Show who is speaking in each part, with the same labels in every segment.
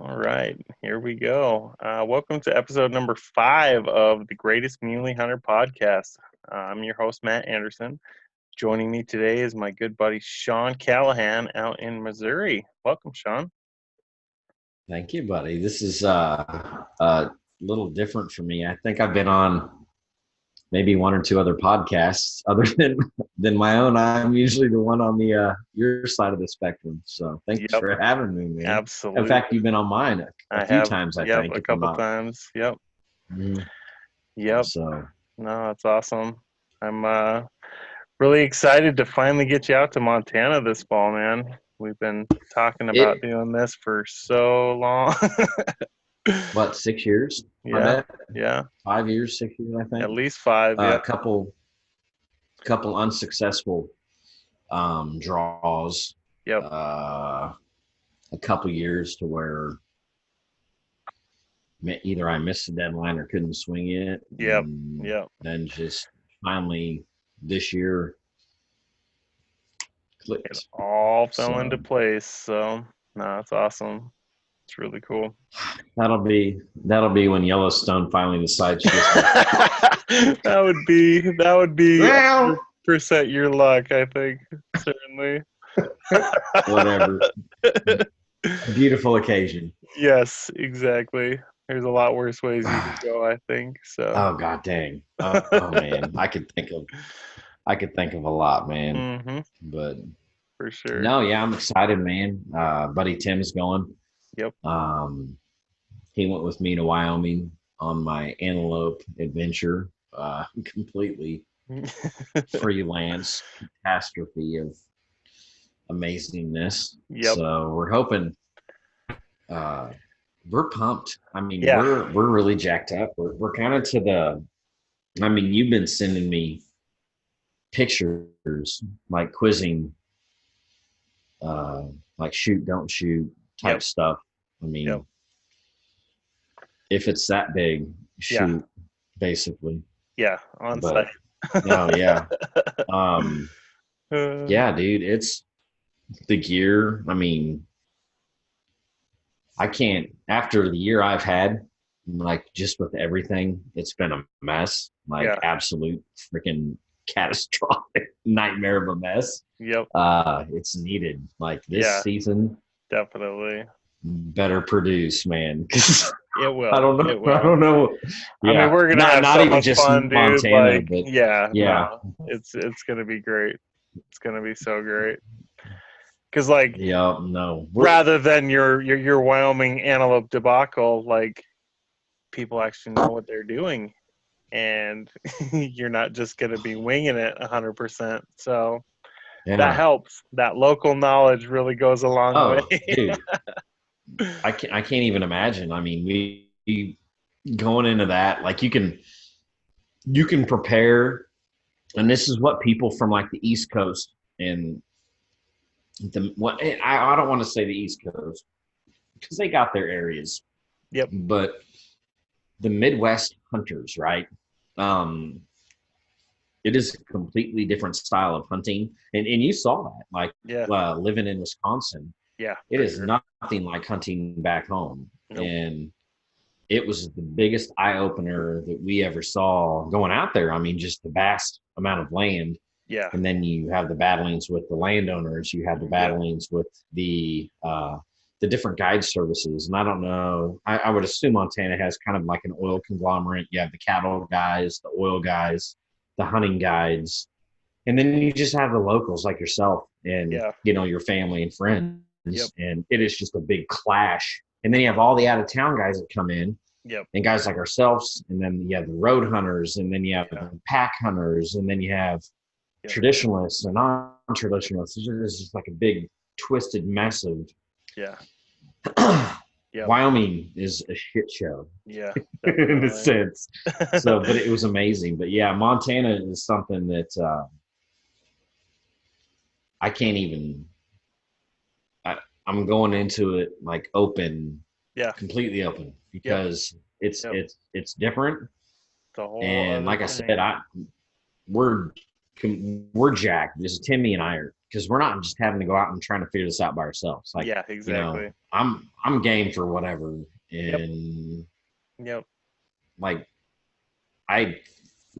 Speaker 1: All right, here we go. Welcome to episode number 5 of the Greatest Muley Hunter podcast. I'm your host, Matt Anderson. Joining me today is my good buddy, Sean Callahan, out in Missouri. Welcome, Sean.
Speaker 2: Thank you, buddy. This is a little different for me. I think I've been on maybe one or two other podcasts other than my own. I'm usually the one on the your side of the spectrum. So thanks
Speaker 1: Yep,
Speaker 2: for having me, man. In
Speaker 1: absolutely.
Speaker 2: fact, you've been on mine a
Speaker 1: I
Speaker 2: few
Speaker 1: have,
Speaker 2: times, I
Speaker 1: yep,
Speaker 2: think,
Speaker 1: a
Speaker 2: if I'm
Speaker 1: couple
Speaker 2: not.
Speaker 1: times. Yep,
Speaker 2: Mhm.
Speaker 1: yep.
Speaker 2: So
Speaker 1: No, that's awesome. I'm really excited to finally get you out to Montana this fall, man. We've been talking about
Speaker 2: it
Speaker 1: doing this for so long.
Speaker 2: what 6 years? I
Speaker 1: Yeah,
Speaker 2: bet
Speaker 1: yeah.
Speaker 2: 5 years, 6 years. I
Speaker 1: At
Speaker 2: think
Speaker 1: least 5,
Speaker 2: a
Speaker 1: yep.
Speaker 2: couple unsuccessful draws.
Speaker 1: Yep.
Speaker 2: Uh, a couple years to where either I missed the deadline or couldn't swing it.
Speaker 1: Yep.
Speaker 2: And
Speaker 1: Yep.
Speaker 2: then just finally this year
Speaker 1: It
Speaker 2: clicked.
Speaker 1: all fell into
Speaker 2: So
Speaker 1: place. So, no, it's awesome. It's really cool.
Speaker 2: that'll be when Yellowstone finally decides she gets to.
Speaker 1: that would be
Speaker 2: Well,
Speaker 1: 100% your luck, I think. Certainly.
Speaker 2: whatever. A beautiful occasion.
Speaker 1: Yes, exactly. There's a lot worse ways you could go, I think. So,
Speaker 2: Oh god dang. Oh man. I could think of a lot, man.
Speaker 1: hmm
Speaker 2: But
Speaker 1: for sure.
Speaker 2: no, yeah, I'm excited, man. Buddy Tim's going.
Speaker 1: Yep.
Speaker 2: Um he went with me to Wyoming on my antelope adventure. Completely freelance catastrophe of amazingness.
Speaker 1: Yep.
Speaker 2: So we're hoping. Uh, we're pumped. I mean,
Speaker 1: Yeah.
Speaker 2: we're really jacked up. We're kind of to the. I mean, you've been sending me pictures like quizzing, uh, like shoot, don't shoot type
Speaker 1: Yep.
Speaker 2: stuff. I
Speaker 1: Yep.
Speaker 2: mean, if it's that big,
Speaker 1: Yeah.
Speaker 2: shoot, basically.
Speaker 1: Yeah. On site.
Speaker 2: But no, yeah, um, yeah, dude, it's the gear. I mean, I can't, after the year I've had, like just with everything, it's been a mess, like
Speaker 1: yeah.
Speaker 2: absolute freaking catastrophic nightmare of a mess.
Speaker 1: Yep.
Speaker 2: It's needed. Like this
Speaker 1: Yeah.
Speaker 2: season,
Speaker 1: Definitely.
Speaker 2: better produce, man. 'Cause
Speaker 1: It
Speaker 2: I
Speaker 1: will.
Speaker 2: don't know.
Speaker 1: It
Speaker 2: I
Speaker 1: will.
Speaker 2: don't know.
Speaker 1: I mean,
Speaker 2: Yeah,
Speaker 1: we're gonna
Speaker 2: not
Speaker 1: have
Speaker 2: not
Speaker 1: so
Speaker 2: even
Speaker 1: much
Speaker 2: just
Speaker 1: fun, dude.
Speaker 2: Montana,
Speaker 1: Like,
Speaker 2: but
Speaker 1: yeah,
Speaker 2: yeah,
Speaker 1: no, it's gonna be great. It's gonna be so great. Cause like,
Speaker 2: yeah. No,
Speaker 1: rather than your Wyoming antelope debacle, like people actually know what they're doing, and you're not just gonna be winging it 100%. So that
Speaker 2: yeah.
Speaker 1: helps. That local knowledge really goes a long way.
Speaker 2: Oh, dude, I can't even imagine. I mean, we going into that, like you can prepare, and this is what people from like the East Coast and I don't want to say the East Coast because they got their areas,
Speaker 1: Yep.
Speaker 2: but the Midwest hunters, right? Um, it is a completely different style of hunting, and you saw that, like
Speaker 1: Yeah.
Speaker 2: living in Wisconsin,
Speaker 1: Yeah.
Speaker 2: it
Speaker 1: For
Speaker 2: is
Speaker 1: sure.
Speaker 2: nothing like hunting back home,
Speaker 1: Nope.
Speaker 2: and it was the biggest eye opener that we ever saw going out there. I mean, just the vast amount of land.
Speaker 1: Yeah.
Speaker 2: And then you have the battlings with the landowners. You have the
Speaker 1: Yeah.
Speaker 2: battlings with the different guide services. And I don't know. I would assume Montana has kind of like an oil conglomerate. You have the cattle guys, the oil guys, the hunting guides, and then you just have the locals like yourself and
Speaker 1: Yeah.
Speaker 2: your family and friends.
Speaker 1: Yep.
Speaker 2: And it is just a big clash. And then you have all the out of town guys that come in
Speaker 1: Yep.
Speaker 2: and guys like ourselves, and then you have the road hunters, and then you have
Speaker 1: Yeah.
Speaker 2: the pack hunters, and then you have
Speaker 1: Yep.
Speaker 2: traditionalists and non-traditionalists. It's just like a big twisted mess of
Speaker 1: Yeah. Yep.
Speaker 2: Wyoming is a shit show
Speaker 1: Yeah.
Speaker 2: in a
Speaker 1: Definitely.
Speaker 2: sense. So, but it was amazing. But yeah, Montana is something that I can't even. I, I'm going into it like open,
Speaker 1: Yeah.
Speaker 2: completely open
Speaker 1: Yep.
Speaker 2: because it's
Speaker 1: Yep.
Speaker 2: it's it's different.
Speaker 1: It's a whole
Speaker 2: And
Speaker 1: other
Speaker 2: like I
Speaker 1: thing.
Speaker 2: said, we're we're jacked. Just Timmy and I are because we're not just having to go out and trying to figure this out by ourselves. Like,
Speaker 1: Yeah, exactly.
Speaker 2: I'm game for whatever.
Speaker 1: Yep.
Speaker 2: And
Speaker 1: Yep.
Speaker 2: like, I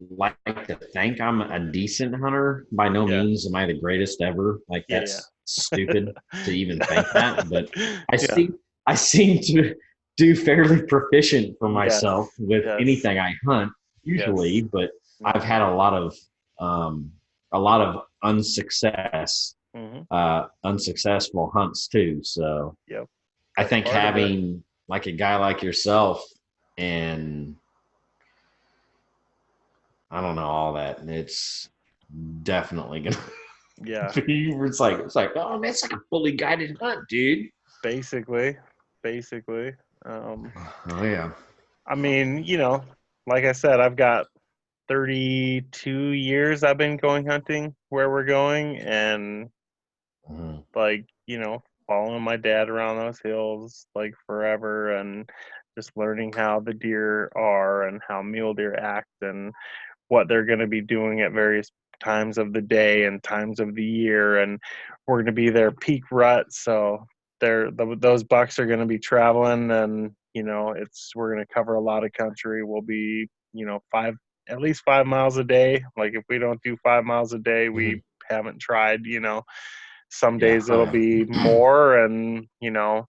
Speaker 2: like to think I'm a decent hunter. By no
Speaker 1: Yeah.
Speaker 2: means am I the greatest ever. Like,
Speaker 1: Yeah.
Speaker 2: that's stupid to even think that. But I
Speaker 1: Yeah.
Speaker 2: seem I seem to do fairly proficient for myself
Speaker 1: Yes.
Speaker 2: with
Speaker 1: Yes.
Speaker 2: anything I hunt usually.
Speaker 1: Yes.
Speaker 2: But I've
Speaker 1: Hmm.
Speaker 2: had um, a lot of
Speaker 1: Hmm.
Speaker 2: unsuccessful hunts too. So
Speaker 1: Yep.
Speaker 2: I
Speaker 1: That's
Speaker 2: think
Speaker 1: part of it.
Speaker 2: having like a guy like yourself and I don't know all that. It's definitely gonna
Speaker 1: Yeah.
Speaker 2: be. It's like oh man, it's like a fully guided hunt, dude.
Speaker 1: Basically. Basically. Um,
Speaker 2: Oh yeah.
Speaker 1: I mean, like I said, I've got 32 years I've been going hunting where we're going, and
Speaker 2: Mhm.
Speaker 1: like, following my dad around those hills like forever, and just learning how the deer are and how mule deer act and what they're going to be doing at various times of the day and times of the year. And we're going to be their peak rut. So those bucks are going to be traveling, and, we're going to cover a lot of country. We'll be, at least 5 miles a day. Like if we don't do 5 miles a day, we
Speaker 2: Mhm.
Speaker 1: haven't tried. Some
Speaker 2: Yeah.
Speaker 1: days
Speaker 2: Oh
Speaker 1: it'll
Speaker 2: yeah.
Speaker 1: be more, and, if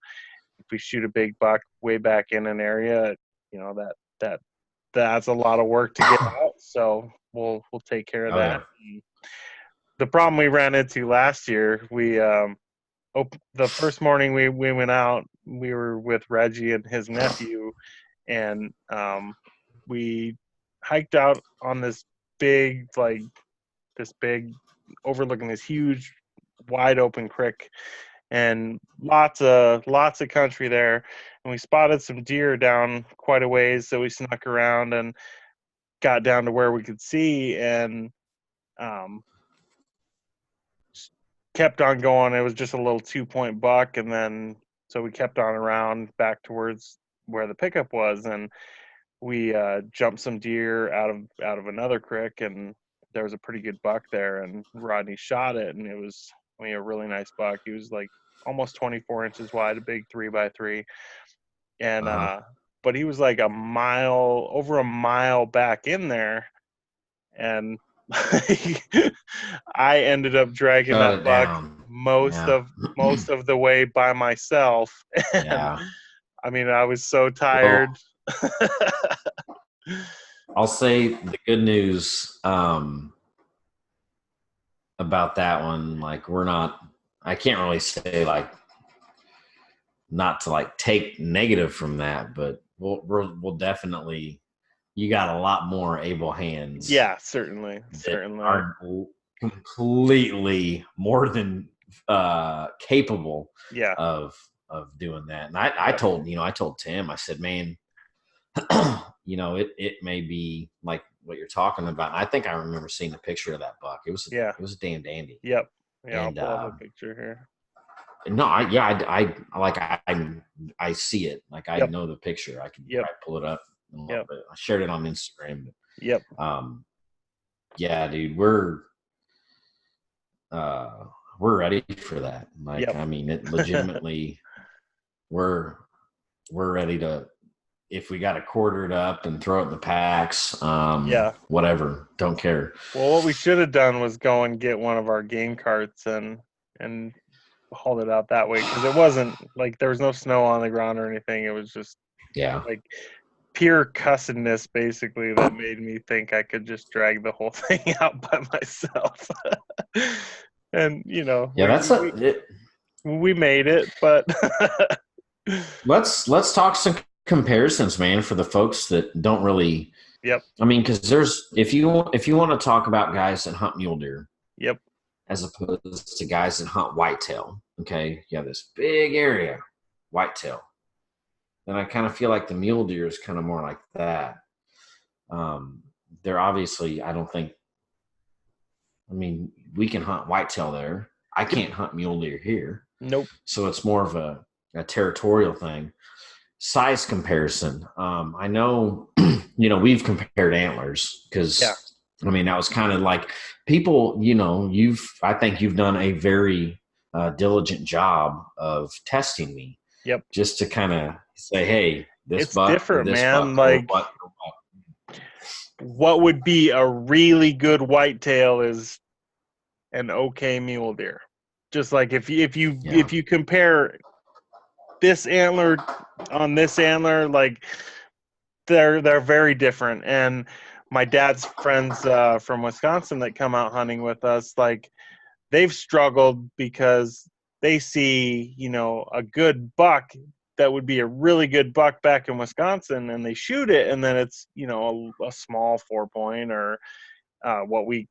Speaker 1: we shoot a big buck way back in an area, that that that's a lot of work to get out. So we'll take care of
Speaker 2: Oh
Speaker 1: that.
Speaker 2: yeah.
Speaker 1: The problem we ran into last year, the first morning we went out, we were with Reggie and his nephew, and we hiked out on big this big overlooking this huge wide open creek, and lots of country there. And we spotted some deer down quite a ways, so we snuck around and got down to where we could see, and um, kept on going. It was just a little 2 point buck, and then so we kept on around back towards where the pickup was, and we jumped some deer out of another creek, and there was a pretty good buck there, and Rodney shot it, and it was, a really nice buck. He was like almost 24 inches wide, a big 3x3, and
Speaker 2: Uh huh.
Speaker 1: but he was like over a mile back in there, and I ended up dragging
Speaker 2: Shut
Speaker 1: that
Speaker 2: it
Speaker 1: buck
Speaker 2: down.
Speaker 1: most
Speaker 2: Yeah.
Speaker 1: of most of the way by myself, and
Speaker 2: Yeah.
Speaker 1: I mean I was so
Speaker 2: Well,
Speaker 1: tired.
Speaker 2: I'll say the good news about that one. Like, we're not. I can't really say like not to like take negative from that, but we'll definitely. You got a lot more able hands
Speaker 1: Yeah, certainly,
Speaker 2: that
Speaker 1: certainly.
Speaker 2: are completely more than capable
Speaker 1: Yeah,
Speaker 2: of doing that. And I
Speaker 1: yeah,
Speaker 2: told I told Tim, I said, man, it may be like what you're talking about. I think I remember seeing a picture of that buck.
Speaker 1: yeah,
Speaker 2: It was a damn dandy.
Speaker 1: yep, yeah. I'll
Speaker 2: And
Speaker 1: pull up a picture here.
Speaker 2: no, I like I see it. Like I
Speaker 1: Yep,
Speaker 2: know the picture. I can
Speaker 1: yep,
Speaker 2: probably pull it up in a little
Speaker 1: yep,
Speaker 2: bit. I shared it on Instagram.
Speaker 1: yep,
Speaker 2: But, yeah, dude, uh, we're ready for that. Like,
Speaker 1: yep.
Speaker 2: I mean, it legitimately, we're ready to. If we got to quarter it up and throw it in the packs,
Speaker 1: Yeah.
Speaker 2: whatever, don't care.
Speaker 1: Well, what we should have done was go and get one of our game carts and hauled it out that way, because it wasn't like there was no snow on the ground or anything. It was just
Speaker 2: Yeah,
Speaker 1: like pure cussedness, basically, that made me think I could just drag the whole thing out by myself. And
Speaker 2: yeah. That's it.
Speaker 1: we made it, but
Speaker 2: Let's talk some comparisons, man, for the folks that don't really.
Speaker 1: yep,
Speaker 2: I mean, because there's if you want to talk about guys that hunt mule deer
Speaker 1: yep,
Speaker 2: as opposed to guys that hunt whitetail, okay, you have this big area, whitetail. And I kind of feel like the mule deer is kind of more like that. Um, they're obviously, I don't think. I mean, we can hunt whitetail there. I
Speaker 1: yep,
Speaker 2: can't hunt mule deer here,
Speaker 1: nope,
Speaker 2: so it's more of a territorial thing. Size comparison. I know, we've compared antlers
Speaker 1: yeah,
Speaker 2: because I mean, that was kind of like people, I think you've done a very diligent job of testing me
Speaker 1: Yep.
Speaker 2: just to kind of say, hey, this
Speaker 1: It's
Speaker 2: buck or
Speaker 1: different,
Speaker 2: this
Speaker 1: man.
Speaker 2: buck or
Speaker 1: Like, what would be a really good whitetail is an okay mule deer. Just like if you compare this antler on this antler, like they're very different. And my dad's friends from Wisconsin that come out hunting with us, like they've struggled because they see, a good buck that would be a really good buck back in Wisconsin, and they shoot it, and then it's, a small 4-point or what we,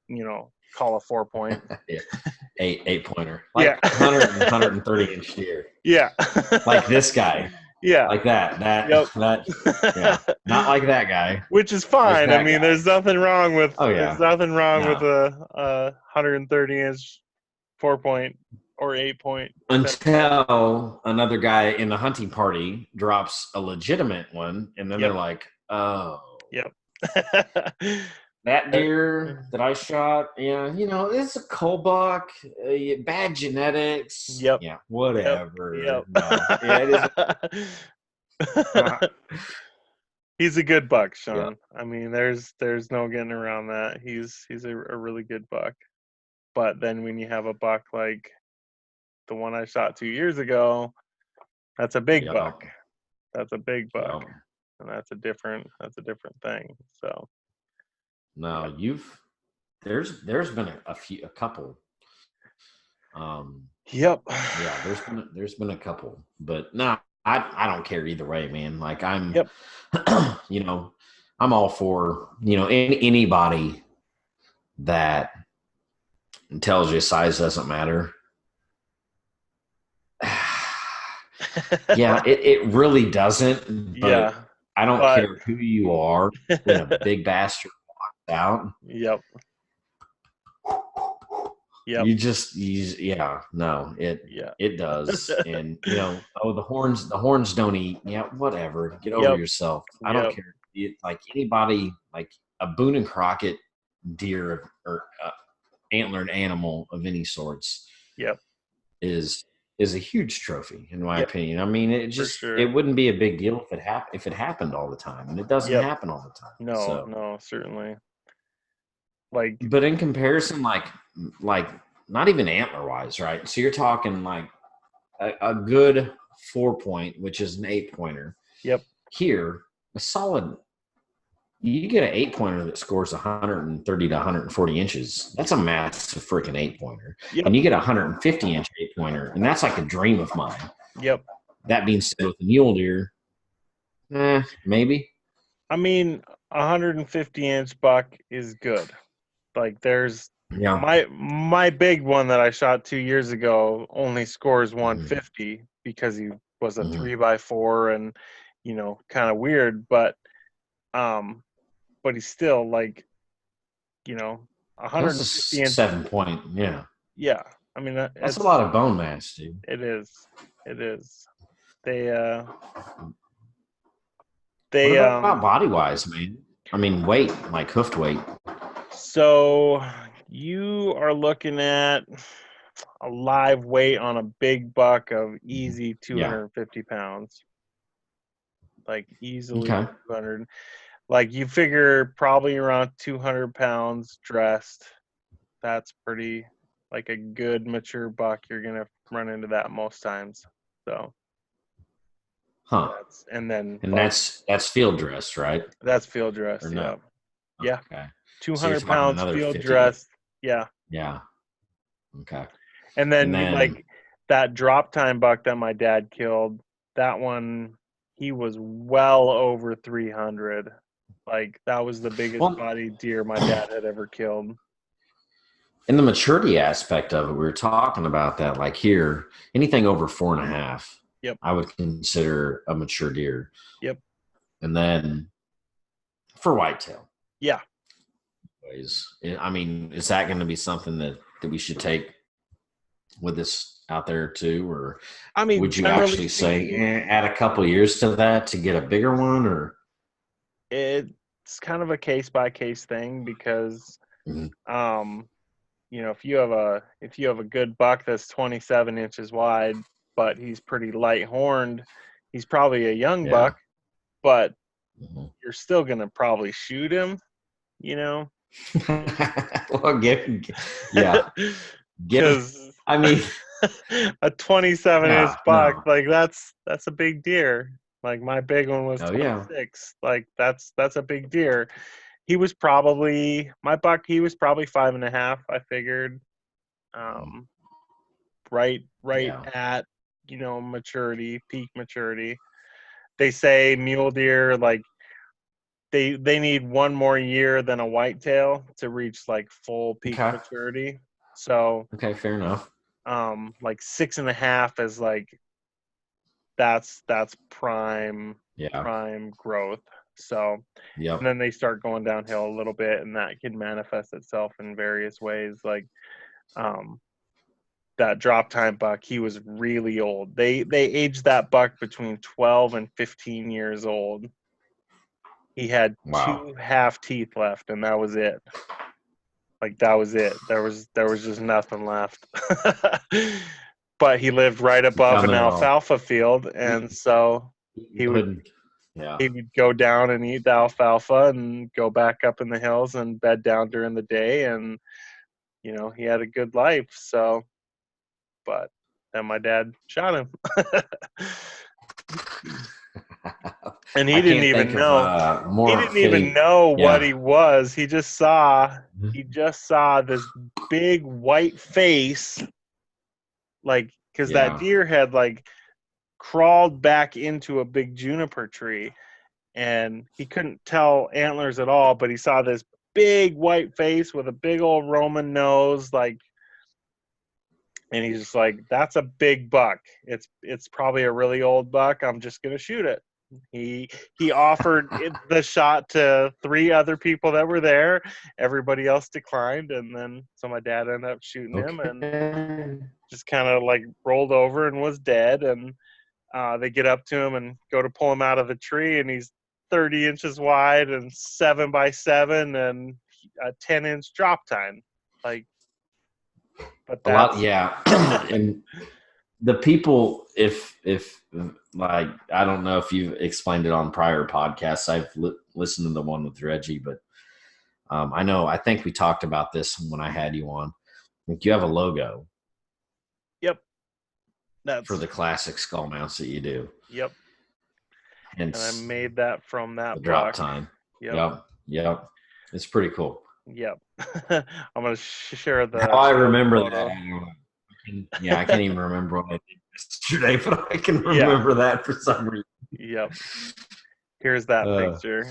Speaker 1: call a 4-point.
Speaker 2: yeah, eight pointer, like
Speaker 1: Yeah.
Speaker 2: 130 inch deer.
Speaker 1: Yeah.
Speaker 2: Like this guy.
Speaker 1: Yeah.
Speaker 2: Like that.
Speaker 1: Yep.
Speaker 2: Yeah. Not like that guy.
Speaker 1: Which is
Speaker 2: Like
Speaker 1: fine. I
Speaker 2: that
Speaker 1: mean,
Speaker 2: guy.
Speaker 1: there's nothing wrong with
Speaker 2: Oh,
Speaker 1: there's
Speaker 2: yeah.
Speaker 1: nothing wrong with
Speaker 2: No.
Speaker 1: a 130-inch 4-point or 8-point.
Speaker 2: Until another guy in the hunting party drops a legitimate one, and then
Speaker 1: Yep.
Speaker 2: they're like, oh.
Speaker 1: Yep.
Speaker 2: That deer that I shot, it's a cull buck, bad genetics.
Speaker 1: Yep.
Speaker 2: Yeah, whatever.
Speaker 1: Yep.
Speaker 2: No. Yeah, it is.
Speaker 1: He's a good buck, Sean.
Speaker 2: Yeah.
Speaker 1: I mean, there's no getting around that. He's a really good buck. But then when you have a buck like the one I shot 2 years ago, that's a big buck. That's a big buck. And that's a different thing. So
Speaker 2: no, there's been a couple.
Speaker 1: Yep.
Speaker 2: Yeah, there's been a couple, but no, I don't care either way, man. Like I'm,
Speaker 1: Yep.
Speaker 2: I'm all for anybody that tells you size doesn't matter. Yeah, it really doesn't. But
Speaker 1: Yeah.
Speaker 2: I don't care who you are when a big bastard walks out.
Speaker 1: Yep. Yep.
Speaker 2: It does. And the horns don't eat. Yeah, whatever. Get over yourself. I don't care. Like anybody, like a Boone and Crockett deer or antlered animal of any sorts.
Speaker 1: Yep.
Speaker 2: Is a huge trophy in my opinion. I mean, it wouldn't be a big deal if it happened all the time, and it doesn't happen all the time.
Speaker 1: No, certainly. Like,
Speaker 2: but in comparison, like not even antler wise, right? So you're talking like a good 4-point, which is an 8-pointer.
Speaker 1: Yep.
Speaker 2: Here, a solid. You get an 8-pointer that scores 130 to 140 inches. That's a massive freaking 8-pointer.
Speaker 1: Yep.
Speaker 2: And you get a 150-inch 8-pointer, and that's like a dream of mine.
Speaker 1: Yep.
Speaker 2: That being said, with a mule deer, maybe.
Speaker 1: I mean, 150-inch buck is good. Like there's my big one that I shot 2 years ago only scores 150 because he was a 3x4 and kind of weird, but he's still like 150 inch
Speaker 2: 7-point.
Speaker 1: Yeah, I mean
Speaker 2: that's a lot of bone mass, dude.
Speaker 1: It is. They
Speaker 2: what about body wise, man? I mean, weight, like hoofed weight.
Speaker 1: So you are looking at a live weight on a big buck of easy 250 pounds. Like easily 200. Like you figure probably around 200 pounds dressed. That's pretty, like a good mature buck. You're going to run into that most times. So.
Speaker 2: That's field dressed, right?
Speaker 1: That's field dressed, yeah. Yeah.
Speaker 2: Okay.
Speaker 1: 200 pounds field dressed. Yeah.
Speaker 2: Yeah. Okay.
Speaker 1: And then like that drop time buck that my dad killed, that one, he was well over 300. Like that was the biggest body deer my dad had ever killed.
Speaker 2: In the maturity aspect of it, we were talking about that. Like here, anything over 4.5, I would consider a mature deer.
Speaker 1: Yep.
Speaker 2: And then for whitetail.
Speaker 1: Yeah.
Speaker 2: I mean, is that going to be something that we should take with us out there too? Or
Speaker 1: I mean,
Speaker 2: would you actually say add a couple of years to that to get a bigger one? Or
Speaker 1: it's it's kind of a case by case thing because,
Speaker 2: Mhm.
Speaker 1: you know, if you have a good buck that's 27 inches wide, but he's pretty light horned, he's probably a young
Speaker 2: Yeah.
Speaker 1: buck, but
Speaker 2: Mhm.
Speaker 1: you're still gonna probably shoot him, you know,
Speaker 2: Well, yeah, give.
Speaker 1: because
Speaker 2: I mean,
Speaker 1: a 27 inch
Speaker 2: yeah,
Speaker 1: buck,
Speaker 2: no.
Speaker 1: like that's a big deer. Like my big one was
Speaker 2: Oh yeah.
Speaker 1: 26. Like that's a big deer. He was probably my buck. He was probably 5.5. I figured, um, right
Speaker 2: Yeah.
Speaker 1: at maturity, peak maturity. They say mule deer like they need one more year than a whitetail to reach like full peak
Speaker 2: Okay.
Speaker 1: maturity. So
Speaker 2: Okay. Fair enough.
Speaker 1: like 6.5 is like that's
Speaker 2: Yeah.
Speaker 1: prime growth. So and
Speaker 2: Yep.
Speaker 1: then they start going downhill a little bit, and that can manifest itself in various ways. Like um, that drop time buck, he was really old. They aged that buck between 12 and 15 years old. He had
Speaker 2: Wow.
Speaker 1: 2 half teeth left, and that was it. Like that was it. There was just nothing left. But he lived right above
Speaker 2: Down
Speaker 1: an
Speaker 2: there all.
Speaker 1: alfalfa field, and so he would
Speaker 2: Couldn't. Yeah.
Speaker 1: he would go down and eat the alfalfa and go back up in the hills and bed down during the day, and he had a good life. So, but then my dad shot him. And
Speaker 2: I can't think of
Speaker 1: he
Speaker 2: more
Speaker 1: didn't even
Speaker 2: fitting.
Speaker 1: know what
Speaker 2: Yeah.
Speaker 1: he was. He just saw this big white face, like because that
Speaker 2: Yeah.
Speaker 1: deer had like crawled back into a big juniper tree, and he couldn't tell antlers at all, but he saw this big white face with a big old Roman nose, like, and he's just like, that's a big buck. It's probably a really old buck. I'm just gonna shoot it. He offered the shot to 3 other people that were there. Everybody else declined, and then so my dad ended up shooting him and
Speaker 2: Okay.
Speaker 1: just kind of like rolled over and was dead. And they get up to him and go to pull him out of the tree, and he's 30 inches wide and 7x7 and a 10-inch drop time. Like, but
Speaker 2: A lot.
Speaker 1: that's
Speaker 2: Yeah. And the people, if like, I don't know if you've explained it on prior podcasts. I've listened to the one with Reggie, but I think we talked about this when I had you on. Like, you have a logo
Speaker 1: yep.
Speaker 2: for
Speaker 1: That's
Speaker 2: the classic skull mounts that you do,
Speaker 1: yep. And I
Speaker 2: hence
Speaker 1: made that from
Speaker 2: the
Speaker 1: that
Speaker 2: drop
Speaker 1: buck.
Speaker 2: time.
Speaker 1: Yep.
Speaker 2: Yep. Yep. It's pretty cool.
Speaker 1: Yep. I'm gonna share
Speaker 2: How I
Speaker 1: the
Speaker 2: remember that,
Speaker 1: photo.
Speaker 2: I don't know. Yeah, I can't even remember what I did yesterday, but I can
Speaker 1: Yeah.
Speaker 2: remember that for some reason.
Speaker 1: Yep. Here's that
Speaker 2: Uh,
Speaker 1: picture.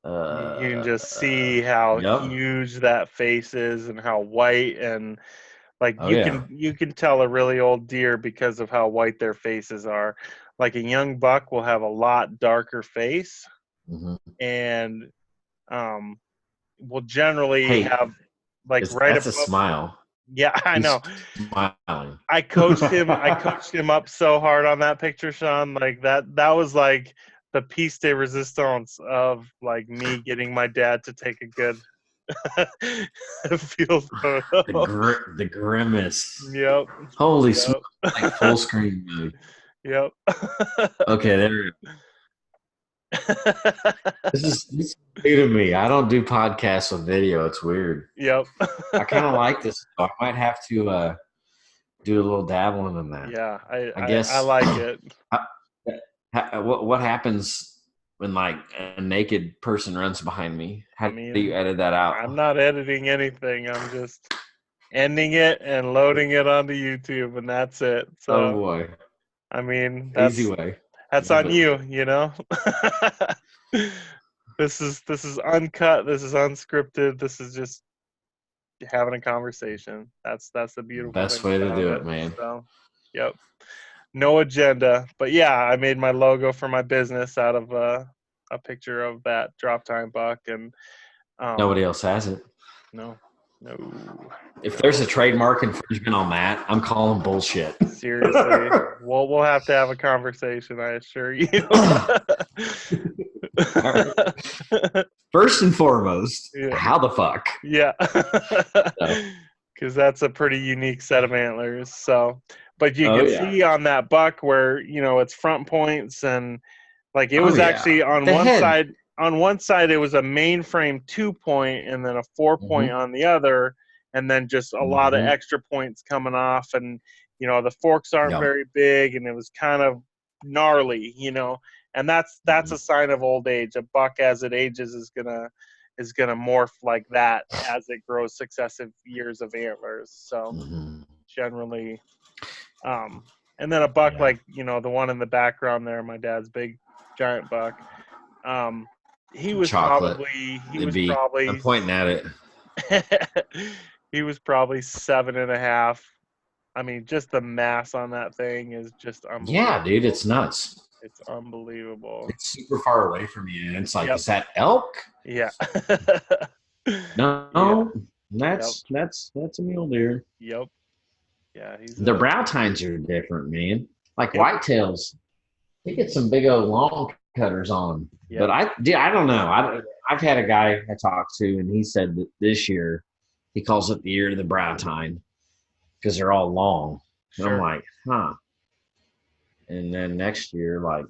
Speaker 1: You can just see how
Speaker 2: yep.
Speaker 1: huge that face is and how white, and like
Speaker 2: Oh
Speaker 1: you
Speaker 2: yeah.
Speaker 1: can you can tell a really old deer because of how white their faces are. Like a young buck will have a lot darker face,
Speaker 2: Hmm.
Speaker 1: and um will generally
Speaker 2: Hey,
Speaker 1: have like right
Speaker 2: that's a
Speaker 1: above.
Speaker 2: smile.
Speaker 1: Yeah, I know.
Speaker 2: He's smiling.
Speaker 1: I coached him up so hard on that picture, Sean. Like that was like the piece de resistance of like me getting my dad to take a good field photo.
Speaker 2: The grimace.
Speaker 1: Yep.
Speaker 2: Holy smoke!
Speaker 1: Yep.
Speaker 2: Like full screen mode.
Speaker 1: Yep.
Speaker 2: Okay, there. This is new to me. I don't do podcasts with video. It's weird.
Speaker 1: Yep.
Speaker 2: I kind of like this. I might have to do a little dabbling in that.
Speaker 1: Yeah, I,
Speaker 2: I
Speaker 1: I I
Speaker 2: guess.
Speaker 1: like it.
Speaker 2: What happens when like a naked person runs behind me?
Speaker 1: I
Speaker 2: How do you
Speaker 1: mean,
Speaker 2: edit that out?
Speaker 1: I'm not editing anything. I'm just ending it and loading it onto YouTube, and that's it.
Speaker 2: Oh
Speaker 1: So,
Speaker 2: boy,
Speaker 1: I mean,
Speaker 2: easy
Speaker 1: that's
Speaker 2: way.
Speaker 1: that's
Speaker 2: Love
Speaker 1: on
Speaker 2: it.
Speaker 1: you, you know. This is uncut. This is unscripted. This is just having a conversation. That's the beautiful
Speaker 2: Best
Speaker 1: thing
Speaker 2: way to
Speaker 1: about
Speaker 2: do
Speaker 1: it.
Speaker 2: it, man.
Speaker 1: So, yep. No agenda, but yeah, I made my logo for my business out of a picture of that drop time buck, and um,
Speaker 2: Nobody else has it.
Speaker 1: no, No.
Speaker 2: If there's a trademark infringement on that, I'm calling bullshit.
Speaker 1: Seriously. Well, we'll have to have a conversation, I assure you.
Speaker 2: First and foremost,
Speaker 1: Yeah.
Speaker 2: how the fuck?
Speaker 1: Yeah. Because that's a pretty unique set of antlers. So, but you can see on that buck where, it's front points and like it was actually on
Speaker 2: the
Speaker 1: one
Speaker 2: head.
Speaker 1: side. On one side, it was a mainframe 2-point and then a 4-point on the other, and then just a lot of extra points coming off. And, the forks aren't very big, and it was kind of gnarly, and that's a sign of old age. A buck as it ages is gonna morph like that as it grows successive years of antlers. So generally, and then a buck like, the one in the background there, my dad's big giant buck. He was
Speaker 2: Chocolate.
Speaker 1: probably
Speaker 2: I'm pointing at it.
Speaker 1: he was probably 7.5. I mean, just the mass on that thing is just unbelievable.
Speaker 2: Yeah, dude, it's nuts.
Speaker 1: It's unbelievable.
Speaker 2: It's super far away from you, and it's like, is that elk?
Speaker 1: Yeah.
Speaker 2: No, that's a mule deer.
Speaker 1: Yep. Yeah,
Speaker 2: the brow tines are different, man. Like whitetails, they get some big old long cutters on them. Yep. But I don't know. I've had a guy I talked to, and he said that this year he calls it the year of the brow tine because they're all long. And I'm like, huh. And then next year, like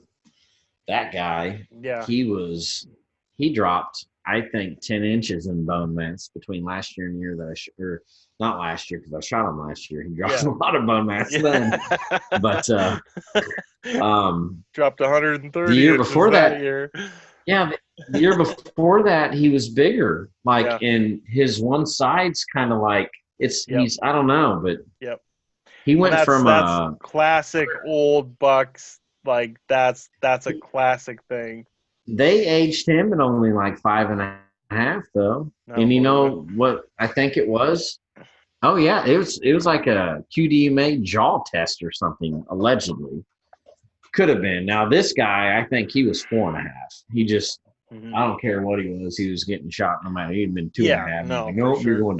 Speaker 2: that guy, he dropped, I think, 10 inches in bone mass between last year and the year that or not last year because I shot him last year. He dropped a lot of bone mass then. But
Speaker 1: dropped 130
Speaker 2: the year before that
Speaker 1: year.
Speaker 2: Yeah, the year before that he was bigger. Like and his one side's kind of like he's I don't know, but he went
Speaker 1: that's classic old bucks. Like that's a classic thing.
Speaker 2: They aged him at only like 5.5 though. And you know what I think it was? Oh yeah, it was like a QDMA jaw test or something, allegedly. Could have been. Now this guy, I think he was 4.5. He just I don't care what he was getting shot no matter. He'd been 2.5.
Speaker 1: No,
Speaker 2: like, you're going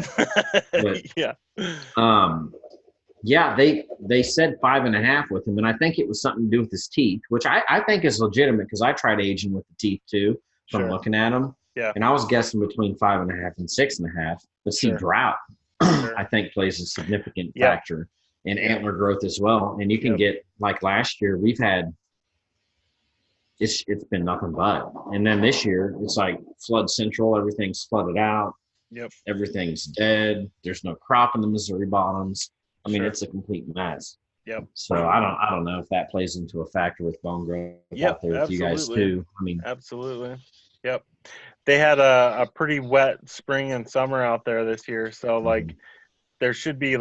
Speaker 2: they said 5.5 with him, and I think it was something to do with his teeth, which I think is legitimate because I tried aging with the teeth too from looking at them. Yeah. And I was guessing between 5.5 and 6.5. But see, drought I think plays a significant factor in antler growth as well. And you can get like last year, we've had it's been nothing but. And then this year it's like flood central, everything's flooded out.
Speaker 1: Yep.
Speaker 2: Everything's dead. There's no crop in the Missouri bottoms. I mean, it's a complete mess.
Speaker 1: Yep.
Speaker 2: So I don't know if that plays into a factor with bone growth out there with you guys too. I mean,
Speaker 1: absolutely. Yep. They had a pretty wet spring and summer out there this year, so like there should be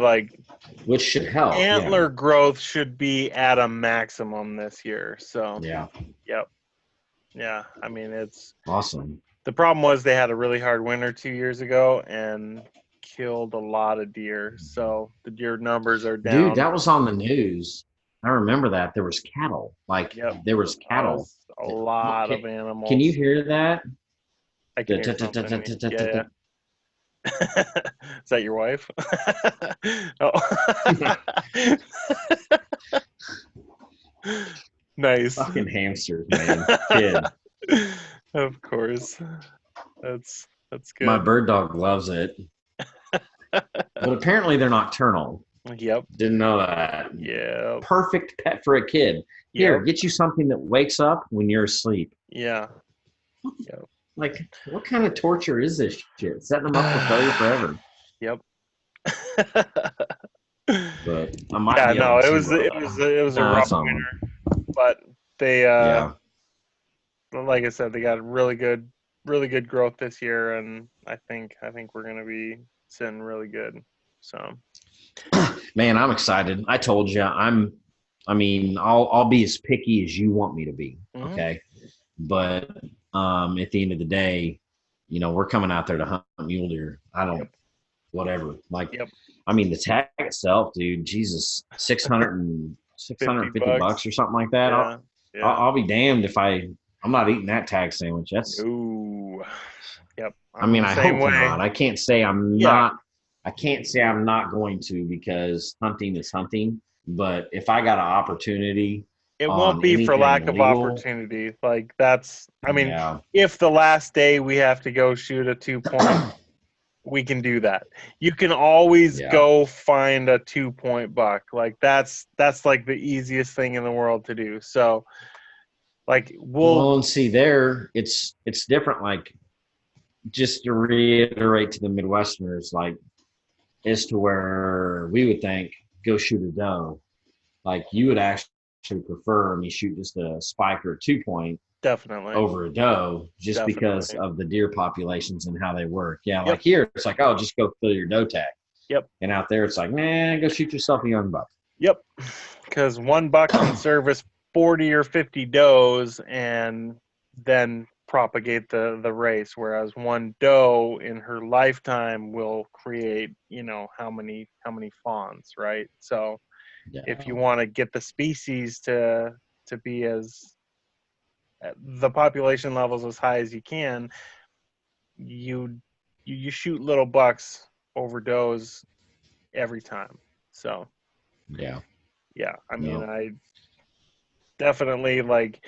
Speaker 2: which should help.
Speaker 1: Antler growth should be at a maximum this year. So I mean, it's
Speaker 2: awesome.
Speaker 1: The problem was they had a really hard winter 2 years ago and killed a lot of deer. So the deer numbers are down.
Speaker 2: Dude, that was on the news. I remember that. There was cattle. There was cattle.
Speaker 1: A lot of animals.
Speaker 2: Can you hear that?
Speaker 1: I can hear something. Is that your wife? Nice.
Speaker 2: Fucking hamsters, man. Kid.
Speaker 1: Of course. That's good.
Speaker 2: My bird dog loves it. But apparently they're nocturnal.
Speaker 1: Yep.
Speaker 2: Didn't know that.
Speaker 1: Yeah.
Speaker 2: Perfect pet for a kid. Here, get you something that wakes up when you're asleep.
Speaker 1: Yeah.
Speaker 2: Yep. Like, what kind of torture is this shit? Setting them up for failure forever.
Speaker 1: Yep.
Speaker 2: But I might
Speaker 1: it was a rough winter. But they like I said, they got really good growth this year, and I think we're gonna be sitting really good. So
Speaker 2: man, I'm excited. I told you I'll be as picky as you want me to be. Okay. But at the end of the day, we're coming out there to hunt mule deer. Whatever. I mean, the tag itself, dude, Jesus, $650 or something like that. I'll be damned if I'm not eating that tag sandwich. That's
Speaker 1: ooh. Yep.
Speaker 2: I mean, I hope not. I can't say I'm not I can't say I'm not going to because hunting is hunting. But if I got an opportunity
Speaker 1: It won't
Speaker 2: on
Speaker 1: be for lack
Speaker 2: anything
Speaker 1: of
Speaker 2: legal,
Speaker 1: opportunity. Like that's, I mean,
Speaker 2: yeah,
Speaker 1: if the last day we have to go shoot a 2 point, we can do that. You can always
Speaker 2: yeah.
Speaker 1: go find a 2 point buck. Like that's like the easiest thing in the world to do. So like we'll
Speaker 2: Well, and see there, it's different. Like just to reiterate to the Midwesterners, like as to where we would think go shoot a doe. Like you would actually prefer me shoot just a spike or a 2 point
Speaker 1: definitely,
Speaker 2: over a doe just because
Speaker 1: definitely.
Speaker 2: of the deer populations and how they work. Yeah, like
Speaker 1: Yep,
Speaker 2: here it's like, oh, just go fill your doe tag.
Speaker 1: yep,
Speaker 2: And out there it's like, man, go shoot yourself a young buck.
Speaker 1: yep. Because one buck can service 40 or 50 does and then propagate the race, whereas one doe in her lifetime will create, how many fawns, right? So if
Speaker 2: Yeah.
Speaker 1: you want to get the species to be as the population levels as high as you can, you you shoot little bucks over does every time. So
Speaker 2: Yeah.
Speaker 1: yeah, I mean,
Speaker 2: No.
Speaker 1: I definitely like.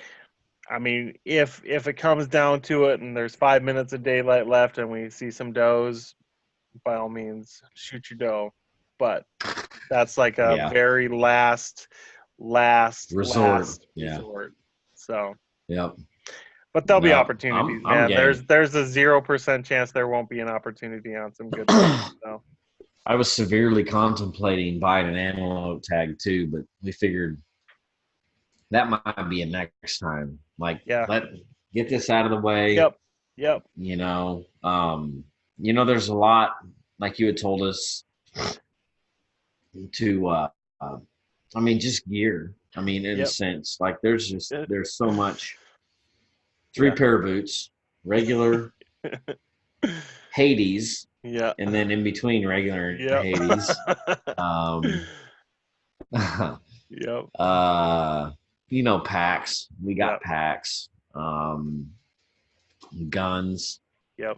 Speaker 1: I mean, if it comes down to it, and there's 5 minutes of daylight left, and we see some does, by all means, shoot your doe. But that's like a
Speaker 2: Yeah.
Speaker 1: very last
Speaker 2: Resort. Yeah.
Speaker 1: resort. So,
Speaker 2: Yep.
Speaker 1: but there'll be
Speaker 2: No.
Speaker 1: opportunities,
Speaker 2: I'm
Speaker 1: man.
Speaker 2: game.
Speaker 1: There's a 0% chance there won't be an opportunity on some good bucks. So
Speaker 2: I was severely contemplating buying an antelope tag too, but we figured that might be a next time. Like,
Speaker 1: yeah,
Speaker 2: let get this out of the way.
Speaker 1: yep, yep,
Speaker 2: You know, there's a lot like you had told us to. Uh, I mean, just gear. I mean, in a
Speaker 1: yep,
Speaker 2: sense, like there's so much. Three
Speaker 1: yeah,
Speaker 2: pair of boots, regular Hades,
Speaker 1: yeah,
Speaker 2: and then in between regular and
Speaker 1: yep,
Speaker 2: Hades. Um,
Speaker 1: yep,
Speaker 2: uh, packs. We got
Speaker 1: yep,
Speaker 2: packs. Guns.
Speaker 1: yep,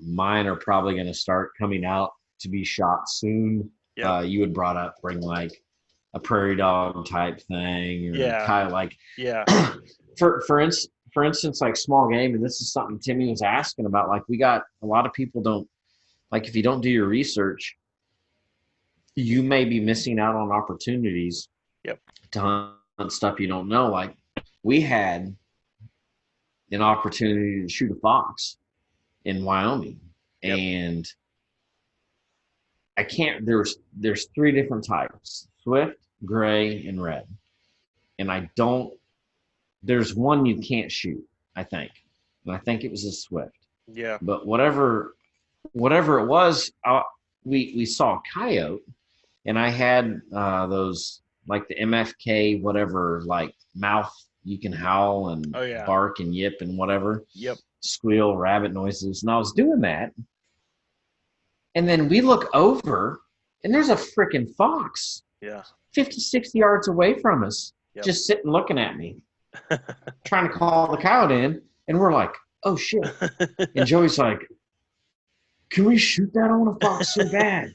Speaker 2: Mine are probably going to start coming out to be shot soon.
Speaker 1: yep,
Speaker 2: You had brought up bring like a prairie dog type thing, or
Speaker 1: yeah,
Speaker 2: kind of like
Speaker 1: yeah,
Speaker 2: for instance, like small game, and this is something Timmy was asking about. Like we got a lot of people don't like if you don't do your research, you may be missing out on opportunities
Speaker 1: yep,
Speaker 2: to hunt stuff you don't know. Like we had an opportunity to shoot a fox in Wyoming,
Speaker 1: yep,
Speaker 2: and I can't. There's three different types: swift, gray, and red. And I don't. There's one you can't shoot. I think, and I think it was a swift.
Speaker 1: yeah,
Speaker 2: But whatever it was, we saw a coyote, and I had those like the MFK whatever like mouth you can howl and
Speaker 1: oh yeah,
Speaker 2: bark and yip and whatever
Speaker 1: yep,
Speaker 2: squeal rabbit noises, and I was doing that, and then we look over, and there's a freaking fox
Speaker 1: yeah,
Speaker 2: 50, 60 yards away from us,
Speaker 1: yep,
Speaker 2: just sitting looking at me, trying to call the coyote in, and we're like, oh shit. And Joey's like, can we shoot that? I want a fox so bad.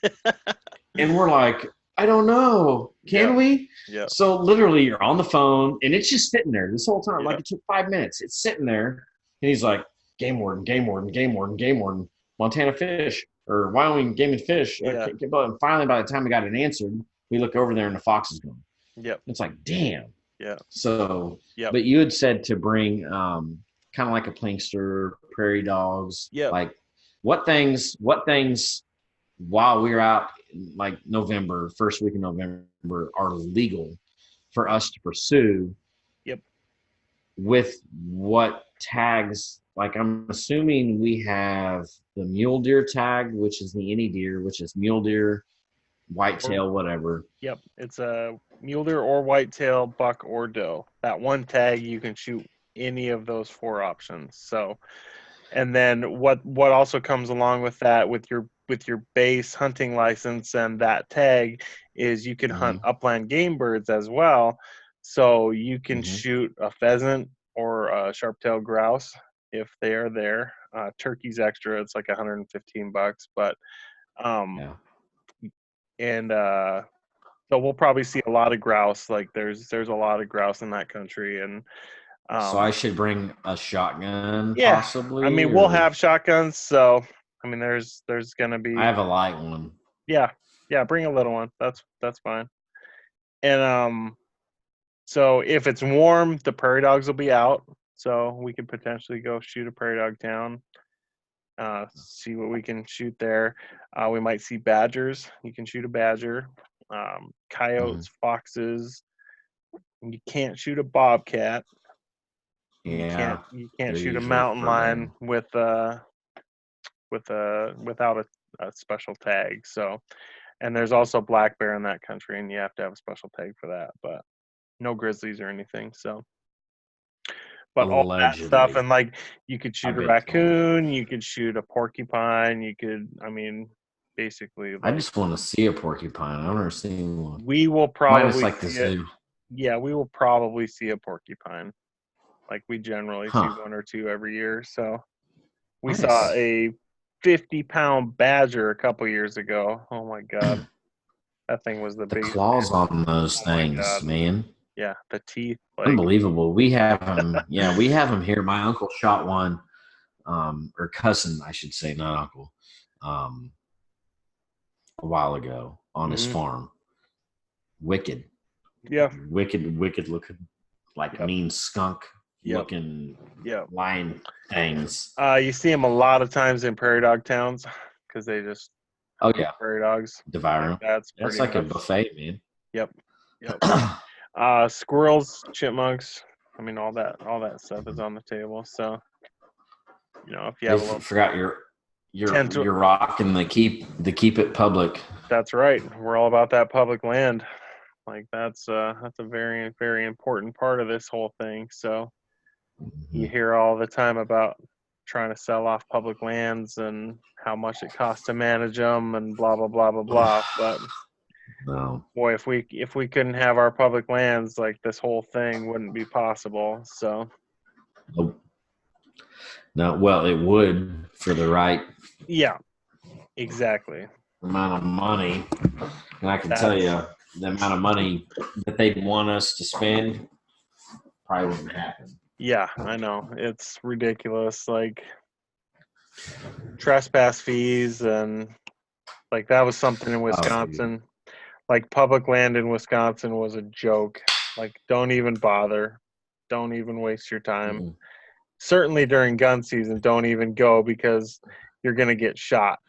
Speaker 2: And we're like, I don't know. Can
Speaker 1: yep,
Speaker 2: we?
Speaker 1: yep,
Speaker 2: So literally you're on the phone and it's just sitting there this whole time. Like
Speaker 1: yep,
Speaker 2: it took 5 minutes. It's sitting there. And he's like, game warden, game warden, game warden, game warden, Montana fish or Wyoming game and fish.
Speaker 1: yeah,
Speaker 2: And finally, by the time we got it answered, we look over there and the fox is gone.
Speaker 1: yep,
Speaker 2: It's like, damn.
Speaker 1: yeah,
Speaker 2: So,
Speaker 1: yep,
Speaker 2: but you had said to bring kind of like a plankster, prairie dogs,
Speaker 1: yep.
Speaker 2: like what things while we're out like November, first week in November, are legal for us to pursue
Speaker 1: Yep.
Speaker 2: with what tags? Like I'm assuming we have the mule deer tag, which is the any deer, which is mule deer, whitetail, whatever.
Speaker 1: Yep. It's a mule deer or whitetail, buck or doe. That one tag you can shoot any of those four options. So, and then what also comes along with that with your base hunting license and that tag is you can hunt
Speaker 2: Mm-hmm.
Speaker 1: upland game birds as well. So you can
Speaker 2: Mm-hmm.
Speaker 1: shoot a pheasant or a sharp-tailed grouse if they are there. Turkey's extra. It's like $115, but
Speaker 2: Yeah.
Speaker 1: and so we'll probably see a lot of grouse. Like there's a lot of grouse in that country, and
Speaker 2: So I should bring a shotgun
Speaker 1: yeah, I
Speaker 2: possibly,
Speaker 1: mean we'll
Speaker 2: or
Speaker 1: have shotguns. So I mean there's gonna
Speaker 2: I
Speaker 1: be
Speaker 2: have a light one.
Speaker 1: yeah, bring a little one. That's fine. And so if it's warm, the prairie dogs will be out. So we could potentially go shoot a prairie dog down. See what we can shoot there. We might see badgers. You can shoot a badger. Coyotes, foxes. You can't shoot a bobcat. You
Speaker 2: Yeah,
Speaker 1: can't
Speaker 2: they're
Speaker 1: shoot a
Speaker 2: usually
Speaker 1: mountain lion
Speaker 2: forbidden.
Speaker 1: without a special tag. So, and there's also black bear in that country, and you have to have a special tag for that. But no grizzlies or anything. So, but all that stuff,
Speaker 2: Allegedly,
Speaker 1: and like you could
Speaker 2: I
Speaker 1: shoot a
Speaker 2: bet you won't.
Speaker 1: raccoon, you could shoot a porcupine, you could, I mean, basically
Speaker 2: I
Speaker 1: like
Speaker 2: just want to see a porcupine. I've never seen one.
Speaker 1: we will
Speaker 2: Minus
Speaker 1: probably
Speaker 2: like the
Speaker 1: see it.
Speaker 2: zoo.
Speaker 1: Yeah, we will probably see a porcupine. Like we generally see
Speaker 2: Huh.
Speaker 1: one or two every year. So we saw
Speaker 2: Nice.
Speaker 1: a 50-pound badger a couple years ago. Oh my god, that thing was the
Speaker 2: The
Speaker 1: biggest.
Speaker 2: claws on those
Speaker 1: Oh my
Speaker 2: things,
Speaker 1: god,
Speaker 2: man.
Speaker 1: yeah, the teeth. Like
Speaker 2: Unbelievable. We have them. Yeah, we have them here. My uncle shot one, or cousin, I should say, not uncle, um, a while ago on his
Speaker 1: mhm.
Speaker 2: farm. Wicked,
Speaker 1: Yeah,
Speaker 2: wicked looking, like
Speaker 1: yep,
Speaker 2: mean skunk
Speaker 1: yep,
Speaker 2: looking
Speaker 1: yep.
Speaker 2: lion things.
Speaker 1: You see them a lot of times in prairie dog towns because they just
Speaker 2: Oh
Speaker 1: hunt
Speaker 2: yeah,
Speaker 1: prairie dogs.
Speaker 2: devour
Speaker 1: Like
Speaker 2: them.
Speaker 1: that's
Speaker 2: That's
Speaker 1: pretty
Speaker 2: like a
Speaker 1: much.
Speaker 2: buffet, man.
Speaker 1: Yep, yep. Squirrels, chipmunks. I mean, all that stuff is on the table. So if you
Speaker 2: They
Speaker 1: have a little
Speaker 2: forgot
Speaker 1: tent,
Speaker 2: you're rocking the keep it public.
Speaker 1: that's right. We're all about that public land. Like that's a very very important part of this whole thing. So you
Speaker 2: Mhm.
Speaker 1: hear all the time about trying to sell off public lands and how much it costs to manage them and blah blah blah blah blah. But
Speaker 2: No,
Speaker 1: boy, if we couldn't have our public lands, like this whole thing wouldn't be possible. So
Speaker 2: nope. No. Well, it would for the right
Speaker 1: yeah, exactly.
Speaker 2: amount of money, and I can tell
Speaker 1: That's
Speaker 2: you the amount of money that they'd want us to spend probably wouldn't happen.
Speaker 1: yeah, I know. It's ridiculous. Like trespass fees and like that was something in
Speaker 2: Oh, dude.
Speaker 1: Wisconsin. Like public land in Wisconsin was a joke. Like don't even bother. Don't even waste your time.
Speaker 2: Mm-mm.
Speaker 1: Certainly during gun season, don't even go because you're going to get shot.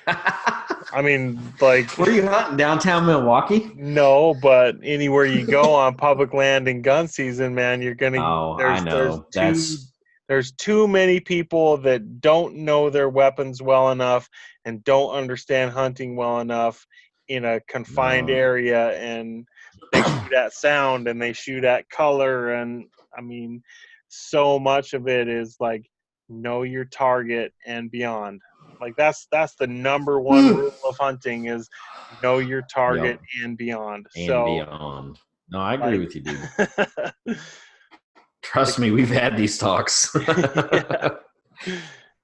Speaker 1: I mean, like
Speaker 2: Where are you hunting? Downtown Milwaukee?
Speaker 1: no, but anywhere you go on public land in gun season, man, you're going to
Speaker 2: Oh, I
Speaker 1: there's
Speaker 2: know.
Speaker 1: too
Speaker 2: That's
Speaker 1: there's too many people that don't know their weapons well enough and don't understand hunting well enough in a confined
Speaker 2: no.
Speaker 1: area, and they shoot at sound and they shoot at color, and I mean so much of it is like know your target and beyond. Like that's the number one rule of hunting is know your target
Speaker 2: Yep.
Speaker 1: and beyond.
Speaker 2: And
Speaker 1: So
Speaker 2: beyond. No, I agree
Speaker 1: like
Speaker 2: with you, dude.
Speaker 1: like
Speaker 2: Trust me, we've had these talks.
Speaker 1: yeah,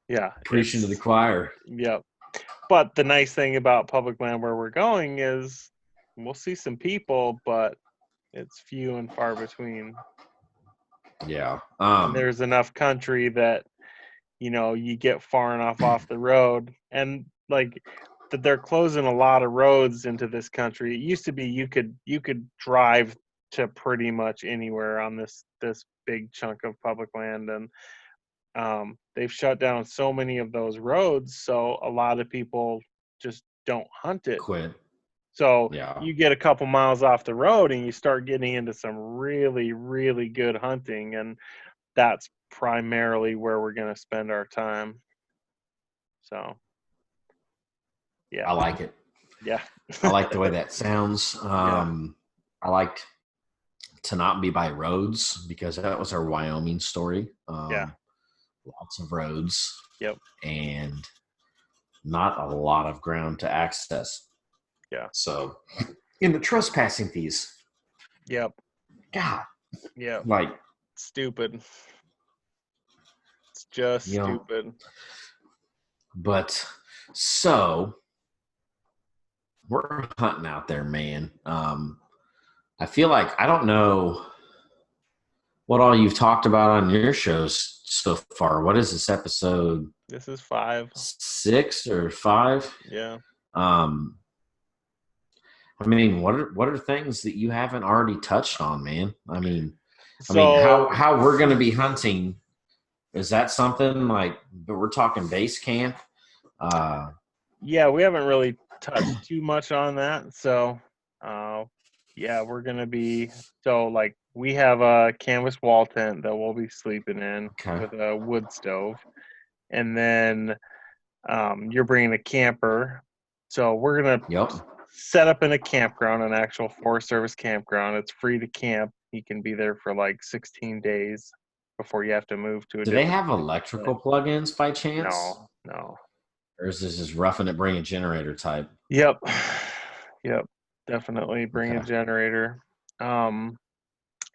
Speaker 1: yeah,
Speaker 2: Preaching to the
Speaker 1: it's
Speaker 2: choir.
Speaker 1: yeah. But the nice thing about public land where we're going is we'll see some people, but it's few and far between.
Speaker 2: Yeah.
Speaker 1: And there's enough country that you get far enough off the road, and like that they're closing a lot of roads into this country. It used to be you could drive to pretty much anywhere on this big chunk of public land, and they've shut down so many of those roads, so a lot of people just don't hunt it.
Speaker 2: Quit.
Speaker 1: So
Speaker 2: Yeah.
Speaker 1: you get a couple miles off the road and you start getting into some really, really good hunting, and that's primarily where we're going to spend our time. So,
Speaker 2: I
Speaker 1: yeah,
Speaker 2: like it.
Speaker 1: yeah,
Speaker 2: I like the way that sounds.
Speaker 1: yeah,
Speaker 2: I liked to not be by roads because that was our Wyoming story.
Speaker 1: yeah,
Speaker 2: Lots of roads
Speaker 1: yep,
Speaker 2: and not a lot of ground to access.
Speaker 1: yeah,
Speaker 2: So, in the trespassing fees,
Speaker 1: yep,
Speaker 2: God,
Speaker 1: yep.
Speaker 2: like
Speaker 1: Stupid. Just
Speaker 2: You know,
Speaker 1: stupid.
Speaker 2: but so we're hunting out there, man. I feel like I don't know what all you've talked about on your shows so far. What is this episode
Speaker 1: This is 5.
Speaker 2: 6 or 5?
Speaker 1: Yeah.
Speaker 2: Um, I mean, what are things that you haven't already touched on, man? I mean,
Speaker 1: So
Speaker 2: how we're going to be hunting, is that something like, but we're talking base camp?
Speaker 1: yeah, we haven't really touched too much on that. So, yeah, we're gonna be like we have a canvas wall tent that we'll be sleeping in
Speaker 2: Okay.
Speaker 1: with a wood stove, and then you're bringing a camper. So we're gonna
Speaker 2: Yep.
Speaker 1: set up in a campground, an actual Forest Service campground. It's free to camp. You can be there for like 16 days before you have to move to a
Speaker 2: Do they
Speaker 1: different
Speaker 2: have electrical plugins by chance?
Speaker 1: No, no.
Speaker 2: Or is this just roughing it, bring a generator type?
Speaker 1: Yep. Yep. Definitely bring a
Speaker 2: Okay.
Speaker 1: generator. Um,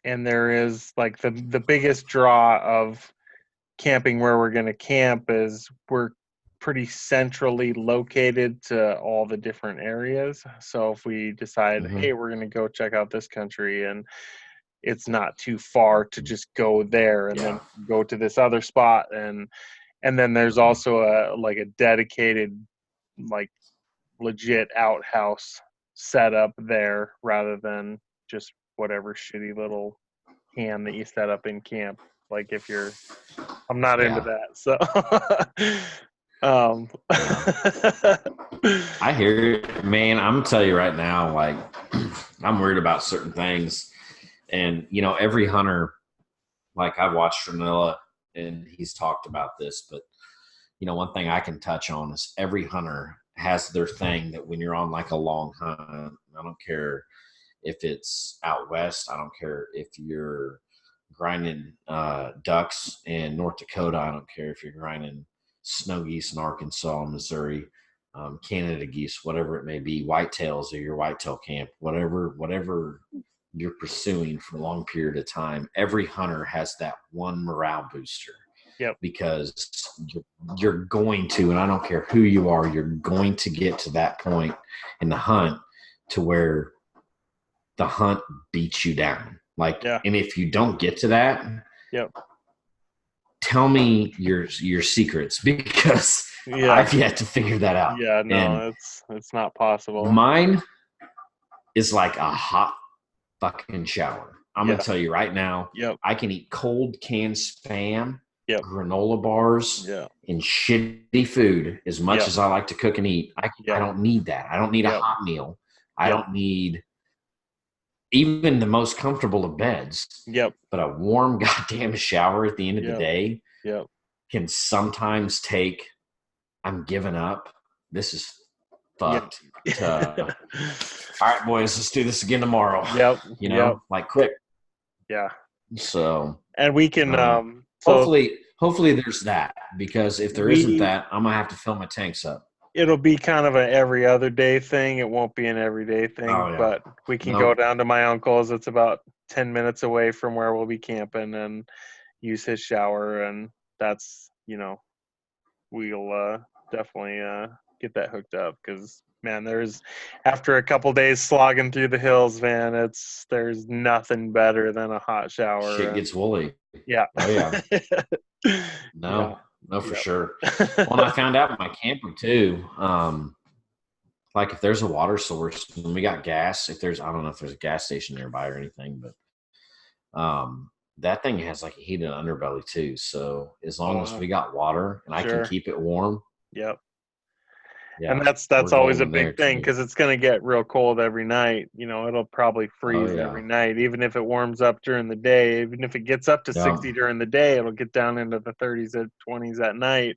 Speaker 1: and there is like the biggest draw of camping where we're going to camp is we're pretty centrally located to all the different areas. So if we decide,
Speaker 2: Mm-hmm.
Speaker 1: hey, we're going to go check out this country, and it's not too far to just go there and
Speaker 2: Yeah.
Speaker 1: then go to this other spot, and then there's
Speaker 2: Mhm.
Speaker 1: also a dedicated, like, legit outhouse set up there rather than just whatever shitty little can that you set up in camp. Like if you're, I'm not into
Speaker 2: Yeah.
Speaker 1: that. So, um,
Speaker 2: Yeah. I hear it, man. I'm gonna tell you right now, like I'm worried about certain things. And every hunter, like I've watched Ranilla and he's talked about this, but one thing I can touch on is every hunter has their thing that when you're on like a long hunt, I don't care if it's out west, I don't care if you're grinding ducks in North Dakota, I don't care if you're grinding snow geese in Arkansas, Missouri, Canada geese, whatever it may be, whitetails or your whitetail camp, whatever you're pursuing for a long period of time. Every hunter has that one morale booster.
Speaker 1: yep.
Speaker 2: Because you're going to, and I don't care who you are, you're going to get to that point in the hunt to where the hunt beats you down. Like,
Speaker 1: Yeah.
Speaker 2: and if you don't get to that,
Speaker 1: Yep.
Speaker 2: tell me your secrets because
Speaker 1: Yeah.
Speaker 2: I've yet to figure that out.
Speaker 1: Yeah.
Speaker 2: And
Speaker 1: No, it's not possible.
Speaker 2: mine is like a hot fucking shower. I'm gonna
Speaker 1: Yeah.
Speaker 2: tell you right now,
Speaker 1: Yep.
Speaker 2: I can eat cold canned spam,
Speaker 1: Yep.
Speaker 2: granola bars,
Speaker 1: Yeah.
Speaker 2: and shitty food as much
Speaker 1: Yep.
Speaker 2: as I like to cook and eat. I
Speaker 1: Yep.
Speaker 2: don't need that. I don't need a
Speaker 1: Yep.
Speaker 2: hot meal. I
Speaker 1: Yep.
Speaker 2: don't need even the most comfortable of beds.
Speaker 1: Yep.
Speaker 2: But a warm goddamn shower at the end of the
Speaker 1: Yep.
Speaker 2: day
Speaker 1: Yep.
Speaker 2: can sometimes take, I'm giving up. This is
Speaker 1: Yep.
Speaker 2: fucked. All right, boys, let's do this again tomorrow.
Speaker 1: Yep. Yep.
Speaker 2: Like quick.
Speaker 1: Yeah.
Speaker 2: So
Speaker 1: And we can so
Speaker 2: hopefully there's that, because if there isn't
Speaker 1: we
Speaker 2: that, I'm gonna have to fill my tanks up.
Speaker 1: it'll be kind of an every other day thing. It won't be an everyday thing,
Speaker 2: Oh yeah.
Speaker 1: but we can go
Speaker 2: Nope.
Speaker 1: down to my uncle's. It's about 10 minutes away from where we'll be camping, and use his shower, and that's, we'll definitely get that hooked up, because man, there's, after a couple days slogging through the hills, man, there's nothing better than a hot shower.
Speaker 2: Shit
Speaker 1: And
Speaker 2: gets woolly.
Speaker 1: yeah.
Speaker 2: Oh yeah.
Speaker 1: Yeah.
Speaker 2: No, for
Speaker 1: Yep.
Speaker 2: sure. Well, and I found out in my camper too. Like if there's a water source and we got gas, I don't know if there's a gas station nearby or anything, but that thing has like a heated underbelly too. So as long as we got water and I can
Speaker 1: Sure.
Speaker 2: keep it warm,
Speaker 1: Yep.
Speaker 2: yeah,
Speaker 1: And that's
Speaker 2: we're
Speaker 1: always a
Speaker 2: golden there
Speaker 1: big thing,
Speaker 2: too.
Speaker 1: because it's going to get real cold every night. It'll probably
Speaker 2: Oh
Speaker 1: freeze
Speaker 2: yeah.
Speaker 1: every night, even if it warms up during the day. Even if it gets up to
Speaker 2: Yeah.
Speaker 1: 60 during the day, it'll get down into the 30s or 20s at night.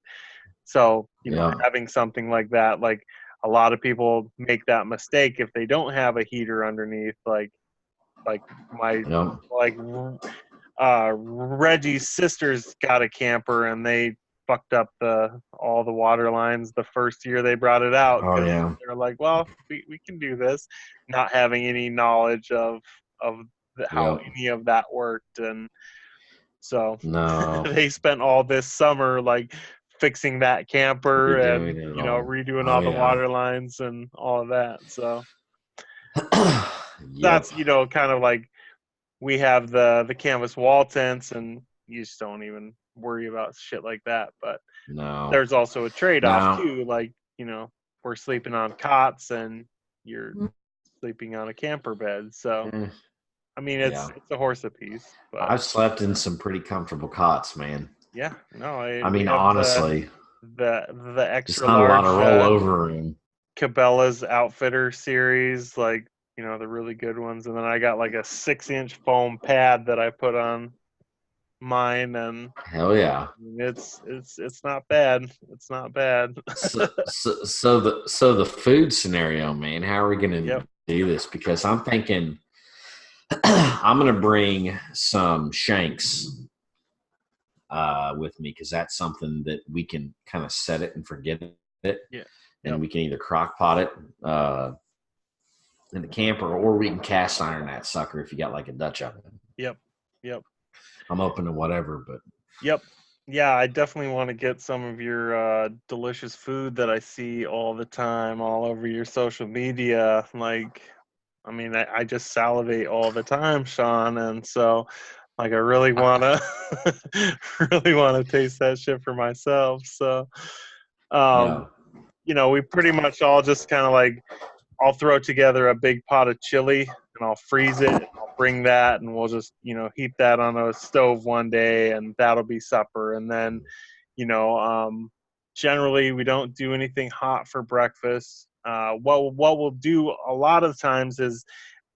Speaker 1: So,
Speaker 2: Yeah.
Speaker 1: having something like that, like a lot of people make that mistake if they don't have a heater underneath, like my,
Speaker 2: Yeah.
Speaker 1: like Reggie's sisters got a camper, and they fucked up all the water lines the first year they brought it out,
Speaker 2: Oh
Speaker 1: because
Speaker 2: yeah.
Speaker 1: they're like, well, we can do this, not having any knowledge of how
Speaker 2: Yeah.
Speaker 1: any of that worked. And So
Speaker 2: No.
Speaker 1: they spent all this summer like fixing that camper and,
Speaker 2: Redoing it
Speaker 1: you know,
Speaker 2: all.
Speaker 1: redoing
Speaker 2: Oh
Speaker 1: all the
Speaker 2: yeah.
Speaker 1: water lines and all of that. So
Speaker 2: Yep.
Speaker 1: that's, you know, kind of like we have the canvas wall tents and you just don't even worry about shit like that. But
Speaker 2: No.
Speaker 1: there's also a trade-off
Speaker 2: Now.
Speaker 1: too. Like, you know, we're sleeping on cots and you're sleeping on a camper bed. So,
Speaker 2: eh,
Speaker 1: I mean,
Speaker 2: yeah.
Speaker 1: it's a horse apiece, but
Speaker 2: I've slept in some pretty comfortable cots, man.
Speaker 1: yeah, no,
Speaker 2: I
Speaker 1: we
Speaker 2: mean,
Speaker 1: have
Speaker 2: honestly,
Speaker 1: the
Speaker 2: just
Speaker 1: extra
Speaker 2: not a lot
Speaker 1: large
Speaker 2: of rollover room.
Speaker 1: Cabela's Outfitter series, like, you know, the really good ones, and then I got like a 6-inch foam pad that I put on mine, and
Speaker 2: Hell yeah.
Speaker 1: it's not bad. It's not bad.
Speaker 2: So the food scenario, man. How are we going to
Speaker 1: Yep.
Speaker 2: do this? Because I'm thinking I'm going to bring some shanks with me because that's something that we can kind of set it and forget it,
Speaker 1: Yeah.
Speaker 2: and
Speaker 1: Yep.
Speaker 2: we can either crock pot it in the camper, or we can cast iron that sucker if you got like a Dutch oven.
Speaker 1: Yep. Yep.
Speaker 2: I'm open to whatever, but
Speaker 1: Yep. Yeah, I definitely want to get some of your delicious food that I see all the time, all over your social media. Like, I mean, I just salivate all the time, Sean, and so like I really wanna really wanna taste that shit for myself. So, um,
Speaker 2: yeah,
Speaker 1: you know, we pretty much all just kind of like I'll throw together a big pot of chili and I'll freeze it. I'll bring that and we'll just, you know, heat that on a stove one day and that'll be supper. And then, you know, generally we don't do anything hot for breakfast. What we'll do a lot of times is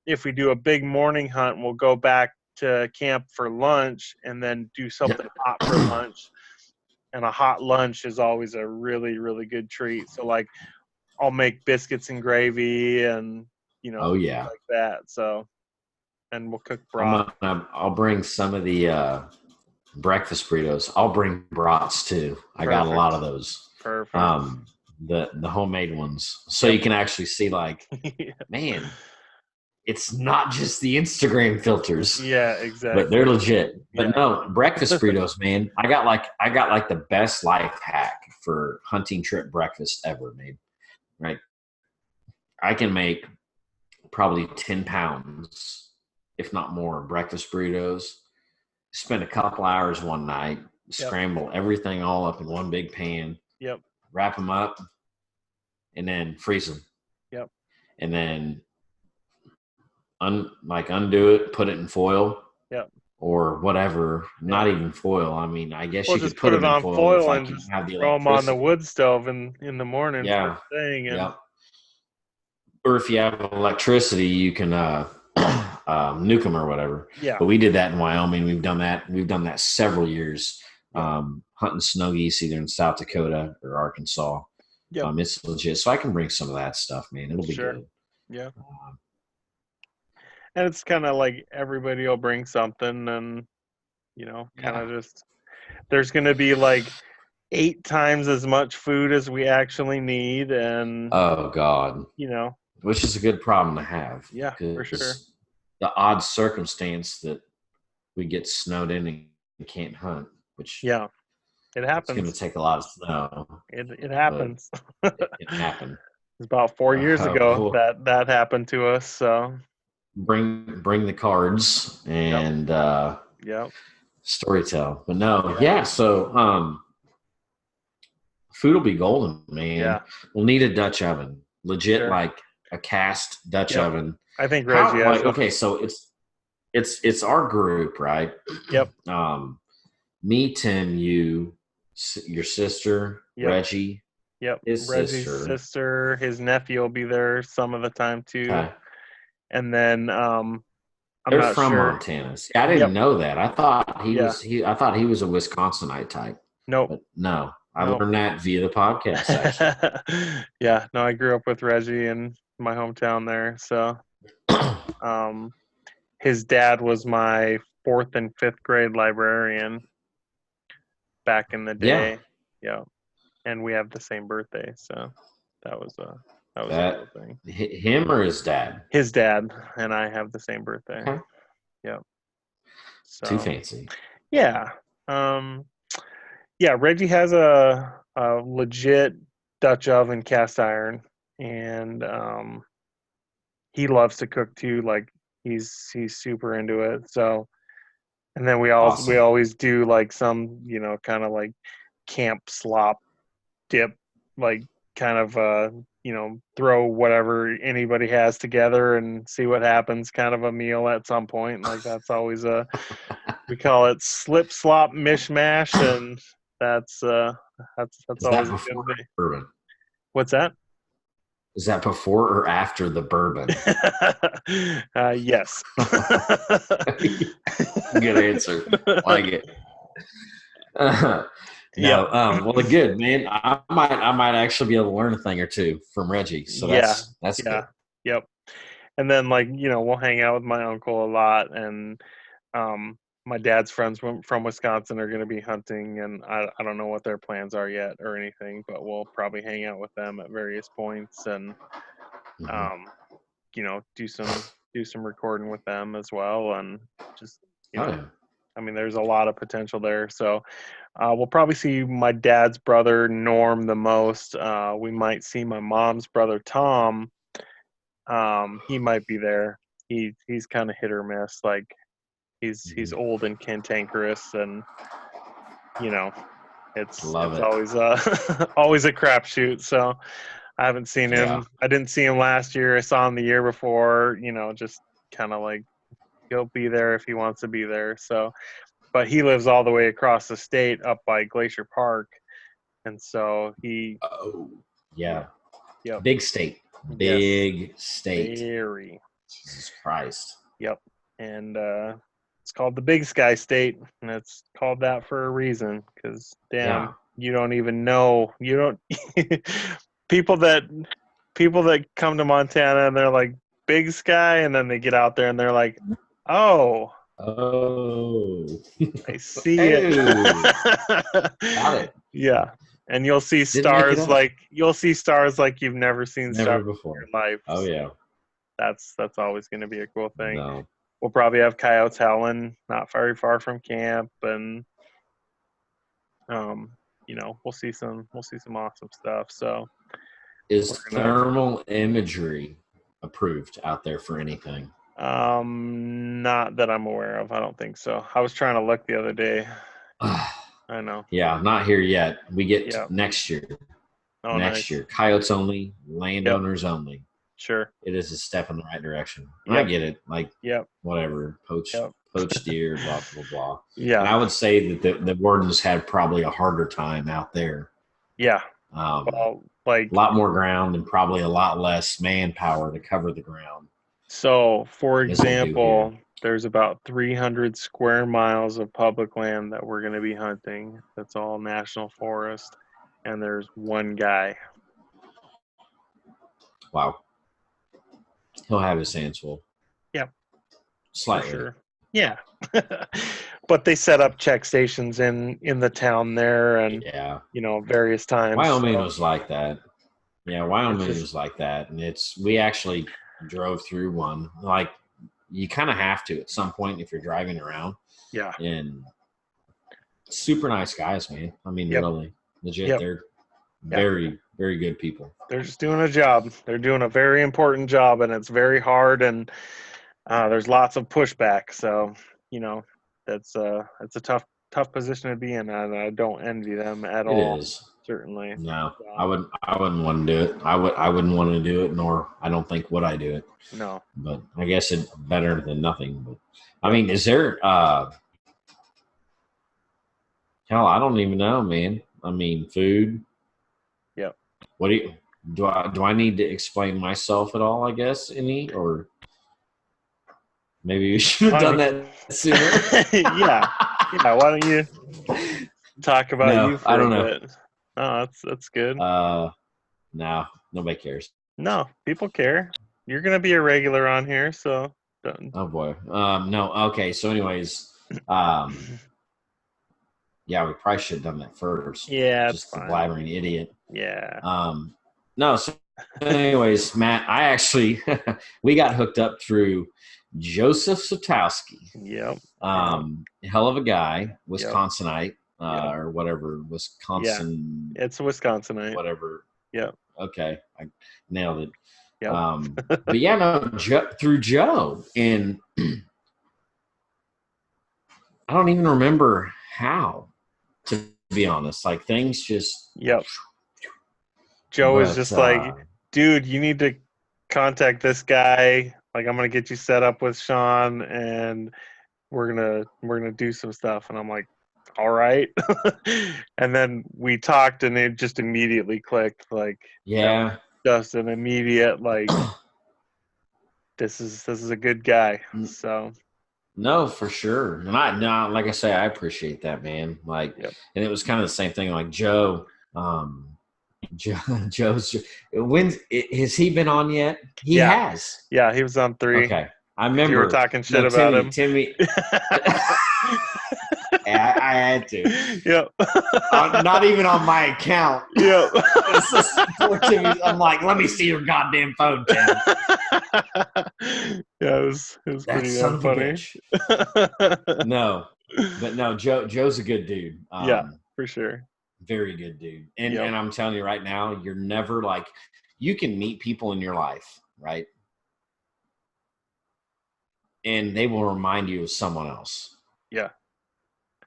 Speaker 1: if we do a big morning hunt, we'll go back to camp for lunch and then do something hot for lunch. And a hot lunch is always a really, really good treat. So like I'll make biscuits and gravy and, you know,
Speaker 2: oh
Speaker 1: things
Speaker 2: yeah.
Speaker 1: like that. So, and we'll cook broth.
Speaker 2: I'll bring some of the breakfast burritos. I'll bring brats too. I got a lot
Speaker 1: Perfect.
Speaker 2: of those.
Speaker 1: Perfect.
Speaker 2: Um, the homemade ones, so
Speaker 1: Yep.
Speaker 2: you can actually see like,
Speaker 1: Yeah.
Speaker 2: man, it's not just the Instagram filters,
Speaker 1: Yeah,
Speaker 2: but they're
Speaker 1: exactly.
Speaker 2: legit. But
Speaker 1: Yeah.
Speaker 2: no, breakfast burritos, man. I got like the best life hack for hunting trip breakfast ever, man. Right, I can make probably 10 pounds, if not more, breakfast burritos. Spend a couple hours one night,
Speaker 1: Yep.
Speaker 2: scramble everything all up in one big pan,
Speaker 1: Yep.
Speaker 2: wrap them up, and then freeze them,
Speaker 1: Yep.
Speaker 2: and then undo it, put it in foil
Speaker 1: Yep.
Speaker 2: or whatever.
Speaker 1: Yeah.
Speaker 2: Not even foil. I mean, I guess
Speaker 1: Well,
Speaker 2: you could
Speaker 1: just
Speaker 2: put
Speaker 1: put it
Speaker 2: them in
Speaker 1: on
Speaker 2: foil if
Speaker 1: foil and
Speaker 2: like you
Speaker 1: just
Speaker 2: have the
Speaker 1: throw them on the
Speaker 2: electricity.
Speaker 1: wood stove in the morning first
Speaker 2: Yeah.
Speaker 1: thing. And
Speaker 2: Yep. Or if you have electricity, you can nuke them or whatever.
Speaker 1: yeah.
Speaker 2: But we did that in Wyoming. We've done that. We've done that several years.
Speaker 1: Yep.
Speaker 2: Hunting snow geese either in South Dakota or Arkansas.
Speaker 1: Yep.
Speaker 2: It's legit. So I can bring some of that stuff, man. It'll be
Speaker 1: Sure.
Speaker 2: good.
Speaker 1: Yeah. And it's kind of like everybody will bring something and, you know, kind
Speaker 2: Yeah.
Speaker 1: of just, there's going to be like 8 times as much food as we actually need. And,
Speaker 2: Oh God.
Speaker 1: you know,
Speaker 2: Which is a good problem to have
Speaker 1: yeah, for sure.
Speaker 2: because the odd circumstance that we get snowed in and can't hunt, which
Speaker 1: Yeah, it
Speaker 2: it's going to
Speaker 1: happens.
Speaker 2: take a lot of snow,
Speaker 1: It
Speaker 2: but
Speaker 1: happens.
Speaker 2: it can happen.
Speaker 1: It's about 4 years ago
Speaker 2: We'll
Speaker 1: that happened to us. So,
Speaker 2: bring the cards
Speaker 1: yep,
Speaker 2: and
Speaker 1: yep,
Speaker 2: story tell. But no,
Speaker 1: yeah,
Speaker 2: yeah. So food will be golden, man.
Speaker 1: yeah,
Speaker 2: We'll need a Dutch oven, legit,
Speaker 1: sure.
Speaker 2: like a cast Dutch
Speaker 1: Yep.
Speaker 2: oven.
Speaker 1: I think Reggie
Speaker 2: How
Speaker 1: has
Speaker 2: like
Speaker 1: one.
Speaker 2: okay, so it's our group, right?
Speaker 1: Yep,
Speaker 2: Me, Tim, you, your sister,
Speaker 1: yep,
Speaker 2: Reggie,
Speaker 1: yep.
Speaker 2: his
Speaker 1: Reggie's
Speaker 2: sister.
Speaker 1: sister, his nephew will be there some of the time too.
Speaker 2: Okay.
Speaker 1: And then I'm
Speaker 2: They're
Speaker 1: not
Speaker 2: from
Speaker 1: sure.
Speaker 2: Montana. See, I
Speaker 1: Yep,
Speaker 2: didn't know that. I thought he
Speaker 1: yeah.
Speaker 2: was I thought he was a Wisconsinite type.
Speaker 1: Nope,
Speaker 2: But no, I
Speaker 1: nope.
Speaker 2: learned that via the podcast actually.
Speaker 1: Yeah, no, I grew up with Reggie in my hometown there. So, um, his dad was my 4th and 5th grade librarian back in the
Speaker 2: Yeah.
Speaker 1: day. Yeah, and we have the same birthday, so that was a
Speaker 2: That
Speaker 1: cool thing.
Speaker 2: him or his dad?
Speaker 1: His dad and I have the same birthday.
Speaker 2: Okay.
Speaker 1: Yeah.
Speaker 2: Too
Speaker 1: So,
Speaker 2: fancy.
Speaker 1: Yeah. Um, yeah, Reggie has a legit Dutch oven cast iron, and he loves to cook too. Like he's super into it. So, and then we
Speaker 2: Awesome.
Speaker 1: always do like some, kind of like camp slop dip, like kind of throw whatever anybody has together and see what happens kind of a meal at some point. Like that's always we call it slip slop mishmash, and that's
Speaker 2: Is that
Speaker 1: always a
Speaker 2: before
Speaker 1: good thing.
Speaker 2: or bourbon?
Speaker 1: What's that?
Speaker 2: Is that before or after the bourbon?
Speaker 1: Yes.
Speaker 2: Good answer. Like it.
Speaker 1: Yep.
Speaker 2: No, well, good man. I might actually be able to learn a thing or two from Reggie. So
Speaker 1: Yeah.
Speaker 2: that's
Speaker 1: Yeah.
Speaker 2: good.
Speaker 1: Yep. And then like, we'll hang out with my uncle a lot, and um my dad's friends from Wisconsin are going to be hunting, and I don't know what their plans are yet or anything, but we'll probably hang out with them at various points, and
Speaker 2: Hmm.
Speaker 1: um do some recording with them as well, and just
Speaker 2: Oh yeah.
Speaker 1: I mean, there's a lot of potential there. So we'll probably see my dad's brother Norm the most. We might see my mom's brother Tom. He might be there. He's kind of hit or miss. Like he's
Speaker 2: Mhm.
Speaker 1: old and cantankerous, and you know
Speaker 2: Love
Speaker 1: it's
Speaker 2: it.
Speaker 1: always always a crapshoot. So I haven't seen
Speaker 2: Yeah.
Speaker 1: him. I didn't see him last year. I saw him the year before. Just kind of like he'll be there if he wants to be there. So, but he lives all the way across the state up by Glacier Park, and so
Speaker 2: Oh,
Speaker 1: yep,
Speaker 2: yeah.
Speaker 1: yep,
Speaker 2: Big state.
Speaker 1: yes,
Speaker 2: Big state.
Speaker 1: very,
Speaker 2: Jesus Christ.
Speaker 1: yep, and it's called the Big Sky State, and it's called that for a reason. Because
Speaker 2: Yeah.
Speaker 1: damn, you don't even know. You don't people that people that come to Montana and they're like Big Sky, and then they get out there and they're like, oh,
Speaker 2: Oh.
Speaker 1: I see it.
Speaker 2: Oh. Got it.
Speaker 1: Yeah. And you'll see
Speaker 2: Didn't make it
Speaker 1: stars
Speaker 2: up.
Speaker 1: like you've never seen stars
Speaker 2: Never before.
Speaker 1: in your life.
Speaker 2: Oh yeah.
Speaker 1: That's always going to be a cool thing.
Speaker 2: No.
Speaker 1: We'll probably have coyotes howling not very far from camp, and um, we'll see some awesome stuff. So
Speaker 2: Is
Speaker 1: we're gonna
Speaker 2: thermal imagery approved out there for anything?
Speaker 1: not that I'm aware of. I don't think so. I was trying to look the other day. I know.
Speaker 2: Yeah, not here yet. We get
Speaker 1: Yeah.
Speaker 2: next year.
Speaker 1: Oh,
Speaker 2: Next
Speaker 1: nice.
Speaker 2: year, coyotes only,
Speaker 1: Yep.
Speaker 2: landowners only.
Speaker 1: Sure.
Speaker 2: It is a step in the right direction. I
Speaker 1: Yep.
Speaker 2: get it. Like
Speaker 1: Yep.
Speaker 2: whatever,
Speaker 1: Yep.
Speaker 2: poach deer, blah blah blah. And
Speaker 1: Yeah.
Speaker 2: I would say that the wardens had probably a harder time out there.
Speaker 1: Yeah.
Speaker 2: A
Speaker 1: Well, like,
Speaker 2: lot more ground and probably a lot less manpower to cover the ground
Speaker 1: so for
Speaker 2: as they do here.
Speaker 1: example, there's about 300 square miles of public land that we're going to be hunting. That's all national forest. And there's one guy.
Speaker 2: Wow, he'll have his hands full.
Speaker 1: Yep, for
Speaker 2: Slightly.
Speaker 1: sure. Yeah. But they set up check stations in the town there, and,
Speaker 2: Yeah.
Speaker 1: various times.
Speaker 2: Wyoming
Speaker 1: So
Speaker 2: was like that. Yeah,
Speaker 1: it's
Speaker 2: Wyoming
Speaker 1: just,
Speaker 2: was like that. And we actually drove through one. Like, you kind of have to at some point if you're driving around.
Speaker 1: yeah.
Speaker 2: And super nice guys, man. I mean,
Speaker 1: Yep.
Speaker 2: really, legit.
Speaker 1: Yep.
Speaker 2: They're
Speaker 1: Yeah.
Speaker 2: very, very good people.
Speaker 1: They're just doing a job. They're doing a very important job, and it's very hard, and there's lots of pushback. So, that's it's a tough position to be in, and I don't envy them at
Speaker 2: It
Speaker 1: all.
Speaker 2: is.
Speaker 1: Certainly.
Speaker 2: No,
Speaker 1: So,
Speaker 2: I wouldn't want to do it. I wouldn't want to do it, nor I don't think would I do it.
Speaker 1: no.
Speaker 2: But I guess it's better than nothing. But I
Speaker 1: Yep.
Speaker 2: mean, is there hell, I don't even know, man. I mean, food.
Speaker 1: Yep.
Speaker 2: What do I need to explain myself at all, I guess, any, or maybe we should have done that sooner?
Speaker 1: Yeah. Yeah. Why don't you talk about
Speaker 2: No,
Speaker 1: you
Speaker 2: I
Speaker 1: for a
Speaker 2: don't know.
Speaker 1: bit? Oh, that's good.
Speaker 2: No, nobody cares.
Speaker 1: No, people care. You're gonna be a regular on here, so don't.
Speaker 2: Oh boy. No. Okay. So, anyways, um, yeah, we probably should have done that first.
Speaker 1: Yeah, it's
Speaker 2: Just the
Speaker 1: fine.
Speaker 2: blabbering idiot.
Speaker 1: Yeah.
Speaker 2: No. So, anyways, Matt, I actually we got hooked up through Joseph Satowski.
Speaker 1: Yep.
Speaker 2: Hell of a guy,
Speaker 1: Yep.
Speaker 2: Wisconsinite,
Speaker 1: Yep.
Speaker 2: or whatever,
Speaker 1: Yeah.
Speaker 2: Wisconsin,
Speaker 1: It's Wisconsinite.
Speaker 2: whatever.
Speaker 1: Yep.
Speaker 2: Okay, I nailed it.
Speaker 1: Yep.
Speaker 2: But yeah, no, through Joe, and I don't even remember how, to be honest. Like things just.
Speaker 1: Yep. Joe was
Speaker 2: But
Speaker 1: just like, dude, you need to contact this guy. Like, I'm gonna get you set up with Sean, and we're gonna do some stuff. And I'm like, all right. And then we talked, and it just immediately clicked. Like, that was
Speaker 2: yeah,
Speaker 1: just an immediate like, this is a good guy. So,
Speaker 2: no, for sure. And I no, like I say, I appreciate that, man. Like,
Speaker 1: yep.
Speaker 2: and it was kind of the same thing. Like Joe, Joe, Joe's. When has he been on yet? He
Speaker 1: Yeah.
Speaker 2: has.
Speaker 1: Yeah, he was on 3
Speaker 2: Okay, I
Speaker 1: because you were
Speaker 2: remember.
Speaker 1: talking shit
Speaker 2: No,
Speaker 1: about
Speaker 2: Timmy,
Speaker 1: him.
Speaker 2: Timmy. I had to.
Speaker 1: Yep.
Speaker 2: Not even on my account.
Speaker 1: Yep.
Speaker 2: It's just poor Timmy. I'm like, let me see your goddamn phone, Tim.
Speaker 1: Yeah, it was
Speaker 2: That
Speaker 1: pretty
Speaker 2: son
Speaker 1: damn
Speaker 2: of a
Speaker 1: funny.
Speaker 2: bitch. No, but no, Joe's a good dude.
Speaker 1: Yeah, for sure.
Speaker 2: Very good dude. And
Speaker 1: Yep.
Speaker 2: I'm telling you right now, you're never like, you can meet people in your life, right? And they will remind you of someone else.
Speaker 1: Yeah.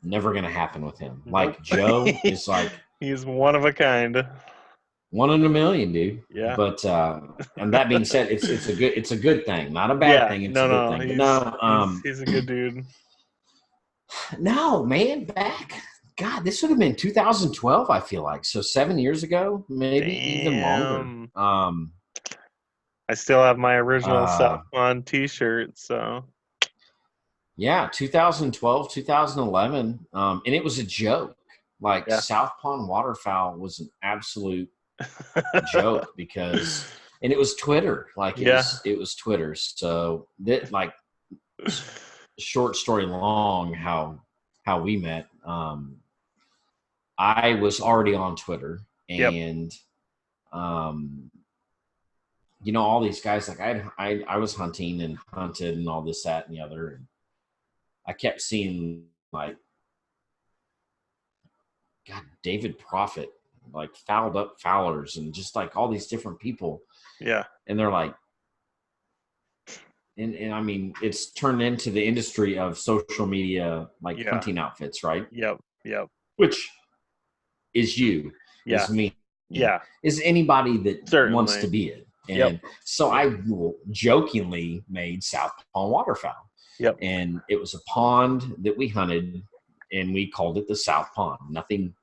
Speaker 2: Never going to happen with him.
Speaker 1: Nope.
Speaker 2: Like Joe is like
Speaker 1: He's one of a kind.
Speaker 2: one in a million, dude.
Speaker 1: Yeah.
Speaker 2: But and that being said, it's a good thing, not a bad
Speaker 1: Yeah.
Speaker 2: thing. It's a good
Speaker 1: No.
Speaker 2: thing. But
Speaker 1: He's
Speaker 2: no,
Speaker 1: he's he's a good dude.
Speaker 2: no, man, back. God, this would have been 2012. I feel like so 7 years ago, maybe even longer.
Speaker 1: Damn. I still have my original Southpond T-shirt. So.
Speaker 2: Yeah, 2012, 2011, and it was a joke. Like
Speaker 1: Yeah.
Speaker 2: Southpond waterfowl was an absolute joke because, and it was Twitter. Like
Speaker 1: Yeah.
Speaker 2: it was Twitter. So that like short story long, how we met. I was already on Twitter,
Speaker 1: Yep.
Speaker 2: and you know, all these guys, like I was hunting and hunted and all this, that, and the other. And I kept seeing like, God, David Prophet, like fouled up fowlers and just like all these different people.
Speaker 1: Yeah.
Speaker 2: And they're like, and I mean, it's turned into the industry of social media, like hunting outfits, right?
Speaker 1: Yep.
Speaker 2: Which is you,
Speaker 1: Yeah.
Speaker 2: is me,
Speaker 1: Yeah.
Speaker 2: is anybody that
Speaker 1: Certainly.
Speaker 2: wants to be it. And
Speaker 1: Yep.
Speaker 2: so I jokingly made South Pond waterfowl.
Speaker 1: Yep.
Speaker 2: And it was a pond that we hunted, and we called it the South Pond. Nothing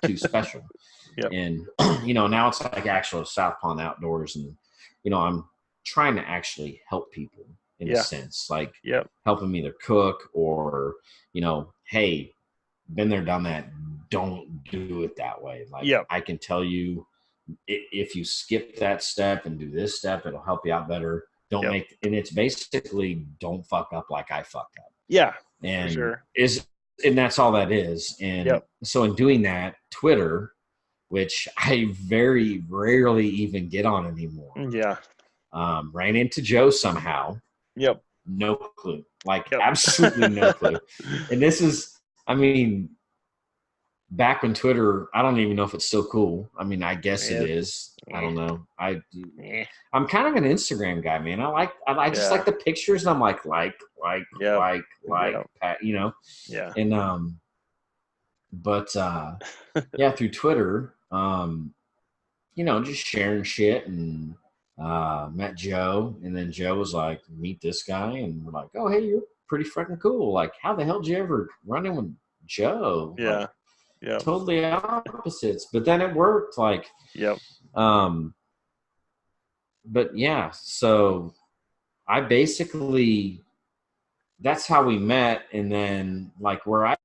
Speaker 2: too special.
Speaker 1: Yep.
Speaker 2: And you know, now it's like actual South Pond outdoors, and you know, I'm trying to actually help people in a sense, like help them either cook or, you know, hey, been there, done that. Don't do it that way. Like I can tell you, if you skip that step and do this step, it'll help you out better. Don't make, and it's basically don't fuck up like I fucked up.
Speaker 1: Yeah,
Speaker 2: and
Speaker 1: for sure.
Speaker 2: And that's all that is. And so in doing that, Twitter, which I very rarely even get on anymore.
Speaker 1: Yeah.
Speaker 2: Ran into Joe somehow.
Speaker 1: Yep.
Speaker 2: No clue. Like absolutely no clue. And this is, I mean, back when Twitter, I don't even know if it's still cool. I mean, I guess it is. I don't know. I'm kind of an Instagram guy, man. I just like the pictures, and I'm like, you know.
Speaker 1: Yeah.
Speaker 2: And but yeah, through Twitter, you know, just sharing shit, and met Joe, and then Joe was like, meet this guy, and we're like, oh, hey, you're pretty freaking cool. Like, how the hell did you ever run in with Joe?
Speaker 1: Yeah.
Speaker 2: Like, totally opposites, but then it worked. Like, but yeah, so I basically, that's how we met. And then like where I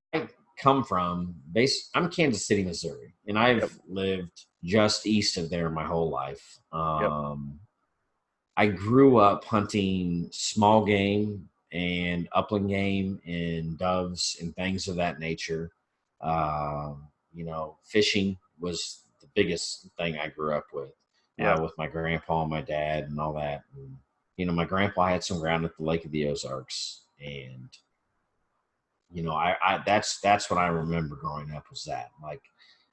Speaker 2: come from, I'm Kansas City, Missouri, and I've lived just east of there my whole life. I grew up hunting small game and upland game and doves and things of that nature. You know, fishing was the biggest thing I grew up with. With my grandpa and my dad and all that. And, you know, my grandpa had some ground at the Lake of the Ozarks, and that's what I remember growing up, was that, like,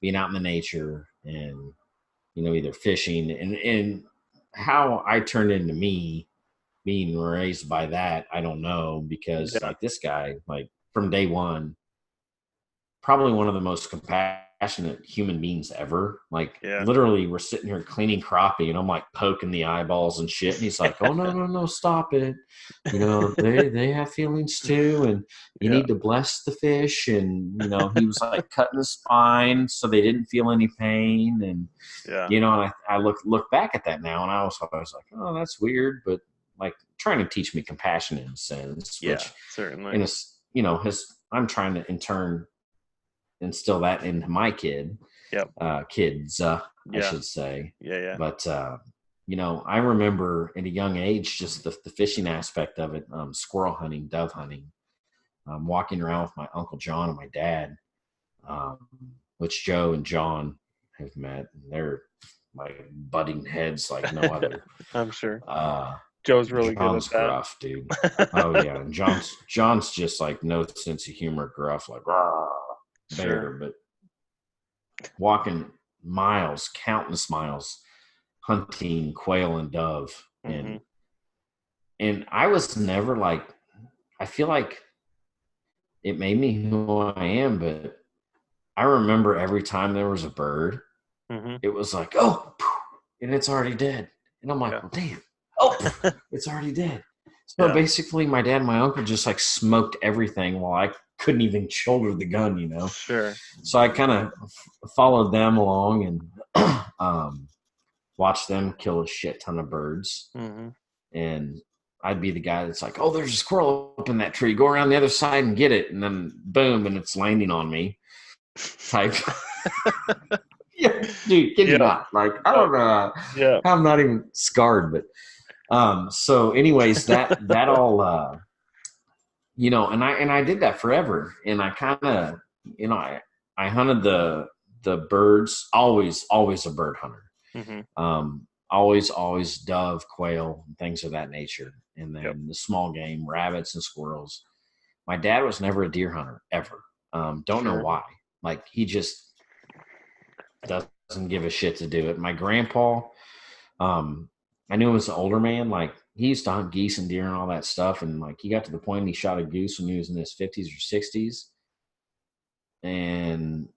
Speaker 2: being out in the nature and, either fishing, and how I turned into me being raised by that, I don't know, because
Speaker 1: Yeah.
Speaker 2: like this guy, like from day one, probably one of the most compassionate human beings ever. Like,
Speaker 1: Yeah.
Speaker 2: literally, we're sitting here cleaning crappie, and I'm like poking the eyeballs and shit, and he's like, "Oh, no, no, no, stop it! They have feelings too, and you
Speaker 1: Yeah.
Speaker 2: need to bless the fish." And he was like cutting the spine so they didn't feel any pain, and
Speaker 1: Yeah.
Speaker 2: and I look back at that now, and I was like, "Oh, that's weird," but like trying to teach me compassion in a sense,
Speaker 1: Yeah.
Speaker 2: which
Speaker 1: Certainly.
Speaker 2: in a I'm trying to in turn instill that into my kids, I
Speaker 1: Yeah.
Speaker 2: should say.
Speaker 1: Yeah. Yeah.
Speaker 2: But I remember at a young age just the fishing aspect of it, squirrel hunting, dove hunting, walking around with my Uncle John and my dad, um, which Joe and John have met. They're like butting heads like no other.
Speaker 1: I'm sure
Speaker 2: Uh,
Speaker 1: Joe's really good at
Speaker 2: John's
Speaker 1: that.
Speaker 2: gruff, dude. Oh yeah, and John's just like no sense of humor, gruff, like rah, bear.
Speaker 1: Sure.
Speaker 2: But walking miles, countless miles, hunting quail and dove,
Speaker 1: Mm-hmm.
Speaker 2: and I was never like, I feel like it made me who I am, but I remember every time there was a bird,
Speaker 1: Mm-hmm.
Speaker 2: it was like, oh, and it's already dead. And I'm like,
Speaker 1: Yeah.
Speaker 2: well, damn, oh, it's already dead. So
Speaker 1: Yeah.
Speaker 2: basically, my dad and my uncle just like smoked everything while I couldn't even shoulder the gun.
Speaker 1: Sure.
Speaker 2: So I kind of followed them along and watched them kill a shit ton of birds.
Speaker 1: Mm-hmm.
Speaker 2: And I'd be the guy that's like, oh, there's a squirrel up in that tree. Go around the other side and get it. And then boom, and it's landing on me type. Yeah, dude, kid you not. Like, I don't know.
Speaker 1: Yeah.
Speaker 2: I'm not even scarred, but so anyways, that all and I did that forever. And I kind of, I hunted the birds, always a bird hunter.
Speaker 1: Mm-hmm.
Speaker 2: Always dove, quail, things of that nature. And
Speaker 1: Yep.
Speaker 2: then the small game, rabbits and squirrels. My dad was never a deer hunter, ever. Don't know
Speaker 1: Sure.
Speaker 2: why. Like, he just doesn't give a shit to do it. My grandpa, I knew him as an older man. Like, he used to hunt geese and deer and all that stuff. And like, he got to the point he shot a goose when he was in his 50s or 60s. And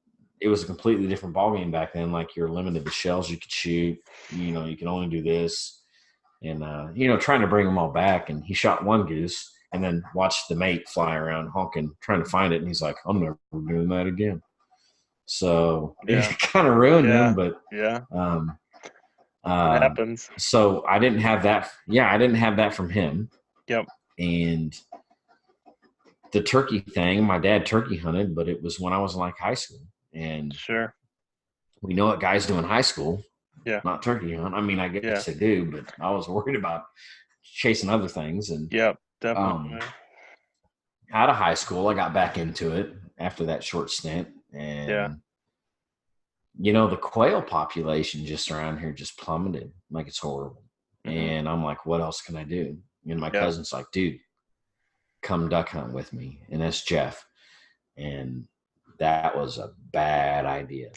Speaker 2: it was a completely different ballgame back then. Like, you're limited to shells you could shoot. You can only do this. And, trying to bring them all back. And he shot one goose and then watched the mate fly around honking, trying to find it. And he's like, I'm never doing that again. So it kind of ruined him, but
Speaker 1: yeah,
Speaker 2: it
Speaker 1: happens.
Speaker 2: So I didn't have that. Yeah, I didn't have that from him.
Speaker 1: Yep.
Speaker 2: And the turkey thing, my dad turkey hunted, but it was when I was in like high school. And
Speaker 1: sure,
Speaker 2: we know what guys do in high school.
Speaker 1: Yeah.
Speaker 2: Not turkey hunt. I mean, I guess they do, but I was worried about chasing other things. And
Speaker 1: yep, definitely.
Speaker 2: Out of high school, I got back into it after that short stint. And the quail population just around here just plummeted. Like, it's horrible. Mm-hmm. And I'm like, what else can I do? And my cousin's like, dude, come duck hunt with me. And that's Jeff. And that was a bad idea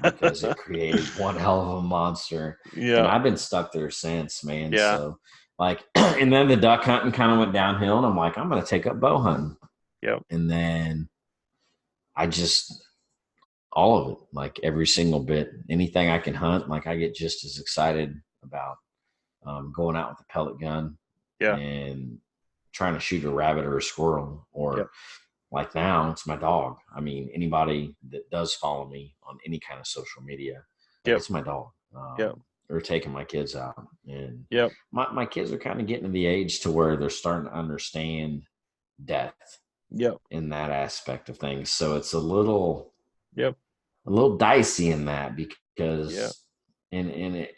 Speaker 2: because it created one hell of a monster. Yeah. And I've been stuck there since, man. Yeah. So like, and then the duck hunting kind of went downhill, and I'm like, I'm going to take up bow hunting.
Speaker 1: Yep.
Speaker 2: And then I just, all of it, like every single bit, anything I can hunt, like I get just as excited about going out with a pellet gun and trying to shoot a rabbit or a squirrel, or like now it's my dog. I mean, anybody that does follow me on any kind of social media, it's my dog. Or taking my kids out. And my kids are kind of getting to the age to where they're starting to understand death in that aspect of things. So it's a little dicey in that, because and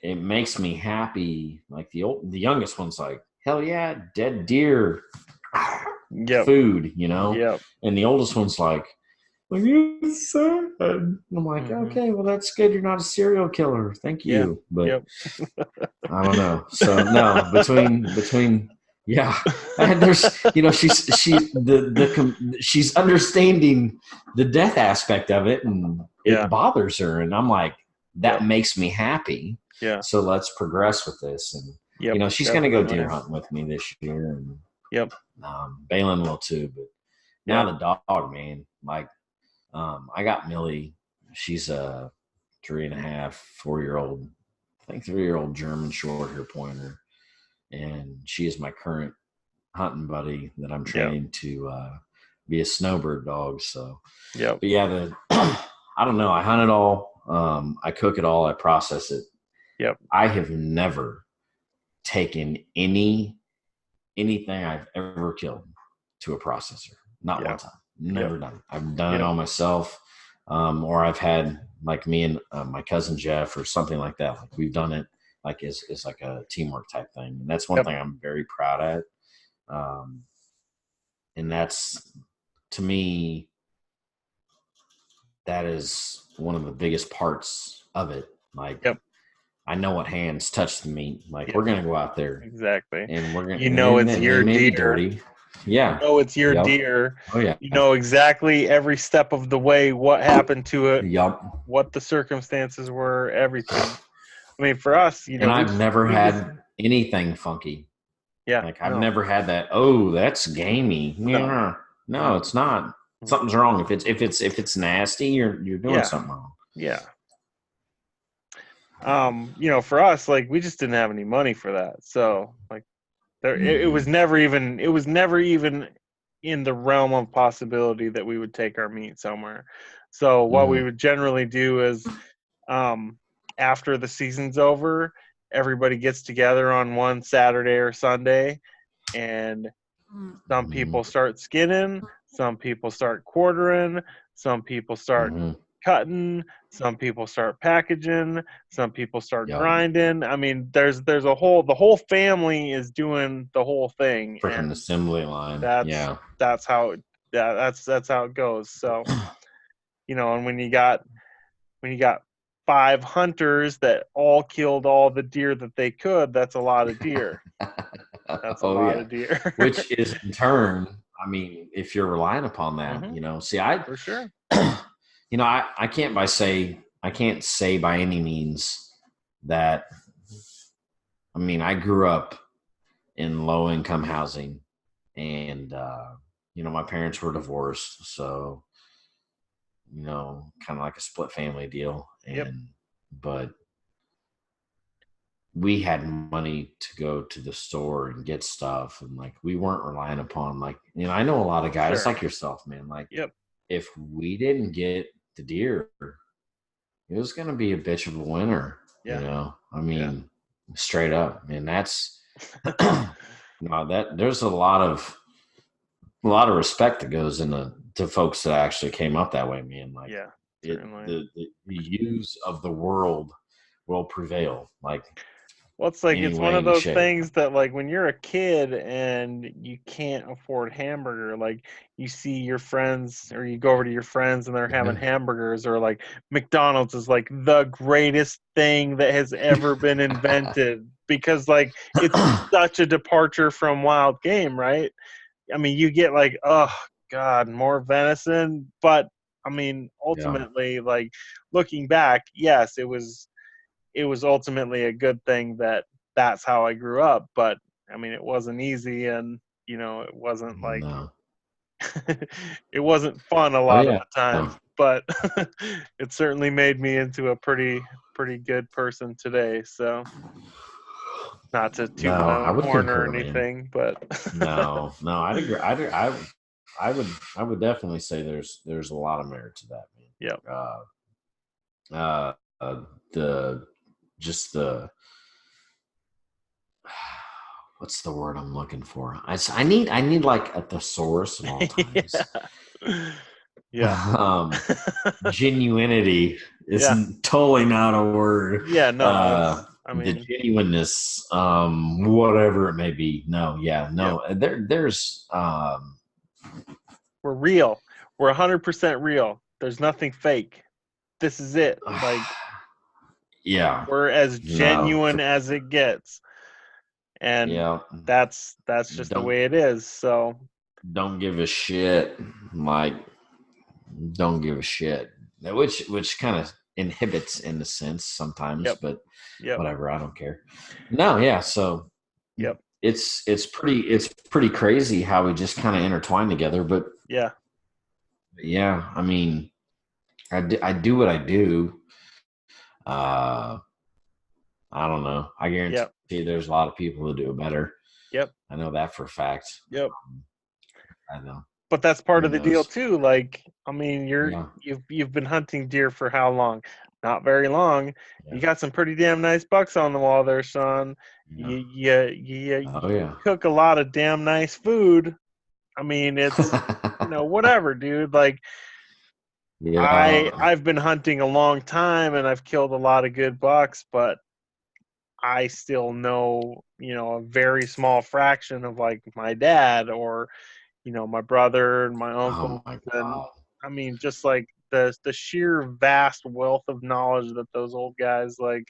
Speaker 2: it makes me happy. Like the youngest one's like, hell yeah, dead deer food, and the oldest one's like it's sad. And I'm like, okay, well, that's good, you're not a serial killer, thank you. But I don't know. So no, between Yeah, and there's, she's understanding the death aspect of it, and
Speaker 1: Yeah.
Speaker 2: it bothers her, and I'm like, that
Speaker 1: Yep.
Speaker 2: makes me happy.
Speaker 1: Yeah.
Speaker 2: So let's progress with this, and
Speaker 1: Yep.
Speaker 2: she's going to go
Speaker 1: Definitely.
Speaker 2: deer hunting with me this year, and
Speaker 1: Yep.
Speaker 2: Balin will too. But now
Speaker 1: Yep.
Speaker 2: the dog, man, like, I got Millie. She's a 3.5, 4 year old, I think 3 year old German short hair pointer, and she is my current hunting buddy that I'm
Speaker 1: Yep.
Speaker 2: training to be a snowbird dog. So,
Speaker 1: Yep.
Speaker 2: but yeah, I don't know. I hunt it all. I cook it all. I process it.
Speaker 1: Yep.
Speaker 2: I have never taken anything I've ever killed to a processor. Not one time. Never done it. I've done it all myself. Or I've had like me and my cousin Jeff or something like that. Like we've done it like it's like a teamwork type thing. And that's one thing I'm very proud at. And that's, to me, that is one of the biggest parts of it. Like, I know what hands touch the meat. Like, we're going to go out there.
Speaker 1: Exactly.
Speaker 2: And we're going to,
Speaker 1: it's your
Speaker 2: may
Speaker 1: deer.
Speaker 2: be dirty. Yeah.
Speaker 1: It's your deer.
Speaker 2: Oh, yeah.
Speaker 1: You know exactly every step of the way what happened to it.
Speaker 2: Yep.
Speaker 1: What the circumstances were, everything. I mean, for us,
Speaker 2: and I've never had anything funky.
Speaker 1: Yeah.
Speaker 2: Like, I've never had that, oh, that's gamey. No, it's not. Something's wrong. If it's nasty, you're doing something wrong.
Speaker 1: Yeah. For us, like, we just didn't have any money for that. So, like, it was never even in the realm of possibility that we would take our meat somewhere. So what we would generally do is, after the season's over, everybody gets together on one Saturday or Sunday, and some people start skinning, some people start quartering, some people start cutting, some people start packaging, some people start grinding. I mean, there's the whole family is doing the whole thing.
Speaker 2: Freaking assembly line.
Speaker 1: That's how it goes. So, and when you got 5 hunters that all killed all the deer that they could, that's a lot of deer. That's a lot of deer.
Speaker 2: Which is, in turn, I mean, if you're relying upon that,
Speaker 1: for sure.
Speaker 2: I can't say by any means that, I mean, I grew up in low income housing, and my parents were divorced, so kind of like a split family deal. But we had money to go to the store and get stuff, and like we weren't relying upon, like, I know a lot of guys like yourself, man, like if we didn't get the deer, it was going to be a bitch of a winter. I mean, straight up. And that's that there's a lot of respect that goes into folks that actually came up that way, man. Like, the use of the world will prevail. Like,
Speaker 1: well, it's like, it's one of those things that, like, when you're a kid and you can't afford hamburger, like, you see your friends, or you go over to your friends and they're having hamburgers, or like McDonald's is like the greatest thing that has ever been invented, because like it's such a departure from wild game, right? I mean, you get like, oh God, more venison, but I mean, ultimately, like, looking back, yes, it was ultimately a good thing that that's how I grew up. But I mean, it wasn't easy, and it wasn't like it wasn't fun a lot of the time. But it certainly made me into a pretty good person today. So, not to toot my own horn or anything, but
Speaker 2: no, I'd agree. I would definitely say there's a lot of merit to that, man. What's the word I'm looking for? I need like a thesaurus at all times. Genuinity is totally not a word.
Speaker 1: I mean,
Speaker 2: the genuineness, whatever it may be. There's
Speaker 1: we're real. We're 100% real. There's nothing fake. This is it. Like, we're as genuine as it gets. and
Speaker 2: Yeah.
Speaker 1: that's just the
Speaker 2: Don't
Speaker 1: way it is. So
Speaker 2: don't give a shit. Like, don't give a shit. Which kind of inhibits in a sense sometimes,
Speaker 1: yep,
Speaker 2: but
Speaker 1: yep,
Speaker 2: whatever, I don't care. No, yeah. So
Speaker 1: yep,
Speaker 2: it's pretty crazy how we just kind of intertwine together. But
Speaker 1: yeah,
Speaker 2: yeah, I mean, I do what I do. Uh, I don't know. I guarantee
Speaker 1: yep,
Speaker 2: there's a lot of people who do it better.
Speaker 1: yep,
Speaker 2: I know that for a fact.
Speaker 1: yep.
Speaker 2: I know.
Speaker 1: But that's part
Speaker 2: Who
Speaker 1: of the deal
Speaker 2: knows?
Speaker 1: too. Like, I mean,
Speaker 2: Yeah.
Speaker 1: you've been hunting deer for how long? Not very long.
Speaker 2: Yeah.
Speaker 1: You got some pretty damn nice bucks on the wall there, Sean.
Speaker 2: Yeah.
Speaker 1: You
Speaker 2: Oh yeah.
Speaker 1: cook a lot of damn nice food. I mean, it's whatever, dude. Like
Speaker 2: Yeah.
Speaker 1: I've been hunting a long time and I've killed a lot of good bucks, but I still know, a very small fraction of like my dad or my brother and my
Speaker 2: Oh
Speaker 1: uncles,
Speaker 2: my
Speaker 1: and
Speaker 2: god.
Speaker 1: I mean, just like the sheer vast wealth of knowledge that those old guys like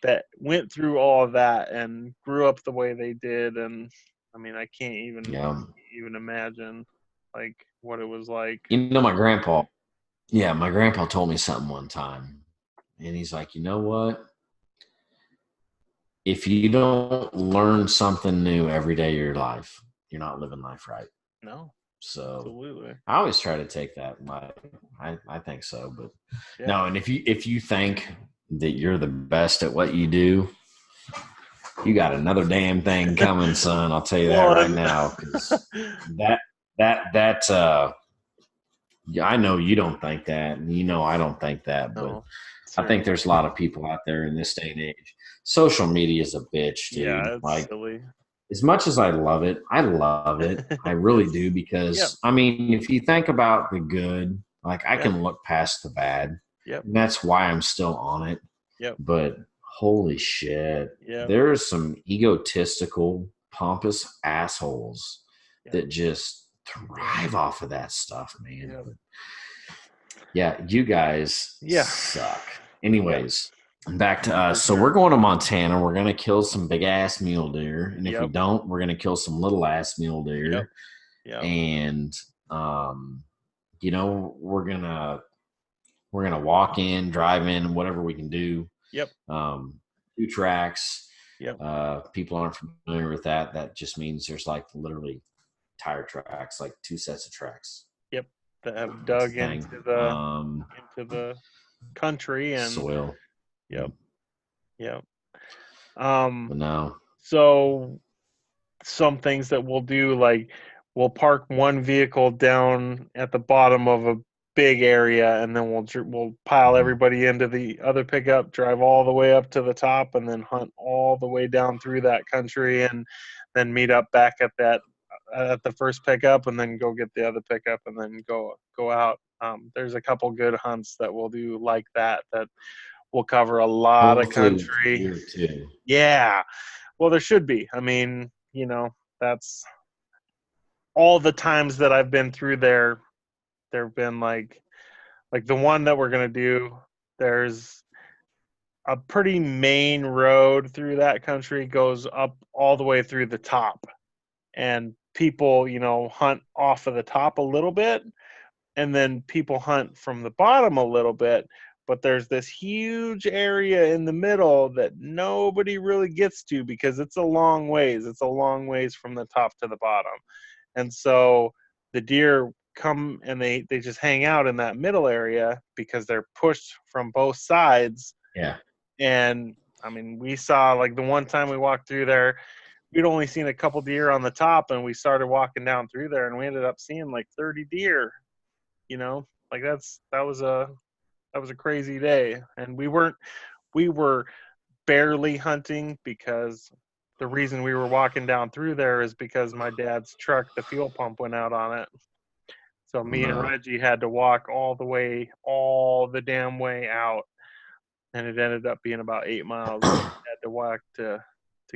Speaker 1: that went through all of that and grew up the way they did, and I mean, I can't
Speaker 2: Yeah.
Speaker 1: even imagine like what it was like.
Speaker 2: My grandpa. Yeah, my grandpa told me something one time, and he's like, you know what? If you don't learn something new every day of your life, you're not living life right.
Speaker 1: No,
Speaker 2: So
Speaker 1: absolutely,
Speaker 2: I always try to take that. Like, I think so, but
Speaker 1: yeah.
Speaker 2: no. And if you think that you're the best at what you do, you got another damn thing coming, son. I'll tell you that right
Speaker 1: One.
Speaker 2: now, because that that yeah, I know you don't think that, and I don't think that, but
Speaker 1: No,
Speaker 2: I think
Speaker 1: certainly.
Speaker 2: there's a lot of people out there in this day and age. Social media is a bitch, dude.
Speaker 1: Yeah, it's
Speaker 2: Like,
Speaker 1: silly.
Speaker 2: as much as I love it, I love it. I really do,
Speaker 1: Yep,
Speaker 2: because I mean, if you think about the good, like, I
Speaker 1: yep,
Speaker 2: can look past the bad,
Speaker 1: yep,
Speaker 2: and that's why I'm still on it.
Speaker 1: yep,
Speaker 2: But holy shit,
Speaker 1: yep,
Speaker 2: there's some egotistical, pompous assholes
Speaker 1: yep,
Speaker 2: that just
Speaker 1: yep,
Speaker 2: thrive off of that stuff, man.
Speaker 1: yep.
Speaker 2: But yeah, you guys
Speaker 1: Yeah,
Speaker 2: suck.
Speaker 1: yep,
Speaker 2: Anyways, back to
Speaker 1: for
Speaker 2: us. So we're
Speaker 1: sure.
Speaker 2: going to Montana. We're gonna kill some big ass mule deer, and if we
Speaker 1: Yep,
Speaker 2: don't, we're gonna kill some little ass mule
Speaker 1: yep,
Speaker 2: deer.
Speaker 1: yep,
Speaker 2: And um, we're gonna walk in, drive in, whatever we can do.
Speaker 1: yep,
Speaker 2: Um, 2 tracks.
Speaker 1: yep,
Speaker 2: People aren't familiar with that. That just means there's like literally tire tracks, like 2 sets of tracks.
Speaker 1: yep. That have
Speaker 2: That's the
Speaker 1: dug
Speaker 2: thing.
Speaker 1: into the country and
Speaker 2: Soil.
Speaker 1: yep,
Speaker 2: Mm.
Speaker 1: yep. Um,
Speaker 2: But no.
Speaker 1: so some things that we'll do, like we'll park one vehicle down at the bottom of a big area, and then we'll pile
Speaker 2: Mhm.
Speaker 1: everybody into the other pickup, drive all the way up to the top, and then hunt all the way down through that country, and then meet up back at the first pickup, and then go get the other pickup, and then go out. There's a couple good hunts that we'll do like that will cover a lot of
Speaker 2: Hopefully with
Speaker 1: country.
Speaker 2: deer too.
Speaker 1: Yeah, well, there should be. I mean, that's all the times that I've been through there. There've been like the one that we're gonna do. There's a pretty main road through that country, goes up all the way through the top, and people hunt off of the top a little bit, and then people hunt from the bottom a little bit, but there's this huge area in the middle that nobody really gets to because it's a long ways from the top to the bottom. And so the deer come and they just hang out in that middle area because they're pushed from both sides.
Speaker 2: Yeah.
Speaker 1: And I mean, we saw, like, the one time we walked through there, we'd only seen a couple deer on the top, and we started walking down through there and we ended up seeing like 30 deer. Like that was a crazy day, and we were barely hunting because the reason we were walking down through there is because my dad's truck, the fuel pump went out on it. So me and
Speaker 2: No.
Speaker 1: Reggie had to walk all the damn way out, and it ended up being about 8 miles that we had to walk to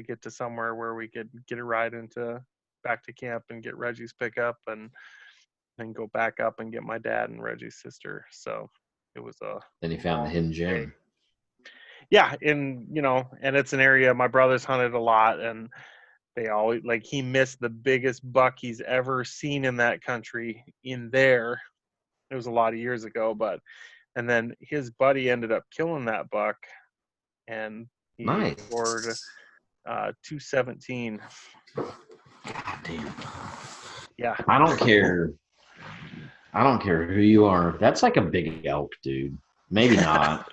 Speaker 1: get to somewhere where we could get a ride into back to camp and get Reggie's pickup, and then go back up and get my dad and Reggie's sister. So it was a
Speaker 2: Then he found the
Speaker 1: long
Speaker 2: hidden
Speaker 1: day.
Speaker 2: gem.
Speaker 1: Yeah, and and it's an area my brothers hunted a lot, and they always he missed the biggest buck he's ever seen in that country in there. It was a lot of years ago, and then his buddy ended up killing that buck, and he scored
Speaker 2: Nice.
Speaker 1: 217.
Speaker 2: God damn.
Speaker 1: Yeah.
Speaker 2: I don't care. I don't care who you are. That's like a big elk, dude. Maybe not.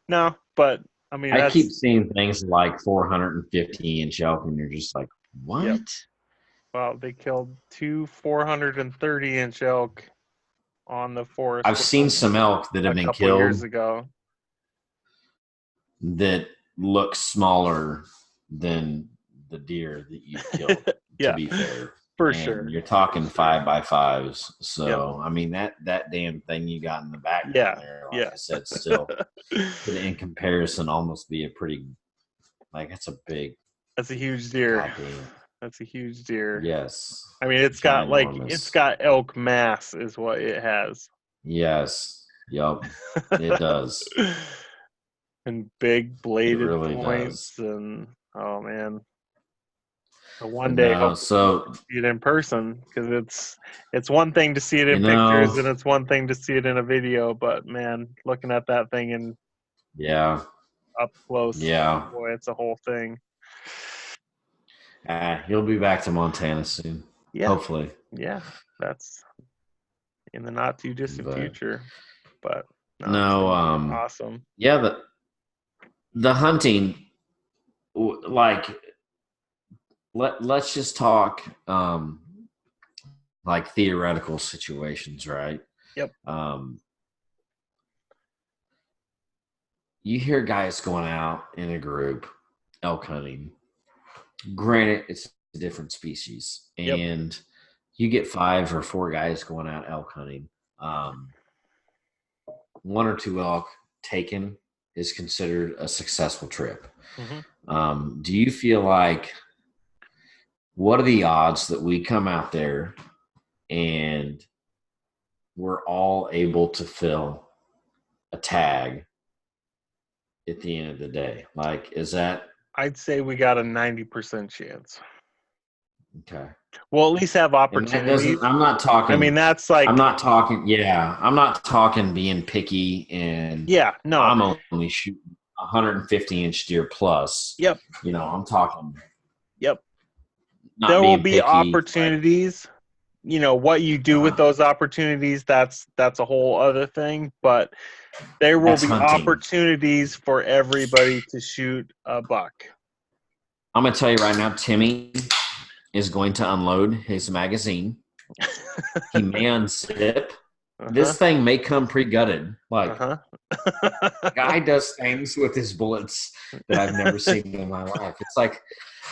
Speaker 1: No, but I mean
Speaker 2: I keep
Speaker 1: that's
Speaker 2: seeing things like 450-inch elk, and you're just like,
Speaker 1: yep.
Speaker 2: what?
Speaker 1: Well, they killed two 430-inch elk on the forest
Speaker 2: I've seen
Speaker 1: ground
Speaker 2: some elk that have
Speaker 1: a
Speaker 2: been
Speaker 1: couple years
Speaker 2: killed
Speaker 1: ago.
Speaker 2: that look smaller than the deer that you've killed, to
Speaker 1: Yeah,
Speaker 2: be fair.
Speaker 1: for
Speaker 2: And
Speaker 1: sure.
Speaker 2: you're talking 5x5s.
Speaker 1: Yep.
Speaker 2: So, I mean, that damn thing you got in the background
Speaker 1: Yeah.
Speaker 2: there, like
Speaker 1: Yeah.
Speaker 2: I said, still could, in comparison, almost be a pretty, like, that's a big,
Speaker 1: That's a huge deer.
Speaker 2: goddamn.
Speaker 1: That's a huge deer.
Speaker 2: Yes.
Speaker 1: I mean, it's
Speaker 2: Ginormous.
Speaker 1: got elk mass is what it has.
Speaker 2: Yes. Yup. It does.
Speaker 1: And big
Speaker 2: It
Speaker 1: bladed
Speaker 2: really does.
Speaker 1: points, and oh man. So one
Speaker 2: But
Speaker 1: day,
Speaker 2: no,
Speaker 1: hopefully, we'll get
Speaker 2: so,
Speaker 1: to see it in person, because it's one thing to see it
Speaker 2: you
Speaker 1: in
Speaker 2: know,
Speaker 1: pictures, and it's one thing to see it in a video. But man, looking at that thing in
Speaker 2: yeah.
Speaker 1: up close,
Speaker 2: Yeah.
Speaker 1: boy, it's a whole thing.
Speaker 2: He'll be back to Montana soon.
Speaker 1: Yeah,
Speaker 2: Hopefully.
Speaker 1: yeah, that's in the not too distant
Speaker 2: But
Speaker 1: future. But no, it's
Speaker 2: no,
Speaker 1: awesome.
Speaker 2: yeah, the hunting, like, let's just talk like theoretical situations, right?
Speaker 1: Yep.
Speaker 2: You hear guys going out in a group elk hunting. Granted, it's a different species,
Speaker 1: Yep.
Speaker 2: and you get 5 or 4 guys going out elk hunting. 1 or 2 elk taken is considered a successful trip.
Speaker 1: Mm-hmm.
Speaker 2: Do you feel like, what are the odds that we come out there and we're all able to fill a tag at the end of the day? Like, is that?
Speaker 1: I'd say we got a 90% chance.
Speaker 2: Okay.
Speaker 1: We'll at least have
Speaker 2: And that
Speaker 1: opportunities.
Speaker 2: doesn't, I'm not talking,
Speaker 1: I mean, that's like,
Speaker 2: I'm not talking, yeah, I'm not talking being picky and
Speaker 1: yeah, no.
Speaker 2: I'm only shooting 150-inch deer plus.
Speaker 1: Yep.
Speaker 2: I'm talking.
Speaker 1: Yep.
Speaker 2: Not
Speaker 1: There will
Speaker 2: being
Speaker 1: be
Speaker 2: picky,
Speaker 1: opportunities. What you do with those opportunities, that's a whole other thing. But there will be
Speaker 2: hunting.
Speaker 1: opportunities for everybody to shoot a buck.
Speaker 2: I'm going to tell you right now, Timmy is going to unload his magazine. He may unzip. This thing may come pre-gutted. Like, guy does things with his bullets that I've never seen in my life. It's like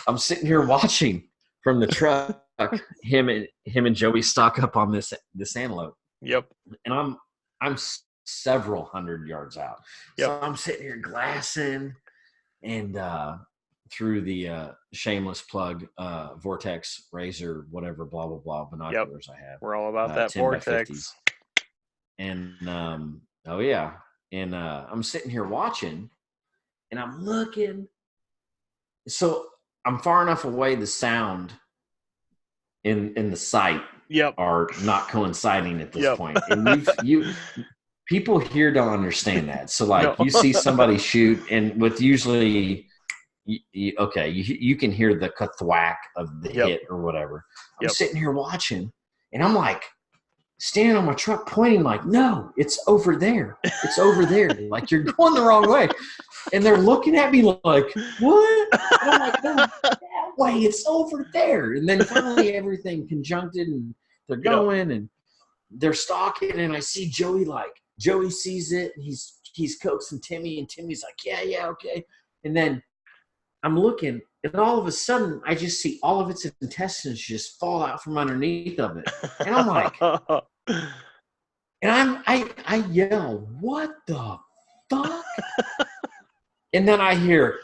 Speaker 2: I'm sitting here watching from the truck him and Joey stock up on this antelope.
Speaker 1: Yep.
Speaker 2: And I'm several hundred yards out.
Speaker 1: Yep.
Speaker 2: So I'm sitting here glassing and through the shameless plug Vortex Razor, whatever, blah blah blah binoculars I have.
Speaker 1: We're all about that Vortex.
Speaker 2: And oh yeah, and I'm sitting here watching, and I'm looking. So I'm far enough away. The sound in the sight are not coinciding at this point. And you people here don't understand that. So like you see somebody shoot, and with usually. You can hear the thwack of the hit or whatever. I'm sitting here watching, and I'm like standing on my truck pointing like, no, it's over there. It's over there. Like, you're going the wrong way. And they're looking at me like, what? And I'm like, no, that way. It's over there. And then finally everything conjuncted, and they're going and they're stalking, and I see Joey sees it, and he's coaxing Timmy, and Timmy's like, yeah, okay. And then I'm looking, and all of a sudden, I just see all of its intestines just fall out from underneath of it. And I'm like, and I yell, what the fuck? And then I hear,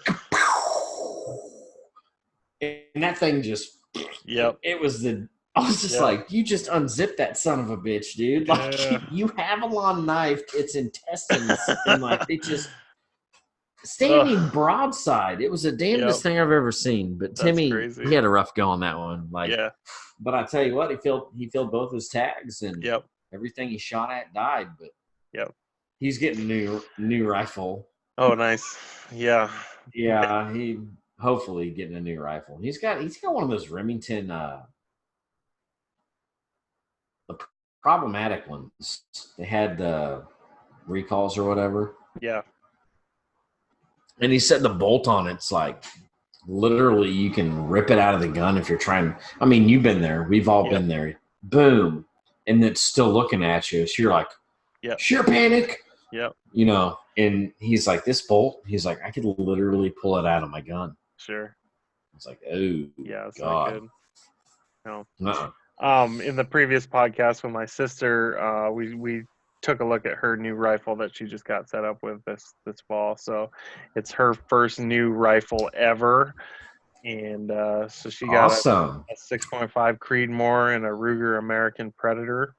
Speaker 2: and that thing just, it was I was just like, you just unzipped that son of a bitch, dude. Like, you Avalon knifed its intestines, and like, it just, standing broadside. It was the damnedest
Speaker 1: Yep.
Speaker 2: thing I've ever seen. But
Speaker 1: That's
Speaker 2: Timmy,
Speaker 1: crazy.
Speaker 2: he had a rough go on that one.
Speaker 1: Yeah.
Speaker 2: But I tell you what, he filled both his tags, and
Speaker 1: Yep.
Speaker 2: everything he shot at died. But
Speaker 1: Yep.
Speaker 2: he's getting a new rifle.
Speaker 1: Oh, nice. Yeah.
Speaker 2: Yeah, he hopefully getting a new rifle. He's got one of those Remington the problematic ones. They had the recalls or whatever.
Speaker 1: Yeah.
Speaker 2: And he said the bolt on it's like literally you can rip it out of the gun if you're trying. I mean, you've been there. We've all been there. Boom. And it's still looking at you. So you're like, sheer panic.
Speaker 1: Yep.
Speaker 2: You know, and he's like, this bolt, he's like, I could literally pull it out of my gun.
Speaker 1: Sure.
Speaker 2: It's like, oh,
Speaker 1: yeah, it's
Speaker 2: God.
Speaker 1: Not good.
Speaker 2: No.
Speaker 1: In the previous podcast with my sister, we took a look at her new rifle that she just got set up with this fall. So it's her first new rifle ever. And so she got
Speaker 2: awesome.
Speaker 1: a 6.5 Creedmoor and a Ruger American Predator.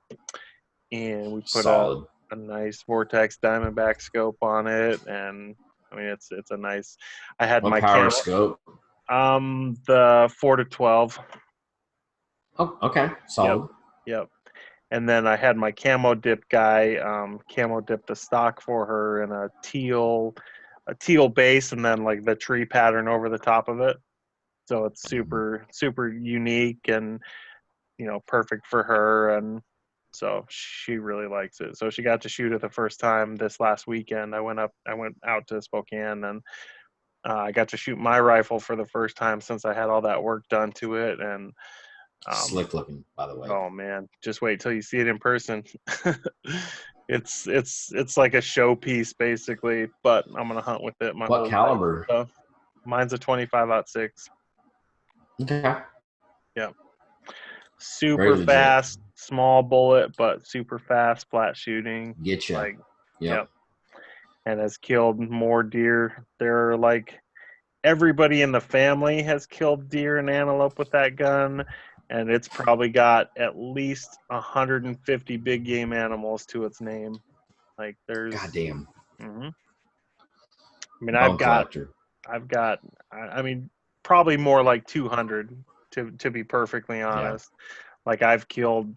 Speaker 1: And we put
Speaker 2: solid.
Speaker 1: A nice Vortex Diamondback scope on it, and I mean it's a nice. I had
Speaker 2: what
Speaker 1: my
Speaker 2: power scope?
Speaker 1: The 4-12.
Speaker 2: Oh, okay, solid.
Speaker 1: Yep. And then I had my camo dip guy camo dip the stock for her in a teal base, and then like the tree pattern over the top of it. So it's super unique and perfect for her, and so she really likes it. So she got to shoot it the first time this last weekend. I went out to Spokane, and I got to shoot my rifle for the first time since I had all that work done to it. And
Speaker 2: slick looking, by the way.
Speaker 1: Oh man, just wait till you see it in person. It's like a showpiece basically, but I'm gonna hunt with it.
Speaker 2: What caliber?
Speaker 1: Life, so. Mine's a 25-06.
Speaker 2: Okay.
Speaker 1: Yeah. Super fast, small bullet, but super fast, flat shooting.
Speaker 2: Get you.
Speaker 1: Yep. And has killed more deer. There are like everybody in the family has killed deer and antelope with that gun, and it's probably got at least 150 big game animals to its name. Like there's
Speaker 2: goddamn.
Speaker 1: Mm-hmm. I mean, I've got. I mean, probably more like 200 to be perfectly honest. Yeah. Like I've killed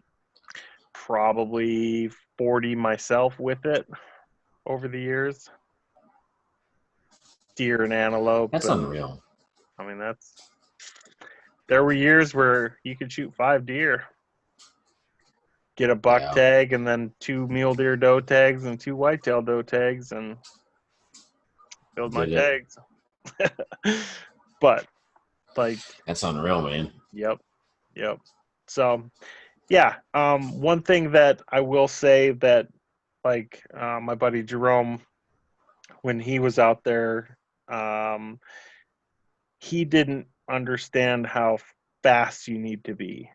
Speaker 1: probably 40 myself with it over the years. Deer and antelope.
Speaker 2: That's unreal.
Speaker 1: I mean, there were years where you could shoot 5 deer, get a buck tag, and then 2 mule deer doe tags and 2 whitetail doe tags, and build my tags. But like
Speaker 2: that's unreal, man.
Speaker 1: Yep. So yeah, one thing that I will say that like my buddy Jerome, when he was out there, he didn't understand how fast you need to be,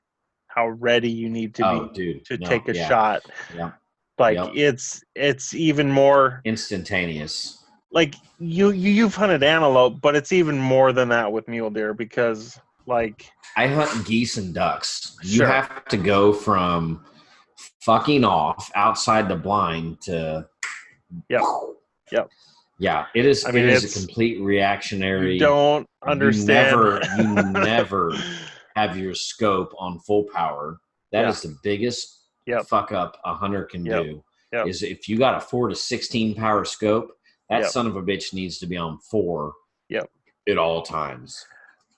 Speaker 1: how ready you need to be to take a shot.
Speaker 2: Yeah.
Speaker 1: Like it's even more
Speaker 2: instantaneous.
Speaker 1: Like you've hunted antelope, but it's even more than that with mule deer because like
Speaker 2: I hunt geese and ducks. Sure. You have to go from fucking off outside the blind to
Speaker 1: Yep.
Speaker 2: Yeah, it is. I mean, it is a complete reactionary.
Speaker 1: You don't understand.
Speaker 2: You never have your scope on full power. That is the biggest fuck up a hunter can do. Is if you got a 4 to 16 power scope, that son of a bitch needs to be on 4. At all times.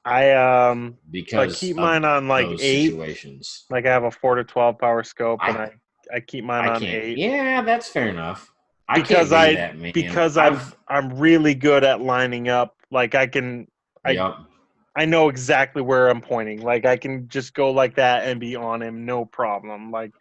Speaker 1: Because I keep mine on like 8
Speaker 2: situations.
Speaker 1: Like I have a 4 to 12 power scope, and I keep mine on 8.
Speaker 2: Yeah, that's fair enough.
Speaker 1: Because I'm really good at lining up. Like I know exactly where I'm pointing. Like I can just go like that and be on him, no problem. Like,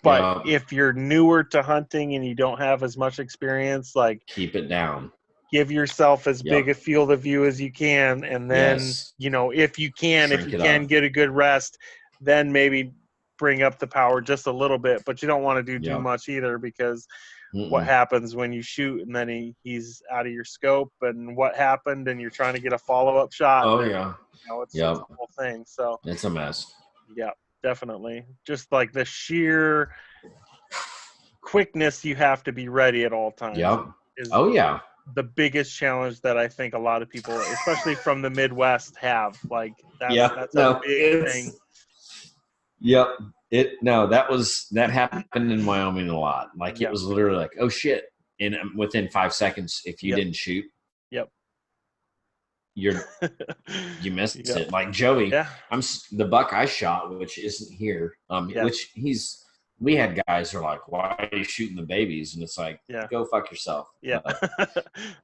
Speaker 1: but if you're newer to hunting and you don't have as much experience, like
Speaker 2: keep it down.
Speaker 1: Give yourself as big a field of view as you can, and then if you can get a good rest, then maybe bring up the power just a little bit. But you don't want to do too much either because. What happens when you shoot and then he's out of your scope and what happened and you're trying to get a follow-up shot. It's a whole thing. So
Speaker 2: it's a mess.
Speaker 1: Yeah, definitely. Just like the sheer quickness, you have to be ready at all times.
Speaker 2: Oh yeah.
Speaker 1: the biggest challenge that I think a lot of people, especially from the Midwest, have. Like that's a big thing.
Speaker 2: Yep. That happened in Wyoming a lot. Like it was literally like, oh shit. And within 5 seconds, if you didn't shoot, you missed it. Like Joey, the buck I shot, which isn't here, which we had guys who are like, why are you shooting the babies? And it's like, go fuck yourself.
Speaker 1: Yeah.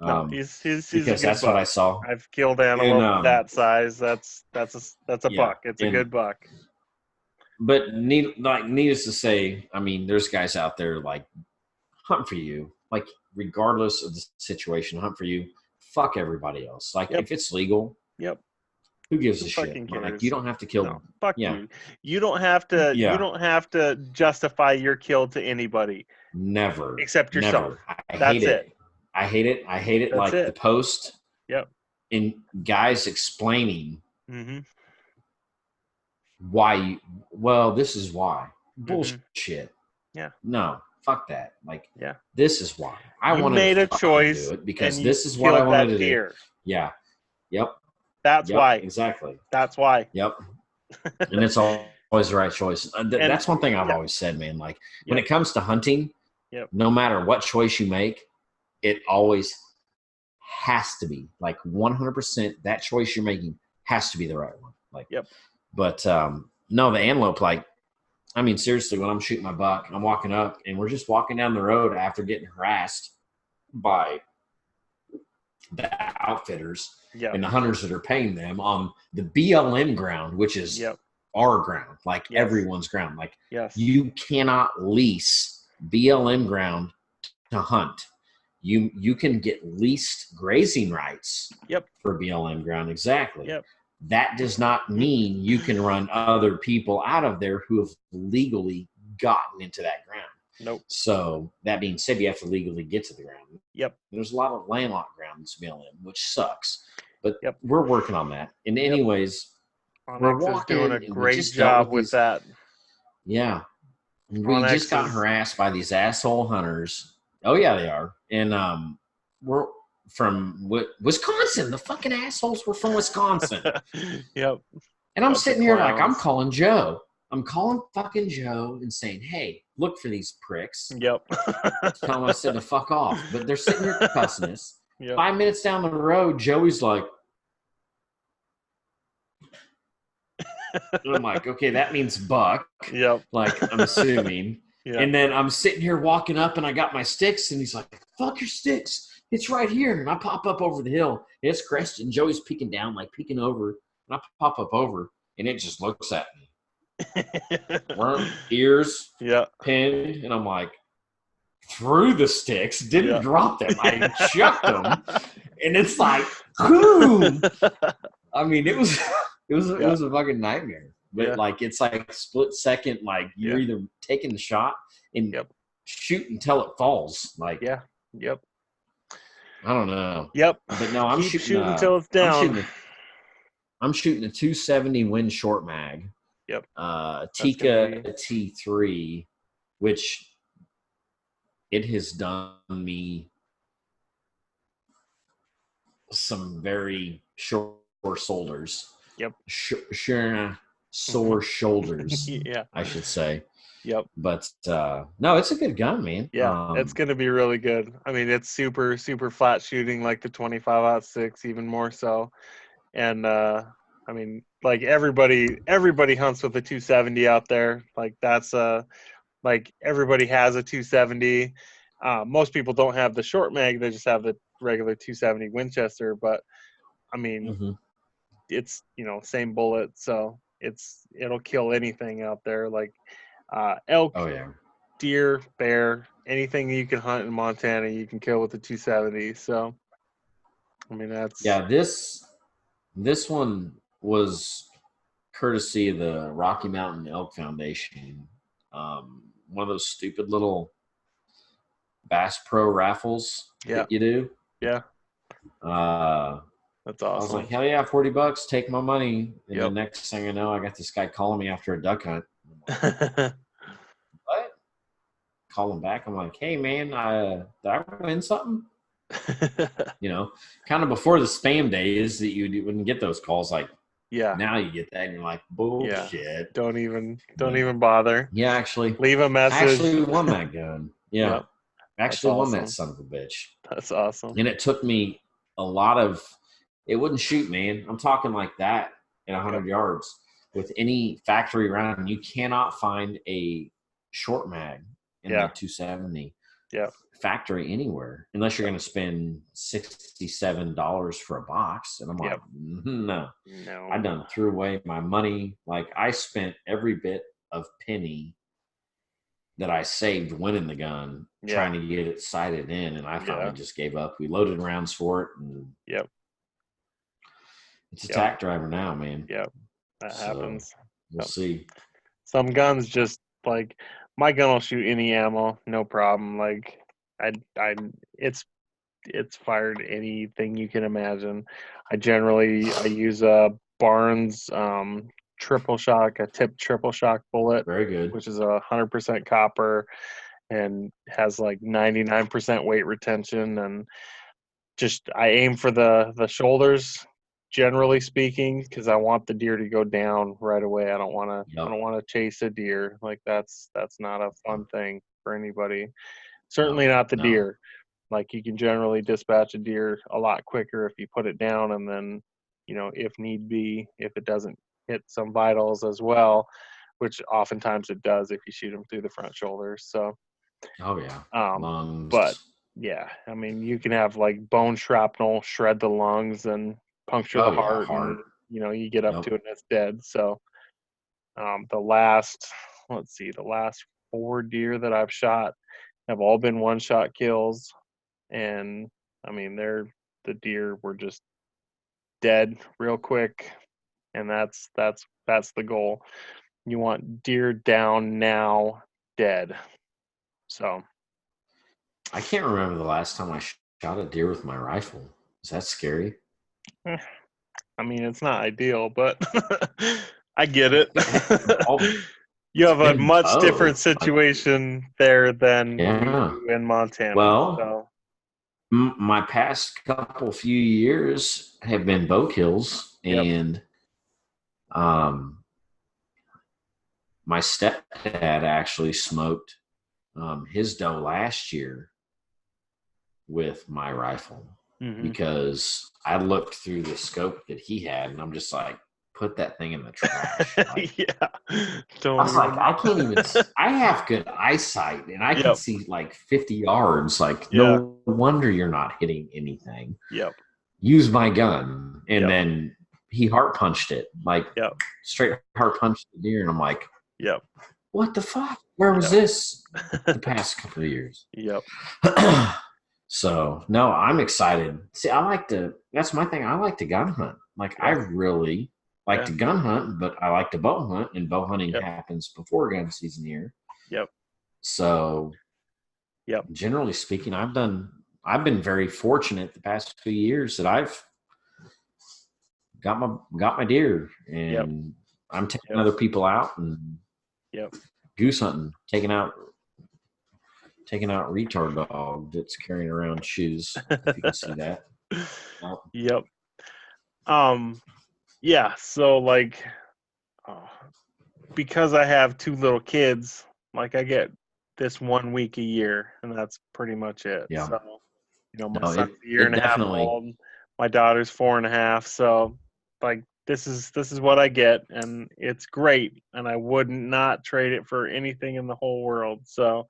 Speaker 1: No, he's
Speaker 2: because
Speaker 1: a
Speaker 2: that's
Speaker 1: buck.
Speaker 2: what I saw.
Speaker 1: I've killed antelope that size. That's a buck. It's a good buck.
Speaker 2: But needless to say, I mean, there's guys out there like hunt for you, like regardless of the situation, hunt for you. Fuck everybody else. Like if it's legal, who gives a shit? Like you don't have to kill them.
Speaker 1: Fuck you. You don't have to. You don't have to justify your kill to anybody.
Speaker 2: Never.
Speaker 1: Except yourself.
Speaker 2: I hate it. I hate it. That's like the post. And guys explaining.
Speaker 1: Mm-hmm.
Speaker 2: Why? Well, this is why. Bullshit.
Speaker 1: Mm-hmm. Yeah.
Speaker 2: No. Fuck that. Like, this is why. I wanted
Speaker 1: made a choice
Speaker 2: to do it because this is what I wanted to do. Yeah. Yep.
Speaker 1: That's why.
Speaker 2: Exactly.
Speaker 1: That's why.
Speaker 2: Yep. And it's always the right choice. That's one thing I've always said, man. Like, when it comes to hunting, no matter what choice you make, it always has to be, like, 100% that choice you're making has to be the right one. Like, But, no, the antelope, like, I mean, seriously, when I'm shooting my buck, I'm walking up, and we're just walking down the road after getting harassed by the outfitters and the hunters that are paying them on the BLM ground, which is our ground, like everyone's ground. Like, you cannot lease BLM ground to hunt. You can get leased grazing rights for BLM ground. Exactly. That does not mean you can run other people out of there who have legally gotten into that ground.
Speaker 1: Nope.
Speaker 2: So that being said, you have to legally get to the ground. There's a lot of landlocked ground that's BLM, which sucks. But we're working on that. And anyways, we're walking.
Speaker 1: Doing a great job with that.
Speaker 2: Yeah. We just got harassed by these asshole hunters. Oh yeah, they are. And we're from Wisconsin. The fucking assholes were from Wisconsin. And I'm sitting here like, I'm calling Joe. I'm calling fucking Joe and saying, hey, look for these pricks. Tell them I said to fuck off. But they're sitting here cussing us. 5 minutes down the road, Joey's like, and I'm like, okay, that means buck. Like, I'm assuming. And then I'm sitting here walking up and I got my sticks and he's like, fuck your sticks. It's right here. And I pop up over the hill. And it's crested. Joey's peeking down, like peeking over. And I pop up over and it just looks at me. Ears pinned. And I'm like, threw the sticks, didn't drop them. I chucked them. And it's like, boom. I mean, it was a fucking nightmare. But like, it's like split second, like you're either taking the shot and shoot until it falls. Like, I don't know. But no, I'm shooting
Speaker 1: until it's down.
Speaker 2: I'm shooting a 270 Win Short Mag. Tika T3, which it has done me some very sore shoulders. Sore shoulders. I should say. But no, it's a good gun, man.
Speaker 1: It's going to be really good. I mean, it's super, super flat shooting, like the 25-06, even more so. And I mean, like everybody hunts with a 270 out there. Like that's like everybody has a 270. Most people don't have the short mag; they just have the regular 270 Winchester. But I mean, it's same bullet, so it'll kill anything out there. Like elk, deer, bear, anything you can hunt in Montana, you can kill with the 270. So I mean, that's
Speaker 2: This one was courtesy of the Rocky Mountain Elk Foundation. One of those stupid little Bass Pro raffles that you do.
Speaker 1: That's awesome.
Speaker 2: I was like, hell yeah, $40, take my money. And the next thing I know, I got this guy calling me after a duck hunt. Like, what? Call him back. I'm like, hey man, did I win something? You know, kind of before the spam days that you wouldn't get those calls. Like
Speaker 1: Yeah.
Speaker 2: now you get that and you're like,
Speaker 1: Yeah.
Speaker 2: bullshit.
Speaker 1: Don't even
Speaker 2: But
Speaker 1: bother.
Speaker 2: yeah, actually,
Speaker 1: Leave a
Speaker 2: I
Speaker 1: message.
Speaker 2: actually won that gun. Yeah,
Speaker 1: Yep.
Speaker 2: I
Speaker 1: That's
Speaker 2: actually won that
Speaker 1: awesome.
Speaker 2: son of a bitch.
Speaker 1: That's awesome.
Speaker 2: And it took me a lot of. It wouldn't shoot, man. I'm talking like that at 100
Speaker 1: Yep.
Speaker 2: yards with any factory round. You cannot find a short mag in the
Speaker 1: Yeah.
Speaker 2: 270
Speaker 1: Yep.
Speaker 2: factory anywhere unless you're
Speaker 1: Yep.
Speaker 2: going to spend $67 for a box. And I'm like,
Speaker 1: Yep.
Speaker 2: no, I
Speaker 1: No.
Speaker 2: done threw away my money. Like I spent every bit of penny that I saved winning the gun
Speaker 1: Yeah.
Speaker 2: trying to get it sighted in. And I finally
Speaker 1: Yeah.
Speaker 2: just gave up. We loaded rounds for it and
Speaker 1: Yep.
Speaker 2: it's a
Speaker 1: Yep.
Speaker 2: tack driver now, man.
Speaker 1: Yep. That
Speaker 2: So
Speaker 1: happens.
Speaker 2: we'll
Speaker 1: Yep.
Speaker 2: see.
Speaker 1: Some guns just like my gun will shoot any ammo, no problem. Like I it's fired anything you can imagine. I use a Barnes triple shock, a tip triple shock bullet,
Speaker 2: Very good.
Speaker 1: which is 100% copper and has like 99% weight retention. And just I aim for the shoulders, generally speaking, because I want the deer to go down right away. I
Speaker 2: Yep.
Speaker 1: don't want to chase a deer. Like that's not a fun thing for anybody.
Speaker 2: No,
Speaker 1: Certainly not the
Speaker 2: no.
Speaker 1: deer. Like you can generally dispatch a deer a lot quicker if you put it down, and then, if need be, if it doesn't hit some vitals as well, which oftentimes it does if you shoot them through the front shoulders. So,
Speaker 2: Oh, yeah.
Speaker 1: um, but
Speaker 2: Lungs.
Speaker 1: yeah, I mean, you can have like bone shrapnel shred the lungs and puncture the
Speaker 2: Oh, yeah.
Speaker 1: heart,
Speaker 2: Heart.
Speaker 1: and you get up
Speaker 2: Yep.
Speaker 1: to it and it's dead. So, the last, let's see, the last 4 deer that I've shot have all been one-shot kills, and I mean, the deer were just dead real quick, and that's the goal. You want deer down now, dead. So,
Speaker 2: I can't remember the last time I shot a deer with my rifle. Is that scary?
Speaker 1: eh, I mean, it's not ideal, but I get it. You
Speaker 2: It's
Speaker 1: have a
Speaker 2: been
Speaker 1: much different
Speaker 2: bow. Like,
Speaker 1: situation there than we
Speaker 2: yeah.
Speaker 1: do in Montana.
Speaker 2: Well,
Speaker 1: So,
Speaker 2: my past few years have been bow kills,
Speaker 1: yep.
Speaker 2: and um, my stepdad actually smoked his doe last year with my rifle
Speaker 1: Hmm.
Speaker 2: because I looked through the scope that he had, and I'm just like, put that thing in the trash. Like,
Speaker 1: Yeah.
Speaker 2: I
Speaker 1: Don't
Speaker 2: was like,
Speaker 1: even.
Speaker 2: I can't even. I have good eyesight, and I can
Speaker 1: Yep.
Speaker 2: see like 50 yards. Like,
Speaker 1: Yeah.
Speaker 2: no wonder you're not hitting anything.
Speaker 1: Yep.
Speaker 2: Use my gun, and
Speaker 1: Yep.
Speaker 2: then he heart punched it, like
Speaker 1: Yep.
Speaker 2: straight heart punched the deer, and I'm like,
Speaker 1: Yep.
Speaker 2: what the fuck? Where was
Speaker 1: Yep.
Speaker 2: this the past couple of years?
Speaker 1: Yep.
Speaker 2: So no, I'm excited. See, I like to. That's my thing. I like to gun hunt. Like I
Speaker 1: Yeah.
Speaker 2: really like
Speaker 1: Yeah.
Speaker 2: to gun hunt, but I like to bow hunt, and bow hunting
Speaker 1: Yep.
Speaker 2: happens before gun season here.
Speaker 1: Yep.
Speaker 2: So
Speaker 1: Yep.
Speaker 2: generally speaking, I've been very fortunate the past few years that I've got my deer,
Speaker 1: Yep.
Speaker 2: and I'm taking
Speaker 1: Yep.
Speaker 2: other people out and
Speaker 1: Yep.
Speaker 2: goose hunting, taking out retard dog that's carrying around shoes. If you can see that. Well,
Speaker 1: Yep. Um. Yeah. So like, uh, because I have 2 little kids, like I get this 1 week a year, and that's pretty much it.
Speaker 2: yeah.
Speaker 1: So, my
Speaker 2: No,
Speaker 1: son's a year
Speaker 2: it
Speaker 1: and a half
Speaker 2: definitely.
Speaker 1: old. My daughter's 4.5. So, like, this is what I get, and it's great. And I would not trade it for anything in the whole world. So,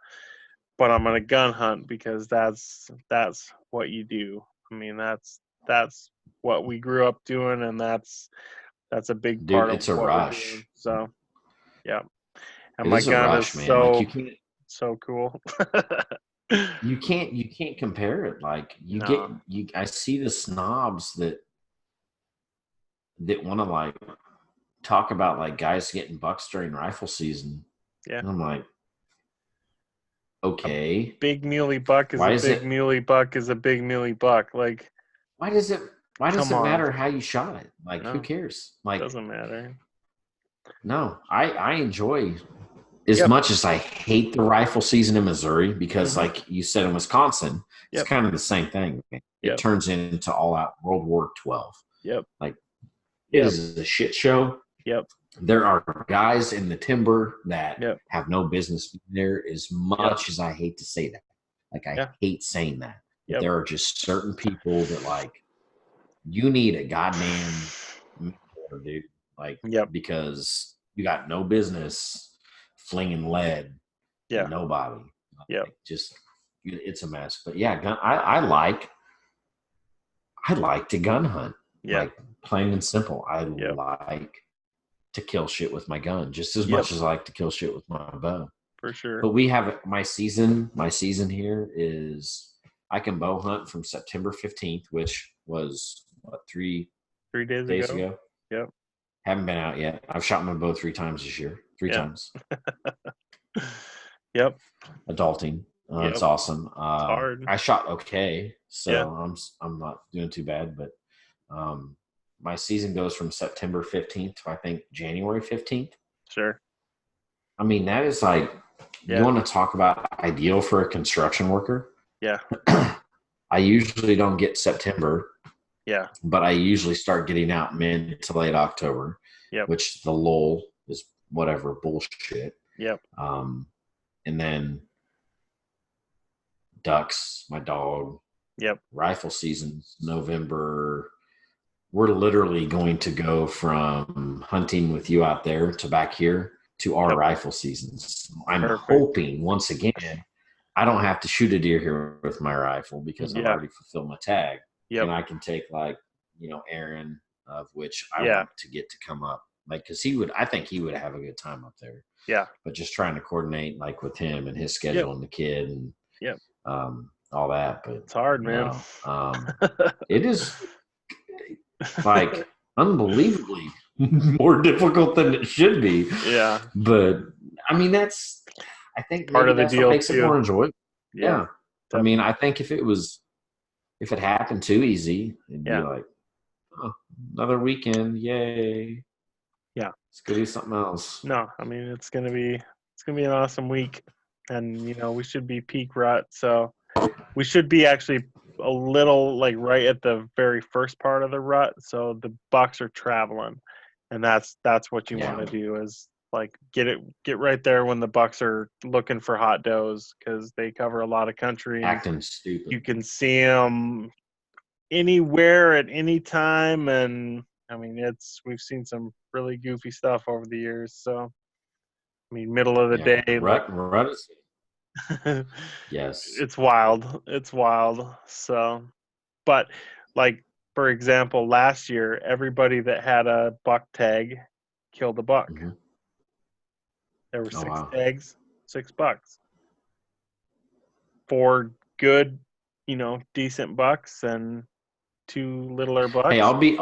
Speaker 1: but I'm gonna gun hunt because that's what you do. I mean, that's what we grew up doing, and that's a big
Speaker 2: Dude,
Speaker 1: part of
Speaker 2: it's a
Speaker 1: what we're
Speaker 2: rush.
Speaker 1: doing. So, yeah. And
Speaker 2: It
Speaker 1: my
Speaker 2: is a
Speaker 1: gun is
Speaker 2: rush, man. Like
Speaker 1: so cool.
Speaker 2: you can't compare it. Like
Speaker 1: No.
Speaker 2: I see the snobs that want to like talk about like guys getting bucks during rifle season.
Speaker 1: Yeah.
Speaker 2: And I'm like,
Speaker 1: A
Speaker 2: okay,
Speaker 1: big muley buck is
Speaker 2: why
Speaker 1: a
Speaker 2: is
Speaker 1: big
Speaker 2: it
Speaker 1: muley buck is a big muley buck. Like,
Speaker 2: why does it why does
Speaker 1: come
Speaker 2: it
Speaker 1: on.
Speaker 2: matter how you shot it? Like who
Speaker 1: No,
Speaker 2: cares? Like
Speaker 1: doesn't matter.
Speaker 2: no, I enjoy as
Speaker 1: Yep.
Speaker 2: much as I hate the rifle season in Missouri, because like you said in Wisconsin, it's
Speaker 1: Yep.
Speaker 2: kind of the same thing. It
Speaker 1: Yep.
Speaker 2: turns into all out World War 12.
Speaker 1: Yep.
Speaker 2: Like it
Speaker 1: Yep.
Speaker 2: is a shit show.
Speaker 1: Yep.
Speaker 2: There are guys in the timber that
Speaker 1: Yep.
Speaker 2: have no business being there, as
Speaker 1: Yep.
Speaker 2: much as I hate to say that. Like I
Speaker 1: Yeah.
Speaker 2: hate saying that. But
Speaker 1: Yep.
Speaker 2: there are just certain people that like you need a goddamn mentor, dude. Like
Speaker 1: Yep.
Speaker 2: because you got no business flinging lead
Speaker 1: Yeah.
Speaker 2: at nobody.
Speaker 1: Yep.
Speaker 2: Like, just it's a mess. But yeah, I like to gun hunt.
Speaker 1: Yeah.
Speaker 2: Like plain and simple. I
Speaker 1: Yep.
Speaker 2: like to kill shit with my gun just as
Speaker 1: Yep.
Speaker 2: much as I like to kill shit with my bow.
Speaker 1: For sure.
Speaker 2: But we have my season. My season here is I can bow hunt from September 15th, which was what,
Speaker 1: 3 days
Speaker 2: days
Speaker 1: ago.
Speaker 2: ago.
Speaker 1: Yep.
Speaker 2: Haven't been out yet. I've shot my bow 3 times this year. Three
Speaker 1: Yeah.
Speaker 2: times.
Speaker 1: Yep.
Speaker 2: Adulting.
Speaker 1: Yep.
Speaker 2: It's awesome.
Speaker 1: It's hard.
Speaker 2: I shot okay, so
Speaker 1: Yeah.
Speaker 2: I'm not doing too bad. But my season goes from September 15th to I think January 15th.
Speaker 1: Sure.
Speaker 2: I mean, that is like, you
Speaker 1: Yeah.
Speaker 2: want to talk about ideal for a construction worker?
Speaker 1: Yeah.
Speaker 2: I usually don't get September,
Speaker 1: Yeah.
Speaker 2: but I usually start getting out mid to late October,
Speaker 1: Yep.
Speaker 2: which the lull is whatever bullshit.
Speaker 1: Yep.
Speaker 2: And then ducks, my dog,
Speaker 1: Yep.
Speaker 2: rifle seasons, November. We're literally going to go from hunting with you out there to back here to our
Speaker 1: Yep.
Speaker 2: rifle seasons. I'm
Speaker 1: Perfect.
Speaker 2: hoping once again I don't have to shoot a deer here with my rifle because I've
Speaker 1: Yeah.
Speaker 2: already fulfilled my tag.
Speaker 1: Yep.
Speaker 2: And I can take like, Aaron, of which I
Speaker 1: Yeah.
Speaker 2: want to get to come up. Like, because I think he would have a good time up there.
Speaker 1: Yeah.
Speaker 2: But just trying to coordinate like with him and his schedule
Speaker 1: Yep.
Speaker 2: and the kid and
Speaker 1: Yep.
Speaker 2: all that. But
Speaker 1: It's hard, man.
Speaker 2: it is like unbelievably more difficult than it should be.
Speaker 1: Yeah.
Speaker 2: But I mean, I think
Speaker 1: Part
Speaker 2: maybe
Speaker 1: of the
Speaker 2: that's what
Speaker 1: deal
Speaker 2: makes it
Speaker 1: too.
Speaker 2: more enjoyable.
Speaker 1: Yeah.
Speaker 2: I mean, I think if it happened too easy, it'd
Speaker 1: Yeah.
Speaker 2: be like, oh, another weekend, yay.
Speaker 1: Yeah.
Speaker 2: Let's go do something else.
Speaker 1: No, I mean it's gonna be an awesome week, and we should be peak rut, so we should be actually a little like right at the very first part of the rut, so the bucks are traveling, and that's what you want to do is like get right there when the bucks are looking for hot does because they cover a lot of country and
Speaker 2: Acting stupid.
Speaker 1: you can see them anywhere at any time, and I mean we've seen some really goofy stuff over the years, so I mean middle of the day
Speaker 2: rut is yes.
Speaker 1: it's wild. It's wild. So, but like for example, last year everybody that had a buck tag killed a buck.
Speaker 2: Mm-hmm.
Speaker 1: There were 6
Speaker 2: wow.
Speaker 1: tags, 6 bucks. 4 good, decent bucks and 2 littler bucks.
Speaker 2: Hey, I'll be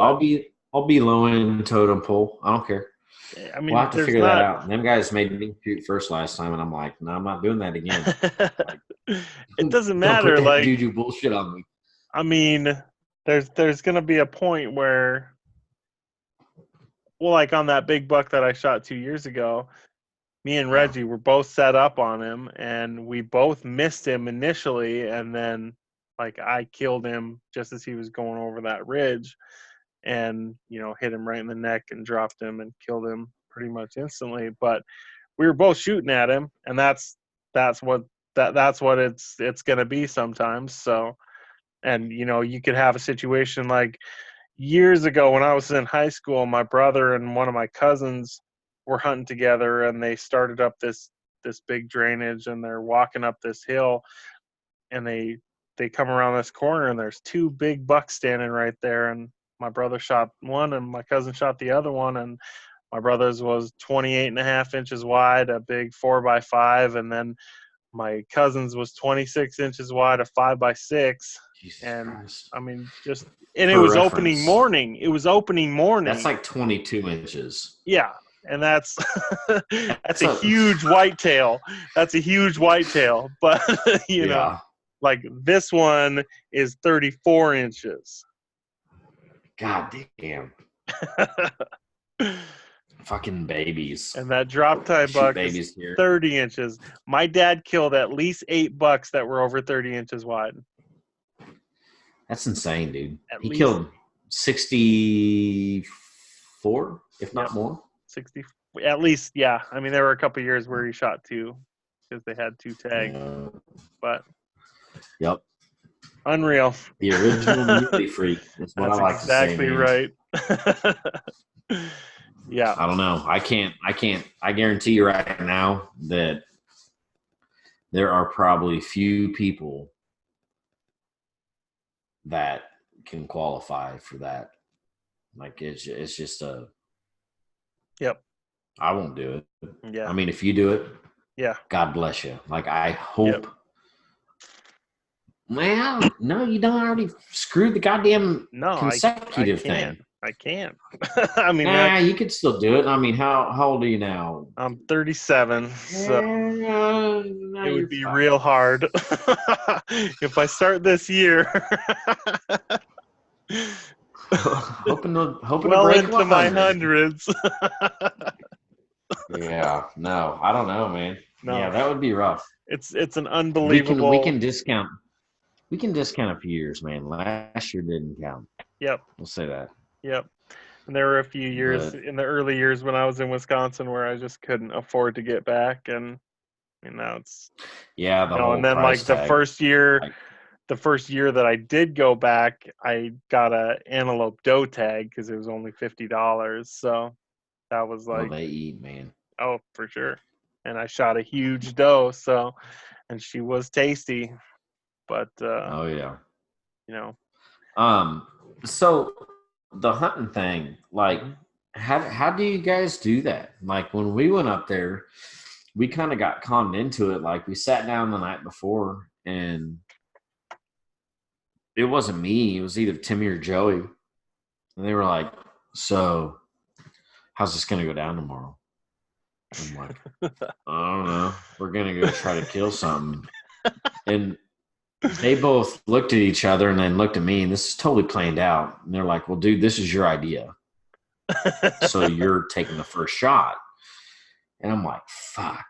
Speaker 2: low in totem pole. I don't care.
Speaker 1: I mean,
Speaker 2: We'll have to
Speaker 1: there's
Speaker 2: figure
Speaker 1: not...
Speaker 2: that out. And them guys made me shoot first last time, and I'm like, no, I'm not doing that again. Like,
Speaker 1: it doesn't
Speaker 2: don't
Speaker 1: matter.
Speaker 2: put that
Speaker 1: Like,
Speaker 2: juju bullshit on me.
Speaker 1: I mean, there's gonna be a point where, well, like on that big buck that I shot 2 years ago, me and Reggie were both set up on him, and we both missed him initially, and then like I killed him just as he was going over that ridge, and hit him right in the neck and dropped him and killed him pretty much instantly. But we were both shooting at him, and that's what it's gonna be sometimes. So, and you could have a situation like years ago when I was in high school, my brother and one of my cousins were hunting together, and they started up this big drainage, and they're walking up this hill, and they come around this corner, and there's 2 big bucks standing right there, and my brother shot one and my cousin shot the other one, and my brother's was 28 and a half inches wide, a big 4x5, and then my cousin's was 26 inches wide, a 5x6.
Speaker 2: Jesus
Speaker 1: And
Speaker 2: Christ.
Speaker 1: I mean, and it
Speaker 2: For
Speaker 1: was
Speaker 2: reference,
Speaker 1: opening morning. It was opening morning.
Speaker 2: That's like 22 inches.
Speaker 1: Yeah. And that's a huge whitetail. That's a huge whitetail. But, like this one is 34 inches.
Speaker 2: God damn. Fucking babies.
Speaker 1: And that drop tine
Speaker 2: Shoot
Speaker 1: buck is
Speaker 2: babies here.
Speaker 1: 30 inches. My dad killed at least 8 bucks that were over 30 inches wide.
Speaker 2: That's insane, dude.
Speaker 1: At
Speaker 2: He
Speaker 1: least.
Speaker 2: killed 64, if not more.
Speaker 1: 60. At least, yeah. I mean, there were a couple years where he shot 2 because they had 2 tags. But
Speaker 2: yep.
Speaker 1: Unreal.
Speaker 2: The original muley freak. That's what I like to say, man.
Speaker 1: Right. Yeah.
Speaker 2: I don't know. I guarantee you right now that there are probably few people that can qualify for that. Like it's just a.
Speaker 1: Yep.
Speaker 2: I won't do it.
Speaker 1: Yeah.
Speaker 2: I mean, if you do it,
Speaker 1: yeah.
Speaker 2: God bless you. Like I hope. Yep. Well, no, you don't already screwed the goddamn consecutive thing.
Speaker 1: I can't. I mean,
Speaker 2: you could still do it. I mean, how old are you now?
Speaker 1: I'm 37, so it would be real hard if I start this year.
Speaker 2: hoping to
Speaker 1: well
Speaker 2: break
Speaker 1: into my hundreds.
Speaker 2: Yeah, no, I don't know, man. No. Yeah, that would be rough.
Speaker 1: It's an unbelievable.
Speaker 2: We can discount. We can discount a few years, man. Last year didn't count.
Speaker 1: Yep.
Speaker 2: We'll say that.
Speaker 1: Yep. And there were a few years in the early years when I was in Wisconsin where I just couldn't afford to get back, and now it's
Speaker 2: and
Speaker 1: then like the first year that I did go back, I got a antelope doe tag because it was only $50. So that was like
Speaker 2: they eat, man.
Speaker 1: Oh, for sure. And I shot a huge doe, and she was tasty, but
Speaker 2: oh yeah,
Speaker 1: So
Speaker 2: the hunting thing, like, how do you guys do that? Like when we went up there, we kind of got conned into it. Like we sat down the night before, and it wasn't me. It was either Timmy or Joey, and they were like, "So, how's this gonna go down tomorrow?" I'm like, I don't know. We're gonna go try to kill something, and they both looked at each other and then looked at me, and this is totally planned out. And they're like, well, dude, this is your idea. So you're taking the first shot. And I'm like, fuck.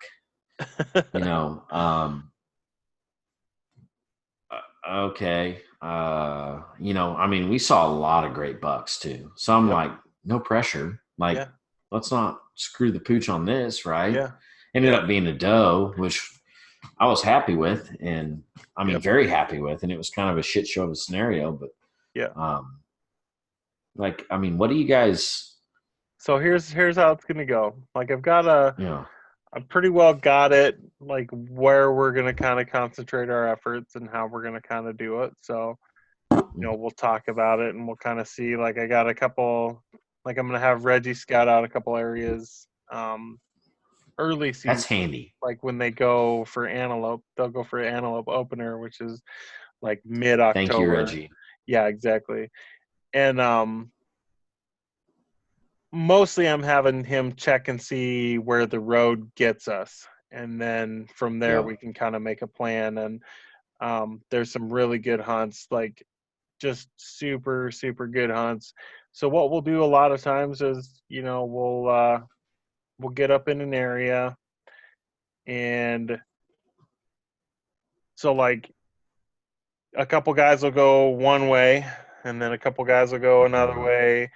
Speaker 2: Okay. I mean, we saw a lot of great bucks too. So I'm like, no pressure. Like, let's not screw the pooch on this, right?
Speaker 1: Yeah.
Speaker 2: Ended up being a doe, which I was happy with, and I mean, very happy with, and it was kind of a shit show of a scenario, but like, I mean, what do you guys?
Speaker 1: So here's how it's gonna go. Like I've got I pretty well got it, like where we're gonna kind of concentrate our efforts and how we're gonna kind of do it. So, we'll talk about it and we'll kind of see. Like I got a couple, like I'm gonna have Reggie scout out a couple areas. Early season.
Speaker 2: That's handy.
Speaker 1: Like when they go for antelope, they'll go for antelope opener, which is like mid-October.
Speaker 2: Thank you, Reggie.
Speaker 1: Yeah, exactly. And mostly I'm having him check and see where the road gets us. And then from there we can kind of make a plan. And there's some really good hunts, like just super, super good hunts. So what we'll do a lot of times is, we'll get up in an area, and so like a couple guys will go one way and then a couple guys will go another way,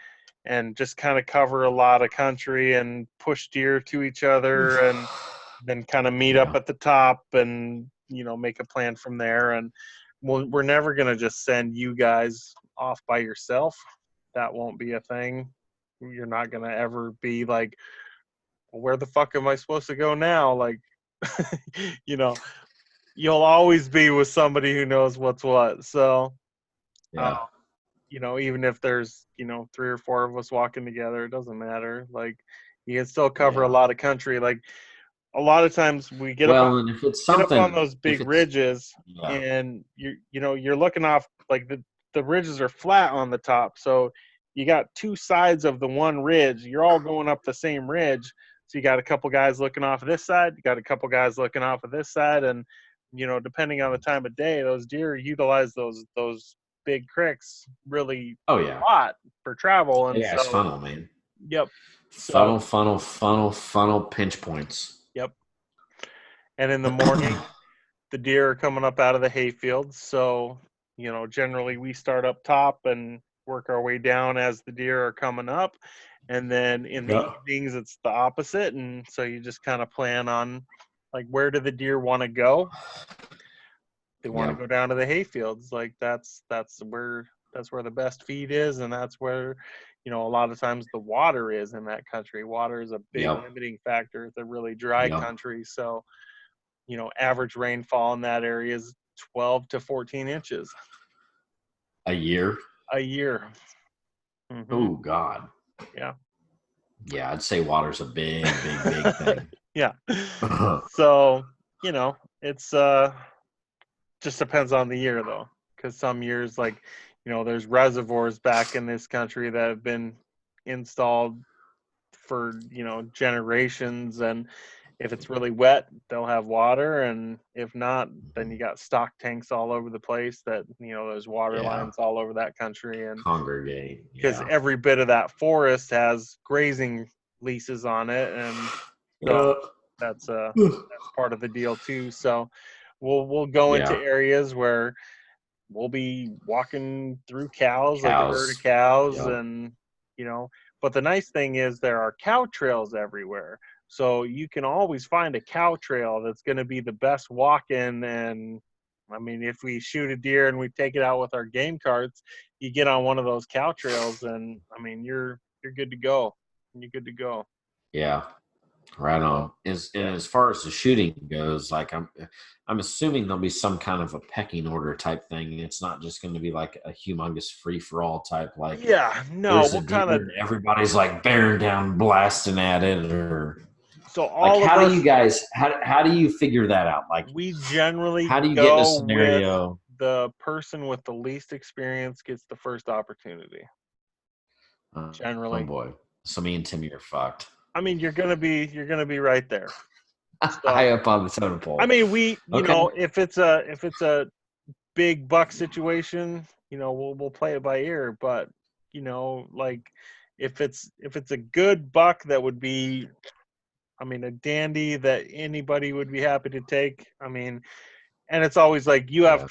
Speaker 1: and just kind of cover a lot of country and push deer to each other, and then kind of meet up at the top and make a plan from there. And we're never going to just send you guys off by yourself. That won't be a thing. You're not going to ever be like, where the fuck am I supposed to go now? Like, you'll always be with somebody who knows what's what. So, even if there's, 3 or 4 of us walking together, it doesn't matter. Like, you can still cover a lot of country. Like, a lot of times we get up on those big ridges, and you're looking off, like the ridges are flat on the top. So you got 2 sides of the one ridge. You're all going up the same ridge. So you got a couple guys looking off of this side. You got a couple guys looking off of this side. And, depending on the time of day, those deer utilize those big creeks really a lot for travel. And
Speaker 2: it's funnel, man.
Speaker 1: Yep. So,
Speaker 2: funnel pinch points.
Speaker 1: yep. And in the morning, the deer are coming up out of the hayfields. So, generally we start up top and work our way down as the deer are coming up. And then in the
Speaker 2: Yeah.
Speaker 1: evenings, it's the opposite. And so you just kind of plan on, like, where do the deer want to go? They want to
Speaker 2: Yeah.
Speaker 1: go down to the hayfields. Like that's where the best feed is, and that's where, a lot of times the water is in that country. Water is a big
Speaker 2: Yep.
Speaker 1: limiting factor. It's a really dry
Speaker 2: Yep.
Speaker 1: country. So, average rainfall in that area is 12 to 14 inches
Speaker 2: A year.
Speaker 1: a year. Hmm.
Speaker 2: Oh God.
Speaker 1: Yeah.
Speaker 2: Yeah, I'd say water's a big thing.
Speaker 1: Yeah. So, it's just depends on the year though, because some years, like, there's reservoirs back in this country that have been installed for generations, and if it's really wet they'll have water, and if not then you got stock tanks all over the place that there's water
Speaker 2: Yeah.
Speaker 1: lines all over that country, and
Speaker 2: Congregate.
Speaker 1: because
Speaker 2: Yeah.
Speaker 1: every bit of that forest has grazing leases on it, and so
Speaker 2: Yep.
Speaker 1: that's part of the deal too. So we'll go into
Speaker 2: Yeah.
Speaker 1: areas where we'll be walking through cows, like a herd of
Speaker 2: Cows.
Speaker 1: cows,
Speaker 2: Yep.
Speaker 1: and but the nice thing is there are cow trails everywhere. So you can always find a cow trail that's going to be the best walk-in. And I mean, if we shoot a deer and we take it out with our game carts, you get on one of those cow trails, and I mean, you're good to go. You're good to go.
Speaker 2: Yeah. Right
Speaker 1: So,
Speaker 2: on.
Speaker 1: yeah.
Speaker 2: And as far as the shooting goes, like I'm assuming there'll be some kind of a pecking order type thing. It's not just going to be like a humongous free for all type. Like
Speaker 1: Yeah, no,
Speaker 2: there's a
Speaker 1: we'll
Speaker 2: deer
Speaker 1: kind of.
Speaker 2: and everybody's like bearing down, blasting at it, or
Speaker 1: So
Speaker 2: like
Speaker 1: all of us,
Speaker 2: how do you figure that out? Like
Speaker 1: we generally
Speaker 2: how do you get in a
Speaker 1: go with
Speaker 2: scenario?
Speaker 1: the person with the least experience gets the first opportunity.
Speaker 2: Oh
Speaker 1: Generally,
Speaker 2: boy, so me and Timmy are fucked.
Speaker 1: I mean, you're gonna be right there. So,
Speaker 2: High up on the totem
Speaker 1: I
Speaker 2: pole.
Speaker 1: mean,
Speaker 2: Okay.
Speaker 1: if it's a big buck situation, we'll play it by ear. But like if it's a good buck that would be, I mean, a dandy that anybody would be happy to take. I mean, and it's always like you have
Speaker 2: Yeah.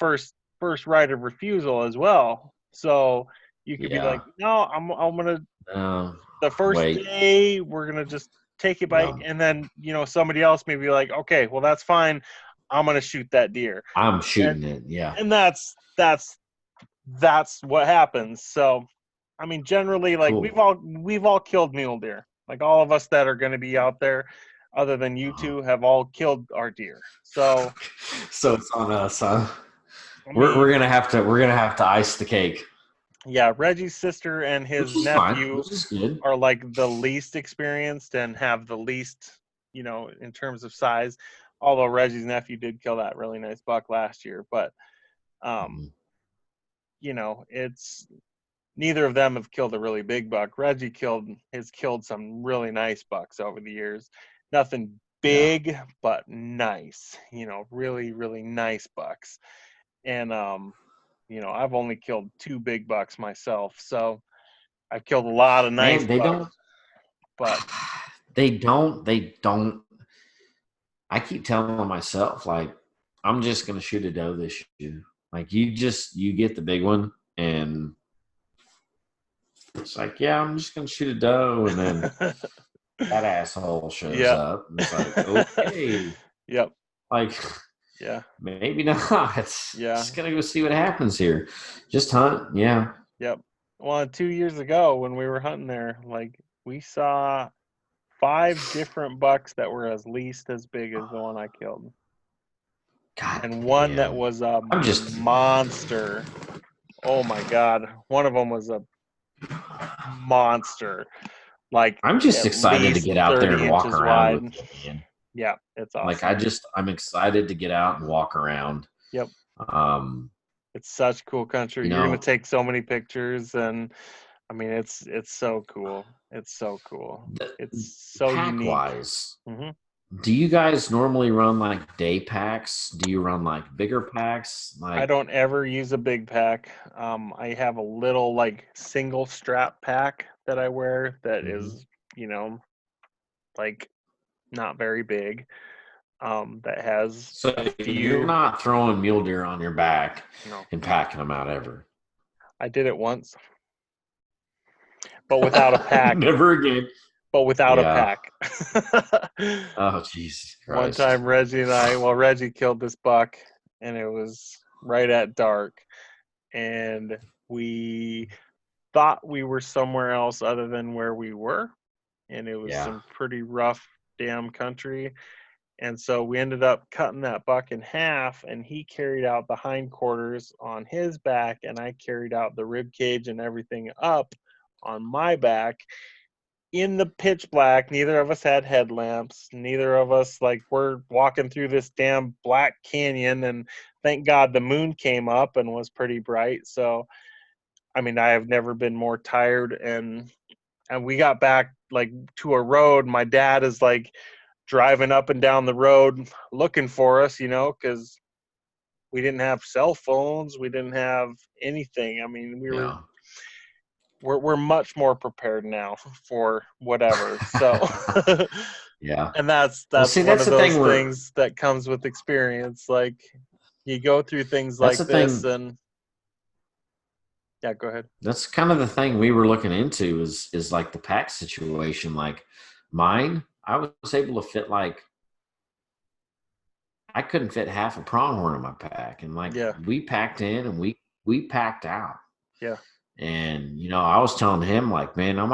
Speaker 1: first right of refusal as well. So you could be like,
Speaker 2: Yeah.
Speaker 1: no, I'm gonna
Speaker 2: No.
Speaker 1: the first
Speaker 2: Wait.
Speaker 1: day we're gonna just take it by,
Speaker 2: Yeah.
Speaker 1: and then somebody else may be like, okay, well that's fine, I'm gonna shoot that deer,
Speaker 2: I'm
Speaker 1: and
Speaker 2: shooting it. Yeah.
Speaker 1: and that's what happens. So I mean, generally, like
Speaker 2: Cool.
Speaker 1: we've all killed mule deer. Like all of us that are going to be out there, other than you
Speaker 2: Uh-huh.
Speaker 1: two, have all killed our deer. So
Speaker 2: So it's on us, huh?
Speaker 1: I
Speaker 2: We're
Speaker 1: mean,
Speaker 2: gonna have to ice the cake,
Speaker 1: yeah, Reggie's sister and
Speaker 2: which
Speaker 1: his
Speaker 2: is fine,
Speaker 1: nephew
Speaker 2: which is good.
Speaker 1: are like the least experienced and have the least, in terms of size. Although Reggie's nephew did kill that really nice buck last year, but um,
Speaker 2: Mhm.
Speaker 1: it's neither of them have killed a really big buck. Reggie has killed some really nice bucks over the years. Nothing
Speaker 2: Yeah.
Speaker 1: big, but nice. Really, really nice bucks. And I've only killed two big bucks myself, so I've killed a lot of nice
Speaker 2: Man, they
Speaker 1: bucks.
Speaker 2: don't.
Speaker 1: But
Speaker 2: They don't. I keep telling myself like I'm just gonna shoot a doe this year. Like you get the big one, and it's like yeah, I'm just gonna shoot a doe, and then that asshole shows
Speaker 1: yeah,
Speaker 2: up, and it's like okay,
Speaker 1: yep,
Speaker 2: like
Speaker 1: yeah,
Speaker 2: maybe not.
Speaker 1: yeah,
Speaker 2: Just gonna go see what happens here. Just hunt, yeah.
Speaker 1: yep. Well, 2 years ago when we were hunting there, like we saw five different bucks that were at least as big as the one I killed,
Speaker 2: God
Speaker 1: and one that
Speaker 2: damn.
Speaker 1: was a
Speaker 2: I'm just
Speaker 1: monster. Oh my god, one of them was a monster, like
Speaker 2: I'm just
Speaker 1: at
Speaker 2: excited to
Speaker 1: least
Speaker 2: get out there
Speaker 1: 30
Speaker 2: and walk
Speaker 1: inches
Speaker 2: around
Speaker 1: wide.
Speaker 2: with you, man.
Speaker 1: Yeah, it's
Speaker 2: Like
Speaker 1: awesome.
Speaker 2: I'm excited to get out and walk around.
Speaker 1: Yep,
Speaker 2: Um,
Speaker 1: it's such cool country.
Speaker 2: you
Speaker 1: You're gonna
Speaker 2: know,
Speaker 1: take so many pictures, and I mean, it's so cool. It's so cool.
Speaker 2: the,
Speaker 1: It's so
Speaker 2: pack
Speaker 1: unique.
Speaker 2: wise,
Speaker 1: Hmm.
Speaker 2: do you guys normally run like day packs? Do you run like bigger packs?
Speaker 1: I
Speaker 2: Like,
Speaker 1: don't ever use a big pack. I have a little like single strap pack that I wear that
Speaker 2: mhm.
Speaker 1: is, like not very big, that has
Speaker 2: So
Speaker 1: a
Speaker 2: you're
Speaker 1: few.
Speaker 2: not throwing mule deer on your back
Speaker 1: No,
Speaker 2: and packing them out ever.
Speaker 1: I did it once, but without a pack.
Speaker 2: Never again.
Speaker 1: But without a
Speaker 2: Yeah.
Speaker 1: pack.
Speaker 2: Oh, Jesus
Speaker 1: One
Speaker 2: Christ.
Speaker 1: time, Reggie killed this buck, and it was right at dark, and we thought we were somewhere else other than where we were, and it was
Speaker 2: Yeah.
Speaker 1: some pretty rough damn country. And so we ended up cutting that buck in half, and he carried out the hindquarters on his back, and I carried out the rib cage and everything up on my back in the pitch black. Neither of us had headlamps. Neither of us, like, we're walking through this damn black canyon, and thank God the moon came up and was pretty bright. So, I mean, I have never been more tired, and we got back like to a road. My dad is like driving up and down the road looking for us, because we didn't have cell phones, we didn't have anything. I mean,
Speaker 2: Yeah.
Speaker 1: we're much more prepared now for whatever. So
Speaker 2: Yeah.
Speaker 1: and that's
Speaker 2: Well, see,
Speaker 1: one
Speaker 2: that's
Speaker 1: of
Speaker 2: the
Speaker 1: those
Speaker 2: thing where
Speaker 1: things that comes with experience. Like, you go through things
Speaker 2: that's
Speaker 1: like
Speaker 2: the
Speaker 1: this,
Speaker 2: thing.
Speaker 1: and yeah, go ahead.
Speaker 2: That's kind of the thing we were looking into is like the pack situation. Like mine, I was able to fit like I couldn't fit half a pronghorn in my pack, and like
Speaker 1: Yeah,
Speaker 2: we packed in and we packed out.
Speaker 1: yeah,
Speaker 2: And I was telling him like, man, I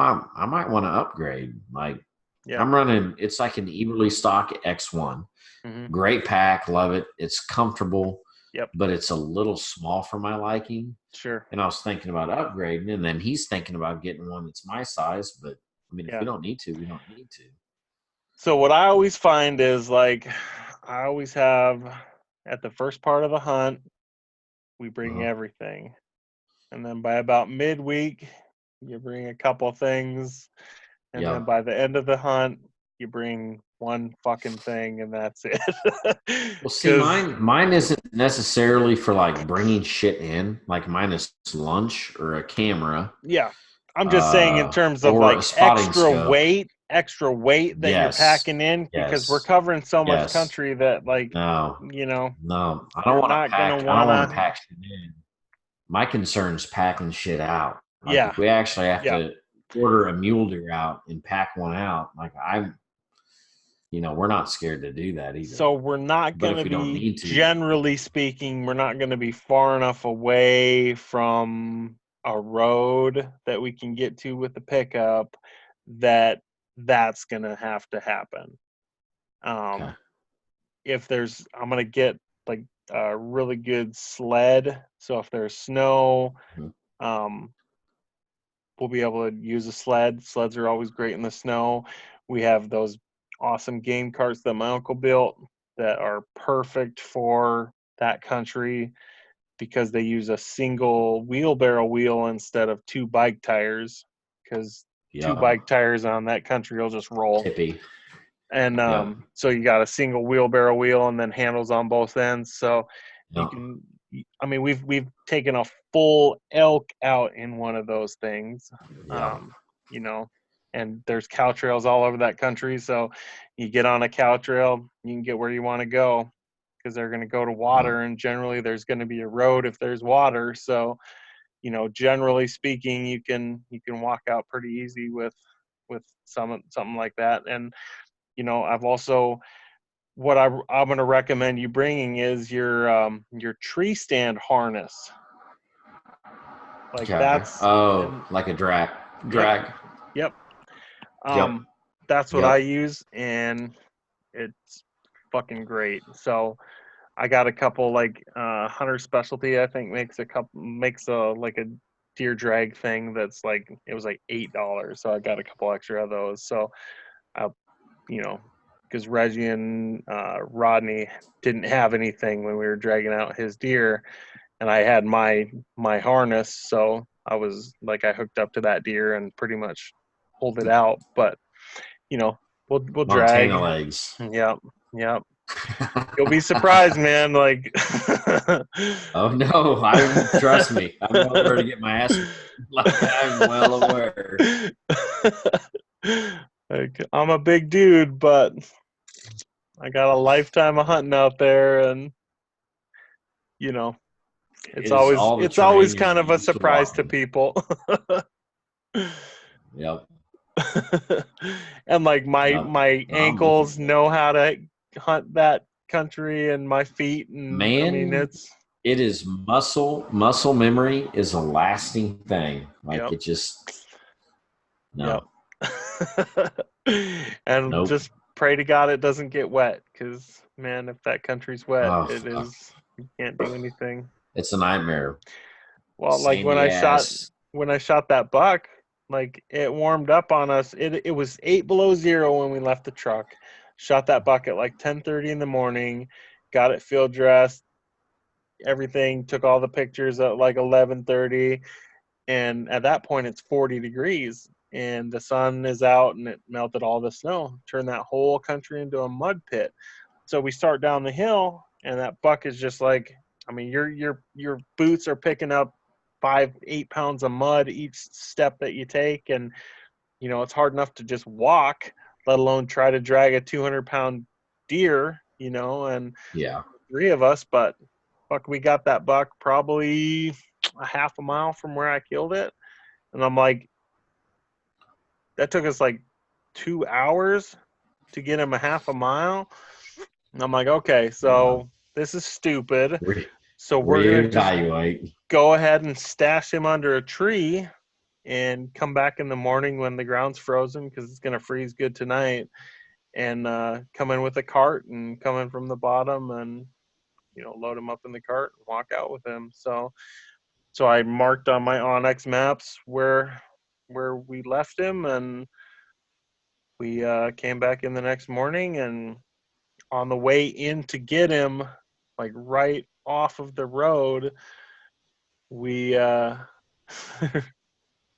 Speaker 2: might want to upgrade. Like
Speaker 1: yeah.
Speaker 2: I'm running, it's like an Eberly stock X1.
Speaker 1: Hmm.
Speaker 2: Great pack, love it. It's comfortable,
Speaker 1: Yep.
Speaker 2: but it's a little small for my liking.
Speaker 1: Sure.
Speaker 2: And I was thinking about upgrading, and then he's thinking about getting one that's my size. But I mean, if we
Speaker 1: Yeah.
Speaker 2: don't need to, we don't need to.
Speaker 1: So what I always find is, like, I always have, at the first part of the hunt, we bring
Speaker 2: Uh-huh.
Speaker 1: everything. And then by about midweek, you bring a couple things. And then
Speaker 2: Yep.
Speaker 1: by the end of the hunt, you bring one fucking thing, and that's it.
Speaker 2: Well, see,
Speaker 1: Because,
Speaker 2: mine isn't necessarily for like bringing shit in. Like mine is lunch or a camera,
Speaker 1: yeah, I'm just saying in terms of
Speaker 2: or a
Speaker 1: like
Speaker 2: spotting scope.
Speaker 1: extra weight that you're
Speaker 2: Yes,
Speaker 1: packing in, because we're
Speaker 2: yes,
Speaker 1: covering so much
Speaker 2: yes.
Speaker 1: country that, like,
Speaker 2: No,
Speaker 1: you know,
Speaker 2: no. I don't
Speaker 1: you're
Speaker 2: want to
Speaker 1: not gonna
Speaker 2: pack. I don't want to
Speaker 1: wanna.
Speaker 2: pack shit in. My concern's packing shit out. Like
Speaker 1: Yeah,
Speaker 2: if we actually have
Speaker 1: yeah.
Speaker 2: to order a mule deer out and pack one out, like we're not scared to do that either.
Speaker 1: So we're not
Speaker 2: But
Speaker 1: going
Speaker 2: if
Speaker 1: to
Speaker 2: we don't
Speaker 1: be,
Speaker 2: need to,
Speaker 1: generally speaking, we're not going to be far enough away from a road that we can get to with the pickup, that's going to have to happen.
Speaker 2: okay.
Speaker 1: Um, if there's, I'm going to get like a really good sled. So if there's snow,
Speaker 2: Mhm.
Speaker 1: um, we'll be able to use a sled. Sleds are always great in the snow. We have those awesome game carts that my uncle built that are perfect for that country, because they use a single wheelbarrow wheel instead of two bike tires, because two
Speaker 2: Yep.
Speaker 1: bike tires on that country will just roll.
Speaker 2: Tippy.
Speaker 1: And
Speaker 2: Yep.
Speaker 1: so you got a single wheelbarrow wheel and then handles on both ends. So you
Speaker 2: Yep.
Speaker 1: can, I mean, we've taken a full elk out in one of those things,
Speaker 2: Yep.
Speaker 1: um, you know, and there's cow trails all over that country. So you get on a cow trail, you can get where you want to go, because they're going to go to
Speaker 2: Yep.
Speaker 1: water, and generally there's going to be a road if there's water. So, generally speaking, you can walk out pretty easy with something like that. And I've also, what I'm going to recommend you bringing is your tree stand harness. Like,
Speaker 2: Okay.
Speaker 1: that's,
Speaker 2: Oh,
Speaker 1: and
Speaker 2: like a drag.
Speaker 1: yep,
Speaker 2: Drag.
Speaker 1: yep.
Speaker 2: Yep.
Speaker 1: That's what I
Speaker 2: Yep.
Speaker 1: use, and it's fucking great. So I got a couple, like, Hunter Specialty, I think, makes a, like, a deer drag thing that's like, it was like $8. So I got a couple extra of those. So I, you know, because Reggie and Rodney didn't have anything when we were dragging out his deer, and I had my harness, so I was like, I hooked up to that deer and pretty much pulled it out. But we'll
Speaker 2: Montana
Speaker 1: drag.
Speaker 2: legs.
Speaker 1: Yep, yep. You'll be surprised, man. Like,
Speaker 2: Oh no! I trust me. I know where to get my ass. Like I'm well aware.
Speaker 1: Like, I'm a big dude, but I got a lifetime of hunting out there, and you know,
Speaker 2: It is all the
Speaker 1: it's always
Speaker 2: terrain you're
Speaker 1: kind of a
Speaker 2: used to
Speaker 1: surprise to
Speaker 2: walking.
Speaker 1: people.
Speaker 2: Yep.
Speaker 1: And like
Speaker 2: Yep.
Speaker 1: my
Speaker 2: No, I'm with you.
Speaker 1: ankles know how to hunt that country, and my feet, and I mean
Speaker 2: Man,
Speaker 1: it's
Speaker 2: it is muscle memory is a lasting thing. Like
Speaker 1: yep,
Speaker 2: it just
Speaker 1: yep.
Speaker 2: no.
Speaker 1: And
Speaker 2: Nope.
Speaker 1: just pray to God it doesn't get wet, because man, if that country's wet,
Speaker 2: Oh
Speaker 1: it
Speaker 2: fuck.
Speaker 1: is, you can't do anything.
Speaker 2: It's a nightmare.
Speaker 1: Well, like
Speaker 2: Sandy ass.
Speaker 1: when I shot that buck, like it warmed up on us. It was 8 below 0 when we left the truck. Shot that buck at like 10:30 in the morning. Got it field dressed, everything. Took all the pictures at like 11:30, and at that point it's 40 degrees and the sun is out, and it melted all the snow. Turned that whole country into a mud pit. So we start down the hill, and that buck is just like, I mean, your boots are picking up 5-8 pounds of mud each step that you take, and it's hard enough to just walk, let alone try to drag a 200-pound deer, and
Speaker 2: Yeah.
Speaker 1: three of us. But fuck, we got that buck probably a half a mile from where I killed it, and I'm like, that took us like 2 hours to get him a half a mile. And I'm like, okay,
Speaker 2: Wow.
Speaker 1: so this is stupid.
Speaker 2: Re-
Speaker 1: So we're going to just
Speaker 2: reevaluate.
Speaker 1: go ahead and stash him under a tree and come back in the morning when the ground's frozen, because it's going to freeze good tonight, and come in with a cart and come in from the bottom, and, load him up in the cart and walk out with him. So I marked on my Onyx maps where we left him, and we came back in the next morning, and on the way in to get him, like right off of the road, we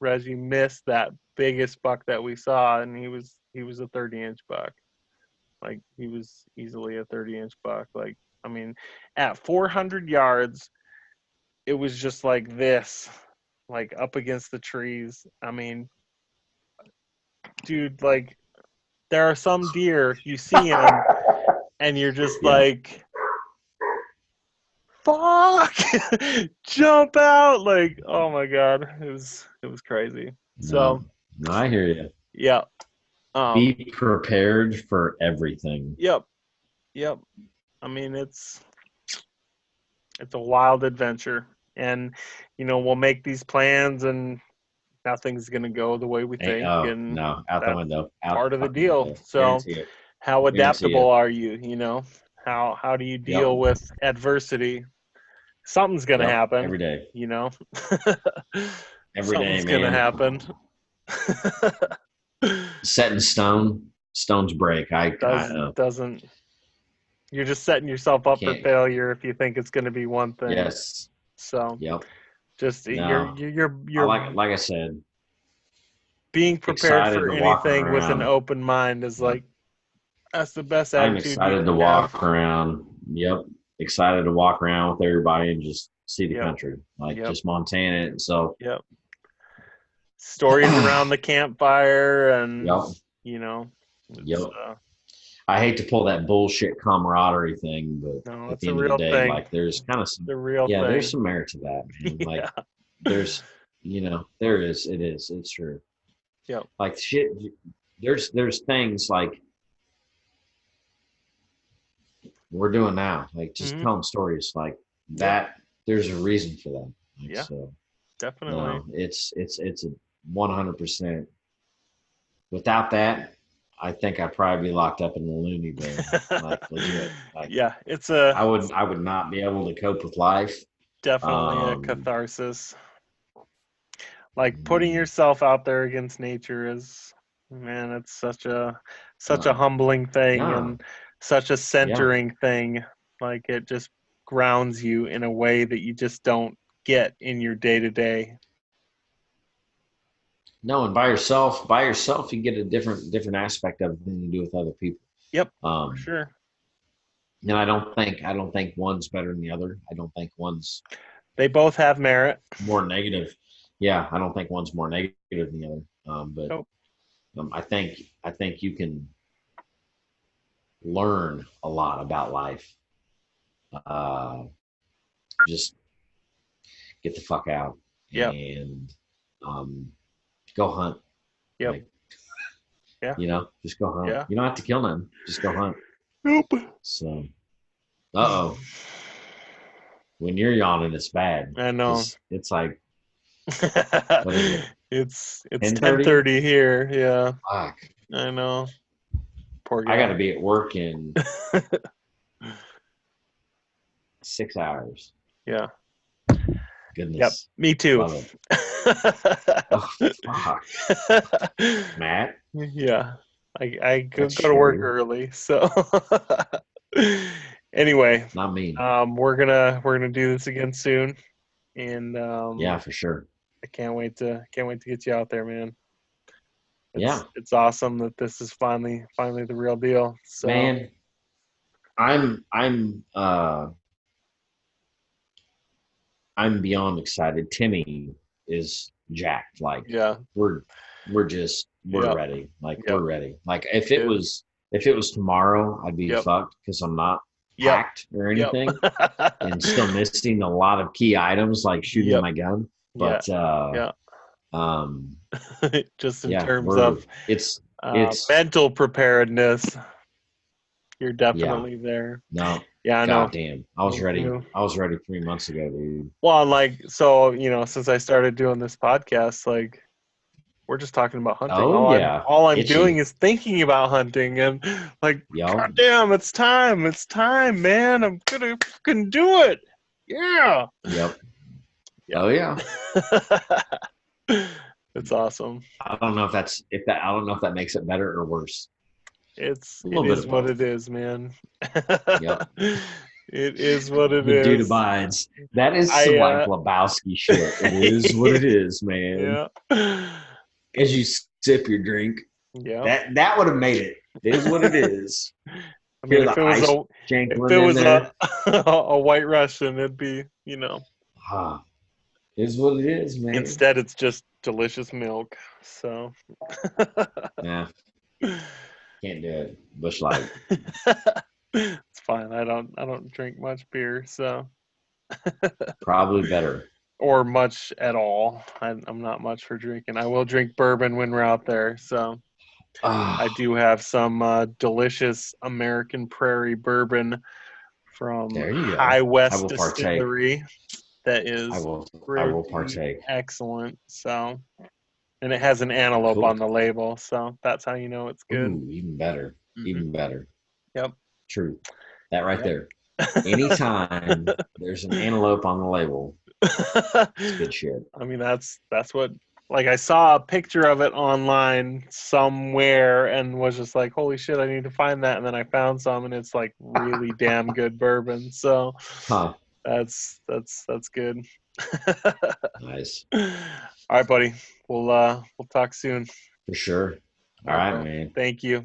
Speaker 1: Reggie missed that biggest buck that we saw, and he was a 30-inch buck. Like, he was easily a 30-inch buck. Like, I mean, at 400 yards, it was just like this, like up against the trees. I mean, dude, like, there are some deer you see them, and you're just
Speaker 2: Yeah.
Speaker 1: like, fuck, jump out. Like, oh my god, it was crazy.
Speaker 2: No.
Speaker 1: So
Speaker 2: No, I hear you.
Speaker 1: yeah,
Speaker 2: Be
Speaker 1: um
Speaker 2: prepared for everything.
Speaker 1: yep, yep. I mean, it's a wild adventure, and we'll make these plans, and nothing's gonna go the way we think,
Speaker 2: Oh
Speaker 1: and
Speaker 2: no, out the
Speaker 1: that's
Speaker 2: window. Out
Speaker 1: part
Speaker 2: the
Speaker 1: of the
Speaker 2: fucking
Speaker 1: deal.
Speaker 2: window.
Speaker 1: So
Speaker 2: Guarantee it.
Speaker 1: how
Speaker 2: Guarantee
Speaker 1: adaptable
Speaker 2: it.
Speaker 1: are you? How do you
Speaker 2: Yep.
Speaker 1: deal with adversity? Something's gonna
Speaker 2: Yep.
Speaker 1: happen,
Speaker 2: Every day.
Speaker 1: you know
Speaker 2: Every day,
Speaker 1: something's gonna
Speaker 2: man.
Speaker 1: happen.
Speaker 2: Set in stone. Stones break.
Speaker 1: Doesn't You're just setting yourself up for
Speaker 2: Can't.
Speaker 1: failure if you think it's going to be one thing.
Speaker 2: Yes.
Speaker 1: So
Speaker 2: Yep.
Speaker 1: just you're
Speaker 2: No.
Speaker 1: you're
Speaker 2: I
Speaker 1: you're
Speaker 2: like I said,
Speaker 1: being prepared
Speaker 2: excited
Speaker 1: for
Speaker 2: to walk
Speaker 1: anything with an
Speaker 2: around.
Speaker 1: open mind is
Speaker 2: Yep.
Speaker 1: like, that's the best
Speaker 2: I'm
Speaker 1: attitude you
Speaker 2: excited to
Speaker 1: can have.
Speaker 2: walk around. Yep. Excited to walk around with everybody and just see the
Speaker 1: Yep,
Speaker 2: country. Like
Speaker 1: yep,
Speaker 2: just Montana itself.
Speaker 1: yep. Stories around the campfire, and
Speaker 2: Yep.
Speaker 1: it's
Speaker 2: Yep. I hate to pull that bullshit camaraderie thing,
Speaker 1: no,
Speaker 2: but at
Speaker 1: it's
Speaker 2: the
Speaker 1: a
Speaker 2: end of the
Speaker 1: real
Speaker 2: day,
Speaker 1: thing.
Speaker 2: like there's kind of
Speaker 1: The real
Speaker 2: there's
Speaker 1: thing.
Speaker 2: some merit to that, man. Like
Speaker 1: Yeah.
Speaker 2: there's, there is, it's true.
Speaker 1: Yep.
Speaker 2: Like shit, there's things like we're doing now, like just
Speaker 1: Hmm.
Speaker 2: telling stories like
Speaker 1: Yep.
Speaker 2: that. There's a reason for that. Like,
Speaker 1: Yeah.
Speaker 2: so
Speaker 1: Definitely.
Speaker 2: no, it's a 100%. Without that, I think I'd probably be locked up in the loony bin. Like legit. Like
Speaker 1: Yeah. It's
Speaker 2: I would not be able to cope with life.
Speaker 1: definitely a
Speaker 2: Um,
Speaker 1: catharsis. Like, putting yourself out there against nature is, man, it's such a
Speaker 2: no,
Speaker 1: humbling thing,
Speaker 2: no,
Speaker 1: and such a
Speaker 2: yeah,
Speaker 1: centering thing. Like, it just grounds you in a way that you just don't get in your day to day.
Speaker 2: no. And by yourself, you get a different aspect of it than you do with other people.
Speaker 1: Yep, for
Speaker 2: Um,
Speaker 1: sure.
Speaker 2: and I don't think one's better than the other. I don't think one's
Speaker 1: They both have merit.
Speaker 2: more negative. Yeah, I don't think one's more negative than the other. But
Speaker 1: Nope.
Speaker 2: I think you can learn a lot about life. Just get the fuck out
Speaker 1: Yep.
Speaker 2: and go hunt.
Speaker 1: Yep.
Speaker 2: Like,
Speaker 1: Yeah.
Speaker 2: just go hunt.
Speaker 1: Yeah.
Speaker 2: You don't have to kill them. Just go hunt.
Speaker 1: Nope.
Speaker 2: So, uh-oh. When you're yawning, it's bad.
Speaker 1: I know.
Speaker 2: It's like, what is it?
Speaker 1: It's
Speaker 2: 10:30?
Speaker 1: 10:30 here. Yeah.
Speaker 2: Fuck.
Speaker 1: I know. Poor guy.
Speaker 2: I got to be at work in 6 hours.
Speaker 1: Yeah.
Speaker 2: Goodness.
Speaker 1: Yep. Me too.
Speaker 2: Love it. Oh, fuck. Matt?
Speaker 1: Yeah. I go
Speaker 2: That's
Speaker 1: to work
Speaker 2: shitty.
Speaker 1: early. So anyway,
Speaker 2: Not me.
Speaker 1: we're gonna do this again soon. And
Speaker 2: Yeah, for sure.
Speaker 1: I can't wait to get you out there, man.
Speaker 2: Yeah.
Speaker 1: It's awesome that this is finally the real deal. So
Speaker 2: Man, I'm beyond excited. Timmy is jacked. Like
Speaker 1: yeah,
Speaker 2: we're we're
Speaker 1: yep,
Speaker 2: ready. Like
Speaker 1: yep,
Speaker 2: we're ready. Like
Speaker 1: it,
Speaker 2: if it was tomorrow, I'd be
Speaker 1: yep,
Speaker 2: fucked because I'm not
Speaker 1: yep,
Speaker 2: packed or
Speaker 1: yep,
Speaker 2: anything and still missing a lot of key items like shooting
Speaker 1: yep,
Speaker 2: my gun.
Speaker 1: yeah,
Speaker 2: But
Speaker 1: yeah.
Speaker 2: um
Speaker 1: Just in
Speaker 2: yeah,
Speaker 1: terms of
Speaker 2: it's
Speaker 1: mental preparedness, you're
Speaker 2: yeah,
Speaker 1: definitely there.
Speaker 2: no,
Speaker 1: Yeah, I know.
Speaker 2: goddamn.
Speaker 1: Me too.
Speaker 2: I was ready 3 months ago, dude.
Speaker 1: Well, like so, since I started doing this podcast, like we're just talking about hunting.
Speaker 2: Oh yeah.
Speaker 1: All I'm doing
Speaker 2: Itchy.
Speaker 1: is thinking about hunting and like,
Speaker 2: Yup.
Speaker 1: God damn, it's time. It's time, man. I'm gonna fucking do it. Yeah.
Speaker 2: Yep.
Speaker 1: Yeah.
Speaker 2: Oh yeah.
Speaker 1: It's awesome.
Speaker 2: I don't know I don't know if that makes it better or worse. A
Speaker 1: It
Speaker 2: little bit
Speaker 1: is
Speaker 2: of
Speaker 1: what
Speaker 2: both.
Speaker 1: it is, man.
Speaker 2: Yep.
Speaker 1: It is what it
Speaker 2: The dude
Speaker 1: is.
Speaker 2: abides. That is some
Speaker 1: I
Speaker 2: like Lebowski shit. It is what it is, man.
Speaker 1: yeah.
Speaker 2: As you sip your drink,
Speaker 1: Yeah.
Speaker 2: that would have made it. It is what it is.
Speaker 1: I mean,
Speaker 2: Hear
Speaker 1: if
Speaker 2: the
Speaker 1: it was
Speaker 2: ice
Speaker 1: a if it
Speaker 2: jankling in
Speaker 1: was
Speaker 2: there.
Speaker 1: a white Russian, it'd be,
Speaker 2: Ah, it is what it is, man.
Speaker 1: instead it's just delicious milk. So
Speaker 2: Nah, can't do it. Bush Light.
Speaker 1: it's fine. I don't drink much beer, so
Speaker 2: Probably better.
Speaker 1: or much at all. I'm not much for drinking. I will drink bourbon when we're out there. So I
Speaker 2: Ah,
Speaker 1: do have some delicious American Prairie bourbon from
Speaker 2: there you
Speaker 1: High
Speaker 2: go. I
Speaker 1: West
Speaker 2: will partake.
Speaker 1: Distillery that is
Speaker 2: I will
Speaker 1: pretty
Speaker 2: partake.
Speaker 1: excellent. So, and it has an antelope
Speaker 2: Cool.
Speaker 1: on the label, so that's how you know it's good.
Speaker 2: Ooh, even better.
Speaker 1: Hmm.
Speaker 2: Even better.
Speaker 1: Yep.
Speaker 2: True. That right
Speaker 1: Yep.
Speaker 2: there. Anytime there's an antelope on the label, it's good shit.
Speaker 1: I mean, that's what. Like I saw a picture of it online somewhere and was just like, "Holy shit, I need to find that." And then I found some, and it's like really damn good bourbon. So
Speaker 2: Huh.
Speaker 1: that's good.
Speaker 2: Nice.
Speaker 1: All right, buddy. We'll talk soon.
Speaker 2: For sure.
Speaker 1: All
Speaker 2: All
Speaker 1: right,
Speaker 2: right,
Speaker 1: bro.
Speaker 2: man.
Speaker 1: Thank you.